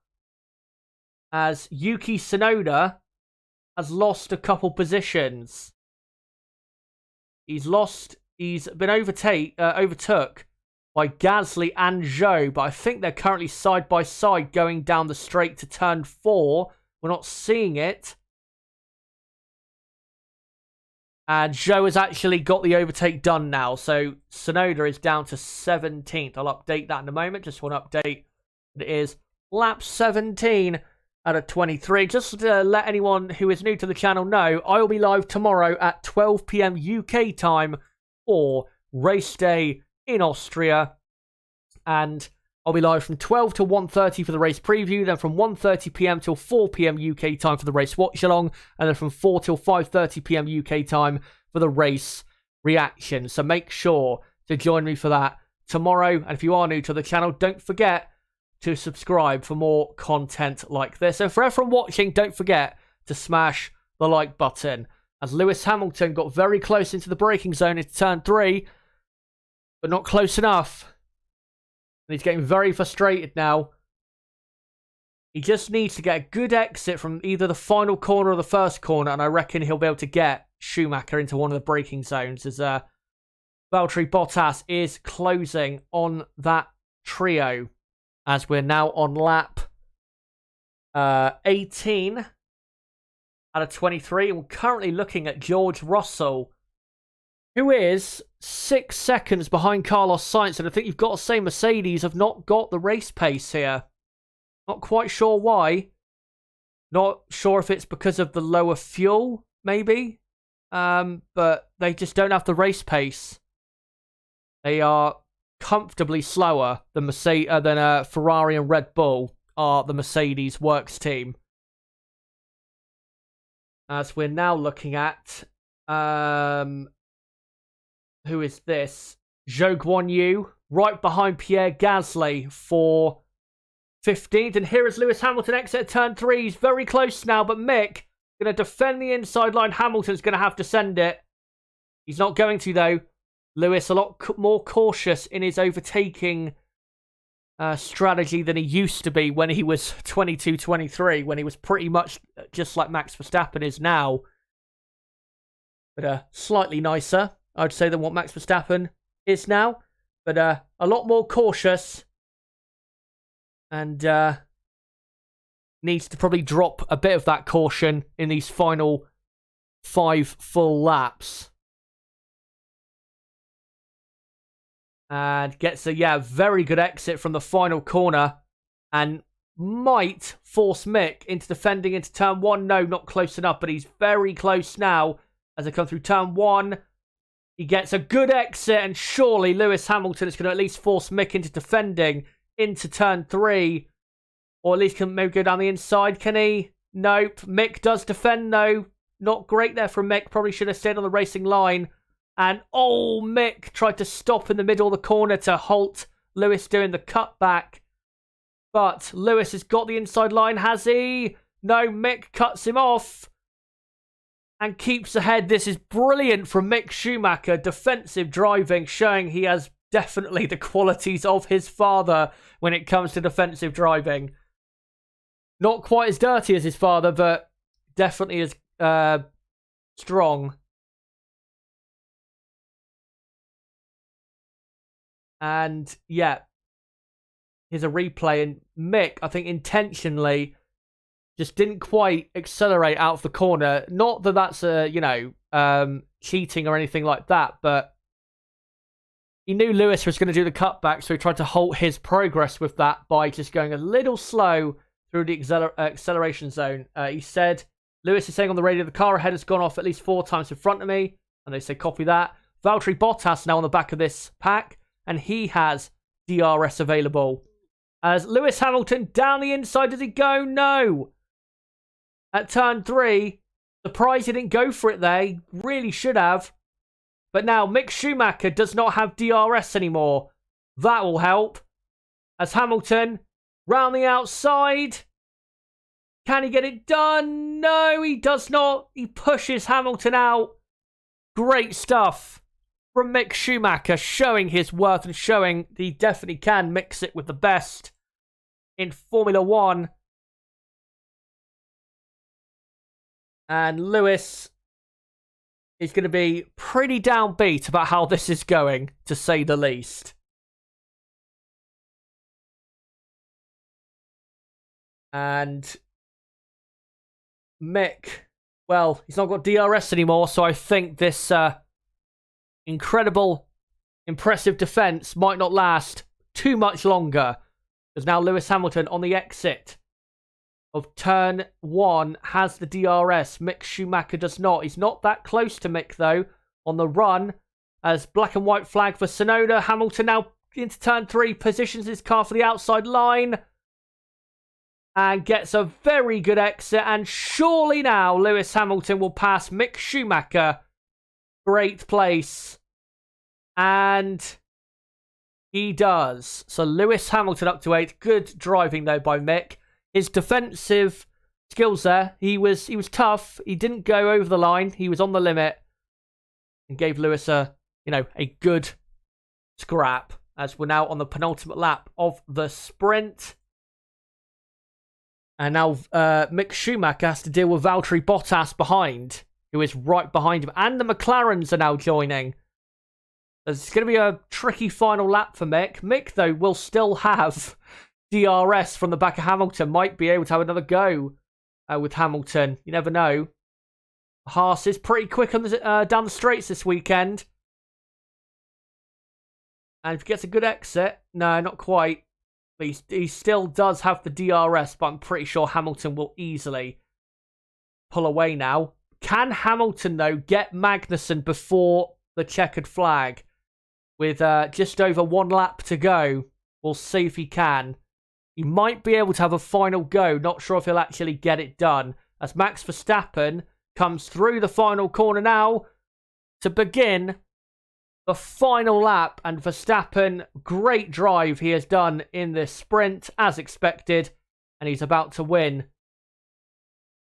As Yuki Tsunoda has lost a couple positions. He's been overtook by Gasly and Zhou, but I think they're currently side by side going down the straight to turn 4. We're not seeing it. And Zhou has actually got the overtake done now. So Tsunoda is down to 17th. I'll update that in a moment. Just want to update that it is lap 17 out of 23. Just to let anyone who is new to the channel know, I will be live tomorrow at 12 PM UK time for race day in Austria. And I'll be live from 12 to 1:30 for the race preview, then from 1:30 PM till 4 PM UK time for the race watch-along, and then from 4 till 5:30 PM UK time for the race reaction. So make sure to join me for that tomorrow. And if you are new to the channel, don't forget to subscribe for more content like this. And for everyone watching, don't forget to smash the like button. As Lewis Hamilton got very close into the braking zone into turn 3, but not close enough. And he's getting very frustrated now. He just needs to get a good exit from either the final corner or the first corner, and I reckon he'll be able to get Schumacher into one of the braking zones, as Valtteri Bottas is closing on that trio, as we're now on lap 18 out of 23. And we're currently looking at George Russell, who is 6 seconds behind Carlos Sainz. And I think you've got to say Mercedes have not got the race pace here. Not quite sure why. Not sure if it's because of the lower fuel, maybe. But they just don't have the race pace. They are comfortably slower than Ferrari and Red Bull are the Mercedes works team. As we're now looking at who is this? Zhou Guanyu, right behind Pierre Gasly for 15th. And here is Lewis Hamilton exit at turn 3. He's very close now, but Mick going to defend the inside line. Hamilton's going to have to send it. He's not going to, though. Lewis a lot more cautious in his overtaking strategy than he used to be when he was 22-23, when he was pretty much just like Max Verstappen is now. But slightly nicer, I'd say, than what Max Verstappen is now. But a lot more cautious. And needs to probably drop a bit of that caution in these final 5 full laps. And gets a, very good exit from the final corner. And might force Mick into defending into turn 1. No, not close enough, but he's very close now. As they come through turn 1, he gets a good exit. And surely Lewis Hamilton is going to at least force Mick into defending into turn 3. Or at least can maybe go down the inside. Can he? Nope. Mick does defend, though. Not great there from Mick. Probably should have stayed on the racing line. And, Mick tried to stop in the middle of the corner to halt Lewis doing the cutback. But Lewis has got the inside line, has he? No, Mick cuts him off and keeps ahead. This is brilliant from Mick Schumacher. Defensive driving, showing he has definitely the qualities of his father when it comes to defensive driving. Not quite as dirty as his father, but definitely as strong. And, here's a replay. And Mick, I think intentionally, just didn't quite accelerate out of the corner. Not that that's, cheating or anything like that, but he knew Lewis was going to do the cutback, so he tried to halt his progress with that by just going a little slow through the acceleration zone. He said, Lewis is saying on the radio, the car ahead has gone off at least 4 times in front of me. And they say, copy that. Valtteri Bottas now on the back of this pack, and he has DRS available. As Lewis Hamilton down the inside, does he go? No. At turn 3, surprised he didn't go for it there. He really should have. But now Mick Schumacher does not have DRS anymore. That will help. As Hamilton round the outside. Can he get it done? No, he does not. He pushes Hamilton out. Great stuff from Mick Schumacher, showing his worth and showing that he definitely can mix it with the best in Formula 1. And Lewis is going to be pretty downbeat about how this is going, to say the least. And Mick, well, he's not got DRS anymore, so I think this incredible, impressive defense might not last too much longer. Because now Lewis Hamilton on the exit of turn 1 has the DRS. Mick Schumacher does not. He's not that close to Mick, though, on the run. As black and white flag for Tsunoda. Hamilton now into turn 3, positions his car for the outside line. And gets a very good exit. And surely now Lewis Hamilton will pass Mick Schumacher. Great place. And he does. So Lewis Hamilton up to 8th. Good driving, though, by Mick. His defensive skills there, he was tough. He didn't go over the line. He was on the limit. And gave Lewis a good scrap. As we're now on the penultimate lap of the sprint. And now Mick Schumacher has to deal with Valtteri Bottas behind, who is right behind him. And the McLarens are now joining. It's going to be a tricky final lap for Mick. Mick, though, will still have DRS from the back of Hamilton. Might be able to have another go with Hamilton. You never know. Haas is pretty quick on the, down the straights this weekend. And if he gets a good exit, no, not quite. He still does have the DRS, but I'm pretty sure Hamilton will easily pull away now. Can Hamilton, though, get Magnussen before the checkered flag? With just over 1 lap to go. We'll see if he can. He might be able to have a final go. Not sure if he'll actually get it done. As Max Verstappen comes through the final corner now to begin the final lap. And Verstappen, great drive he has done in this sprint, as expected. And he's about to win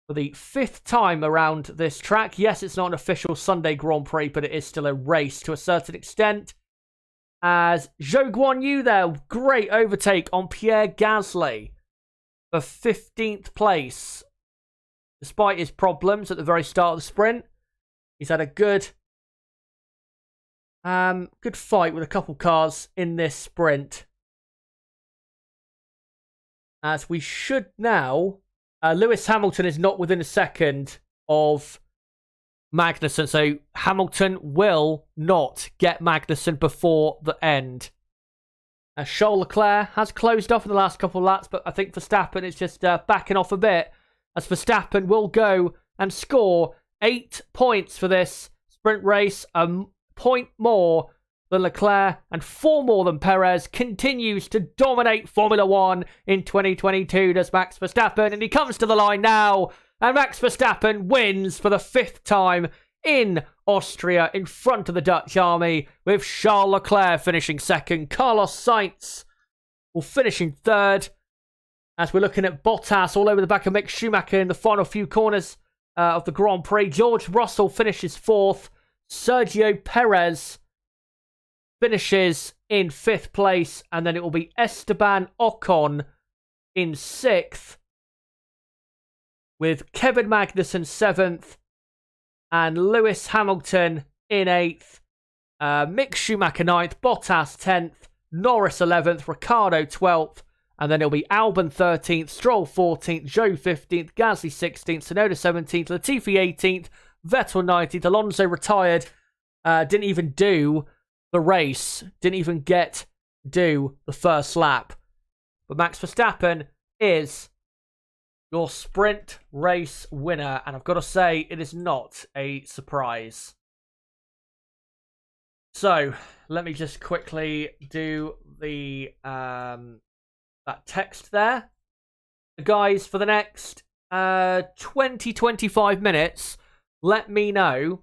for the 5th time around this track. Yes, it's not an official Sunday Grand Prix, but it is still a race to a certain extent. As Zhou Guanyu there, great overtake on Pierre Gasly for 15th place. Despite his problems at the very start of the sprint, he's had a good fight with a couple cars in this sprint. As we should now, Lewis Hamilton is not within a second of Magnussen, so Hamilton will not get Magnussen before the end. Charles Leclerc has closed off in the last couple of laps, but I think Verstappen is just backing off a bit, as Verstappen will go and score 8 points for this sprint race, a point more than Leclerc and 4 more than Perez. Continues to dominate Formula 1 in 2022, does Max Verstappen, and he comes to the line now. And Max Verstappen wins for the 5th time in Austria in front of the Dutch army, with Charles Leclerc finishing 2nd. Carlos Sainz will finish in 3rd. As we're looking at Bottas all over the back of Mick Schumacher in the final few corners of the Grand Prix. George Russell finishes 4th. Sergio Perez finishes in 5th place. And then it will be Esteban Ocon in 6th. With Kevin Magnussen 7th and Lewis Hamilton in 8th. Mick Schumacher 9th, Bottas 10th, Norris 11th, Ricciardo 12th, and then it'll be Albon 13th, Stroll 14th, Zhou 15th, Gasly 16th, Tsunoda 17th, Latifi 18th, Vettel 19th, Alonso retired. Didn't even do the race. Didn't even get to do the first lap. But Max Verstappen is your sprint race winner. And I've got to say, it is not a surprise. So, let me just quickly do the that text there. Guys, for the next 20-25 minutes, let me know,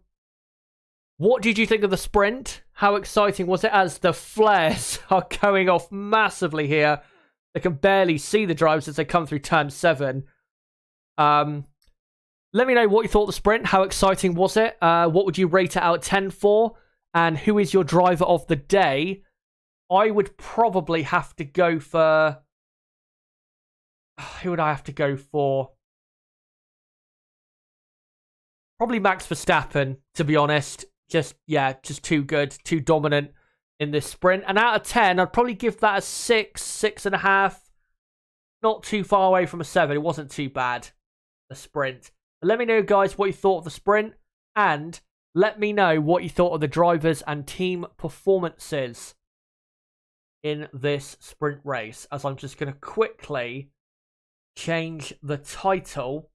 what did you think of the sprint? How exciting was it as the flares are going off massively here? They can barely see the drivers as they come through turn 7. Let me know what you thought of the sprint. How exciting was it? What would you rate it out of 10 for? And who is your driver of the day? I would probably have to go for... Who would I have to go for? Probably Max Verstappen, to be honest. Just too good, too dominant in this sprint. And out of 10, I'd probably give that a 6, 6.5. Not too far away from a 7. It wasn't too bad, the sprint. But let me know, guys, what you thought of the sprint. And let me know what you thought of the drivers and team performances in this sprint race. As I'm just going to quickly change the title.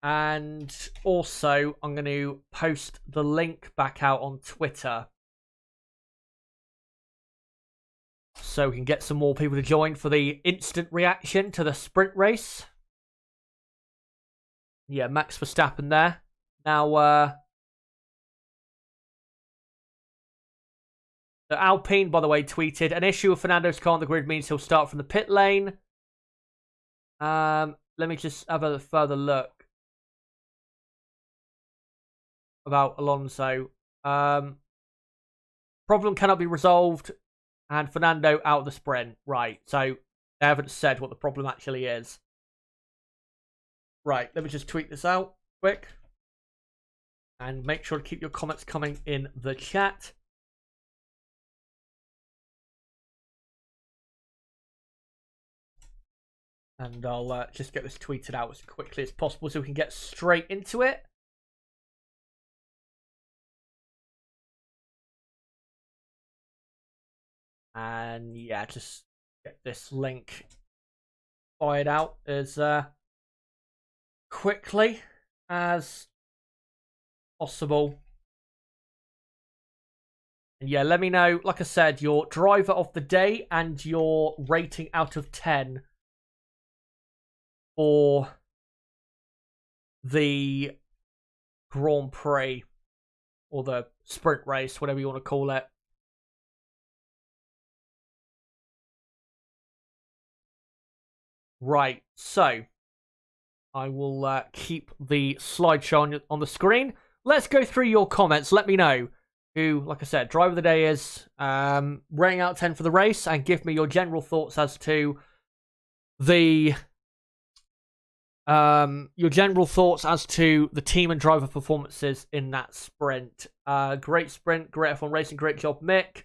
And also, I'm going to post the link back out on Twitter, so we can get some more people to join for the instant reaction to the sprint race. Yeah, Max Verstappen there. Now, the Alpine, by the way, tweeted, an issue with Fernando's car on the grid means he'll start from the pit lane. Let me just have a further look about Alonso. Problem cannot be resolved, and Fernando out of the sprint. Right, so they haven't said what the problem actually is. Right, let me just tweet this out quick. And make sure to keep your comments coming in the chat. And I'll just get this tweeted out as quickly as possible so we can get straight into it. And yeah, just get this link fired out as quickly as possible. And yeah, let me know, like I said, your driver of the day and your rating out of 10 for the Grand Prix, or the sprint race, whatever you want to call it. Right, so I will keep the slideshow on the screen. Let's go through your comments. Let me know who, like I said, driver of the day is, rating out of 10 for the race, and give me your general thoughts as to the team and driver performances in that sprint. Great sprint, great F1 racing, great job, Mick.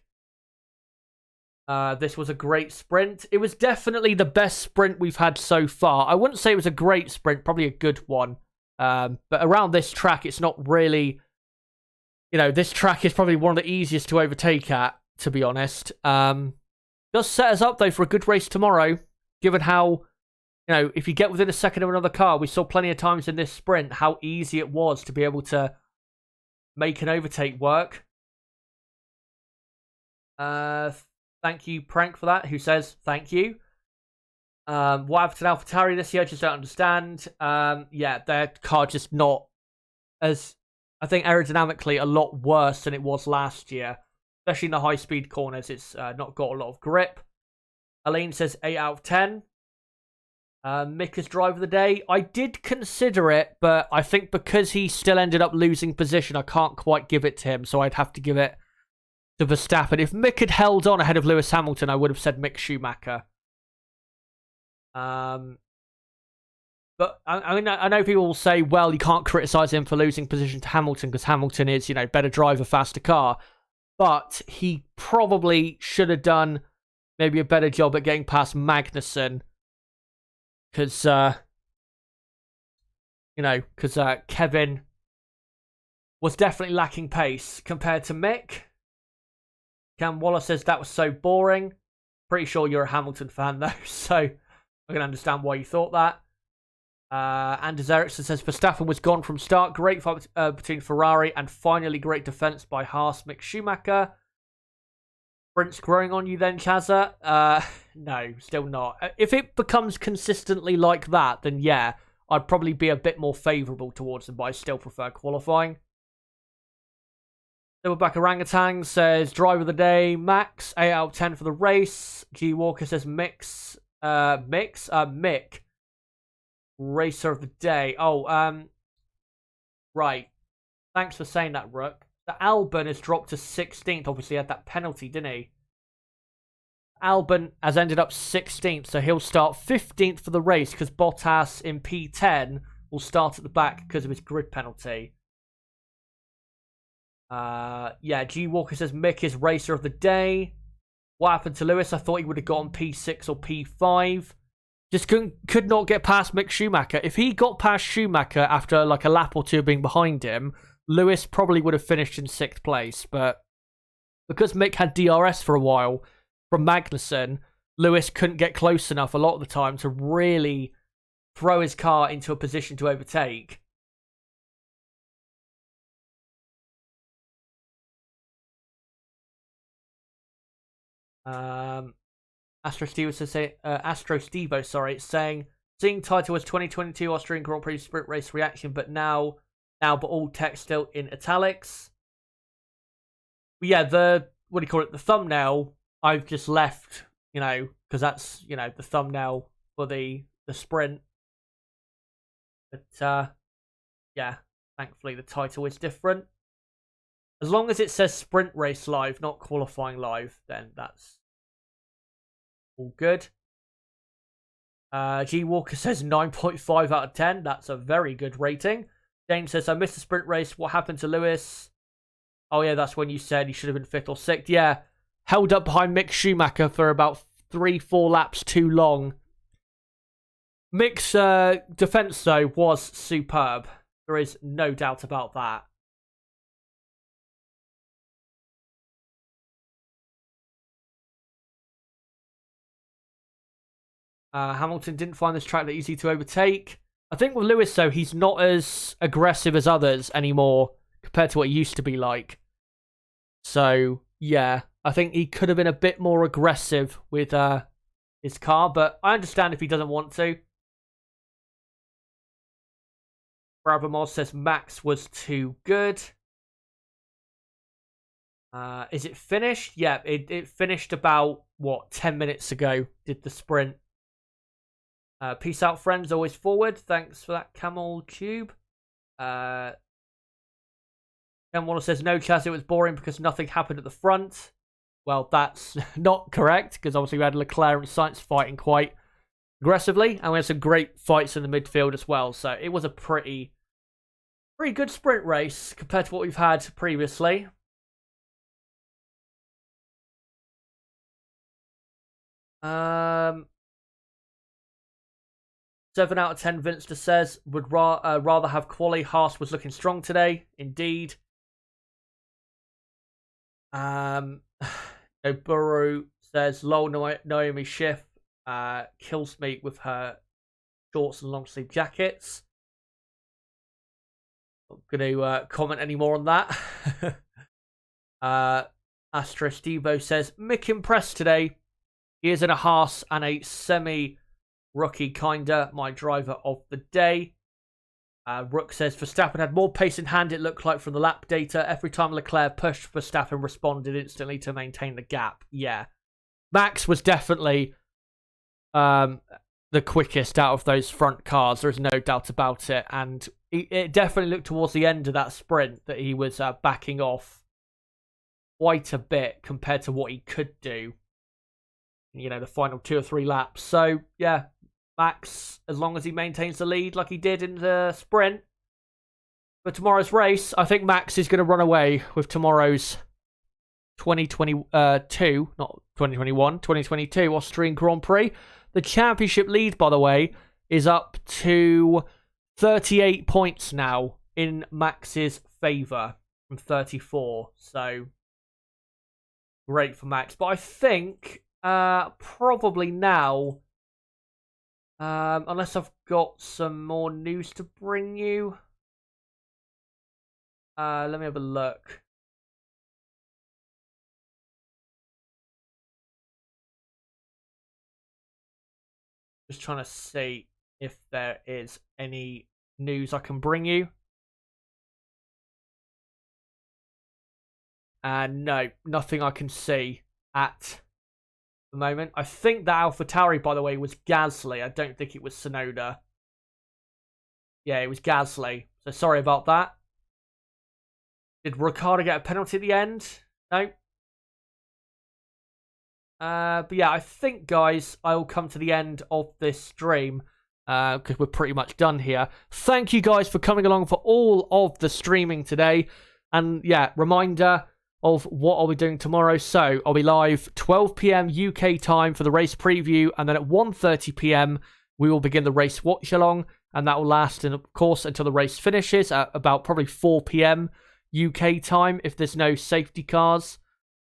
This was a great sprint. It was definitely the best sprint we've had so far. I wouldn't say it was a great sprint, probably a good one. But around this track, it's not really... You know, this track is probably one of the easiest to overtake at, to be honest. Does set us up, though, for a good race tomorrow, given how... You know, if you get within a second of another car, we saw plenty of times in this sprint how easy it was to be able to make an overtake work. Thank you, Prank, for that, who says thank you. What happened to AlphaTauri this year? I just don't understand. Yeah, their car just not as, I think, aerodynamically a lot worse than it was last year. Especially in the high-speed corners, it's not got a lot of grip. Aline says 8 out of 10. Mick as driver of the day. I did consider it, but I think because he still ended up losing position, I can't quite give it to him, so I'd have to give it to Verstappen. If Mick had held on ahead of Lewis Hamilton, I would have said Mick Schumacher. But I mean, I know people will say, well, you can't criticise him for losing position to Hamilton because Hamilton is, you know, better driver, faster car. But he probably should have done maybe a better job at getting past Magnussen. Because, Kevin was definitely lacking pace compared to Mick. Cam Waller says that was so boring. Pretty sure you're a Hamilton fan though, so I can understand why you thought that. Anders Ericsson says Verstappen was gone from start. Great fight between Ferrari and finally great defense by Haas. Mick Schumacher. Sprint's growing on you then, Chazza? No, still not. If it becomes consistently like that, then yeah, I'd probably be a bit more favourable towards them, but I still prefer qualifying. Silverback Orangutan says driver of the day, Max, 8 out of 10 for the race. G Walker says Mick, racer of the day. Oh, right. Thanks for saying that, Rook. The Albon has dropped to 16th. Obviously, he had that penalty, didn't he? Albon has ended up 16th, so he'll start 15th for the race because Bottas in P10 will start at the back because of his grid penalty. Yeah, G Walker says Mick is racer of the day. What happened to Lewis? I thought he would have gotten P6 or P5. Just could not get past Mick Schumacher. If he got past Schumacher after like a lap or two being behind him, Lewis probably would have finished in 6th place. But because Mick had DRS for a while from Magnussen, Lewis couldn't get close enough a lot of the time to really throw his car into a position to overtake. Astro Stevo, sorry, saying seeing title as 2022 Austrian Grand Prix sprint race reaction, but now, but all text still in italics. But yeah, what do you call it? The thumbnail I've just left, because that's the thumbnail for the sprint. But yeah, thankfully the title is different. As long as it says sprint race live, not qualifying live, then that's all good. G Walker says 9.5 out of 10. That's a very good rating. James says, I missed the sprint race. What happened to Lewis? Oh, yeah, that's when you said he should have been 5th or 6th. Yeah, held up behind Mick Schumacher for about 3-4 laps too long. Mick's defense, though, was superb. There is no doubt about that. Hamilton didn't find this track that easy to overtake. I think with Lewis, though, he's not as aggressive as others anymore compared to what he used to be like. So, yeah, I think he could have been a bit more aggressive with his car, but I understand if he doesn't want to. Bravamos says Max was too good. Is it finished? Yeah, it finished about, 10 minutes ago, did the sprint. Peace out, friends. Always forward. Thanks for that, Camel Tube. Ken Waller says, no, Chaz, it was boring because nothing happened at the front. Well, that's not correct, because obviously we had Leclerc and Sainz fighting quite aggressively, and we had some great fights in the midfield as well. So it was a pretty good sprint race compared to what we've had previously. Um... 7 out of 10, Vinster says, would rather have quali. Haas was looking strong today. Indeed. Oburu says, lol, Naomi Schiff kills me with her shorts and long sleeve jackets. Not going to comment any more on that. Astra Stevo says, Mick impressed today. He is in a Haas and a semi-rookie kinda, my driver of the day. Rook says, Verstappen had more pace in hand, it looked like, from the lap data. Every time Leclerc pushed, Verstappen responded instantly to maintain the gap. Yeah. Max was definitely the quickest out of those front cars. There's no doubt about it. And it definitely looked towards the end of that sprint that he was backing off quite a bit compared to what he could do. The final 2 or 3 laps. So, yeah, Max, as long as he maintains the lead like he did in the sprint for tomorrow's race, I think Max is going to run away with tomorrow's 2022, not 2021, 2022 Austrian Grand Prix. The championship lead, by the way, is up to 38 points now in Max's favour from 34. So great for Max. But I think probably now, unless I've got some more news to bring you. Let me have a look. Just trying to see if there is any news I can bring you. And no, nothing I can see at the moment. I think that AlphaTauri, by the way, was Gasly. I don't think it was Tsunoda. Yeah, it was Gasly. So sorry about that. Did Ricciardo get a penalty at the end? No. But yeah, I think, guys, I will come to the end of this stream because we're pretty much done here. Thank you, guys, for coming along for all of the streaming today. And yeah, reminder of what I'll be doing tomorrow. So I'll be live 12 p.m. UK time for the race preview, and then at 1:30 p.m. we will begin the race watch-along, and that will last, and of course, until the race finishes at about probably 4 p.m. UK time if there's no safety cars.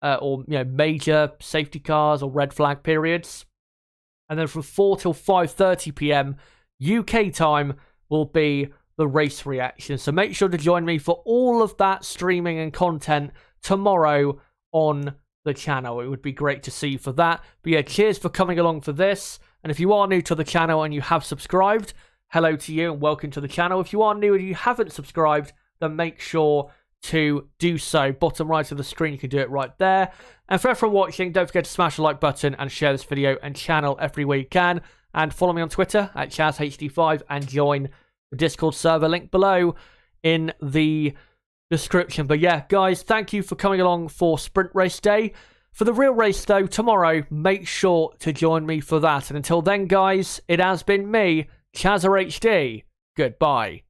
Or major safety cars or red flag periods. And then from 4 till 5:30 p.m. UK time will be the race reaction. So make sure to join me for all of that streaming and content tomorrow on the channel. It would be great to see you for that. But yeah, cheers for coming along for this. And if you are new to the channel and you have subscribed, hello to you and welcome to the channel. If you are new and you haven't subscribed, then make sure to do so. Bottom right of the screen, you can do it right there. And for everyone watching, don't forget to smash the like button and share this video and channel everywhere you can. And follow me on Twitter at ChazHD5 and join the Discord server, link below in the description. But yeah, guys, thank you for coming along for Sprint Race Day. For the real race, though, tomorrow, make sure to join me for that. And until then, guys, it has been me, ChazHD. Goodbye.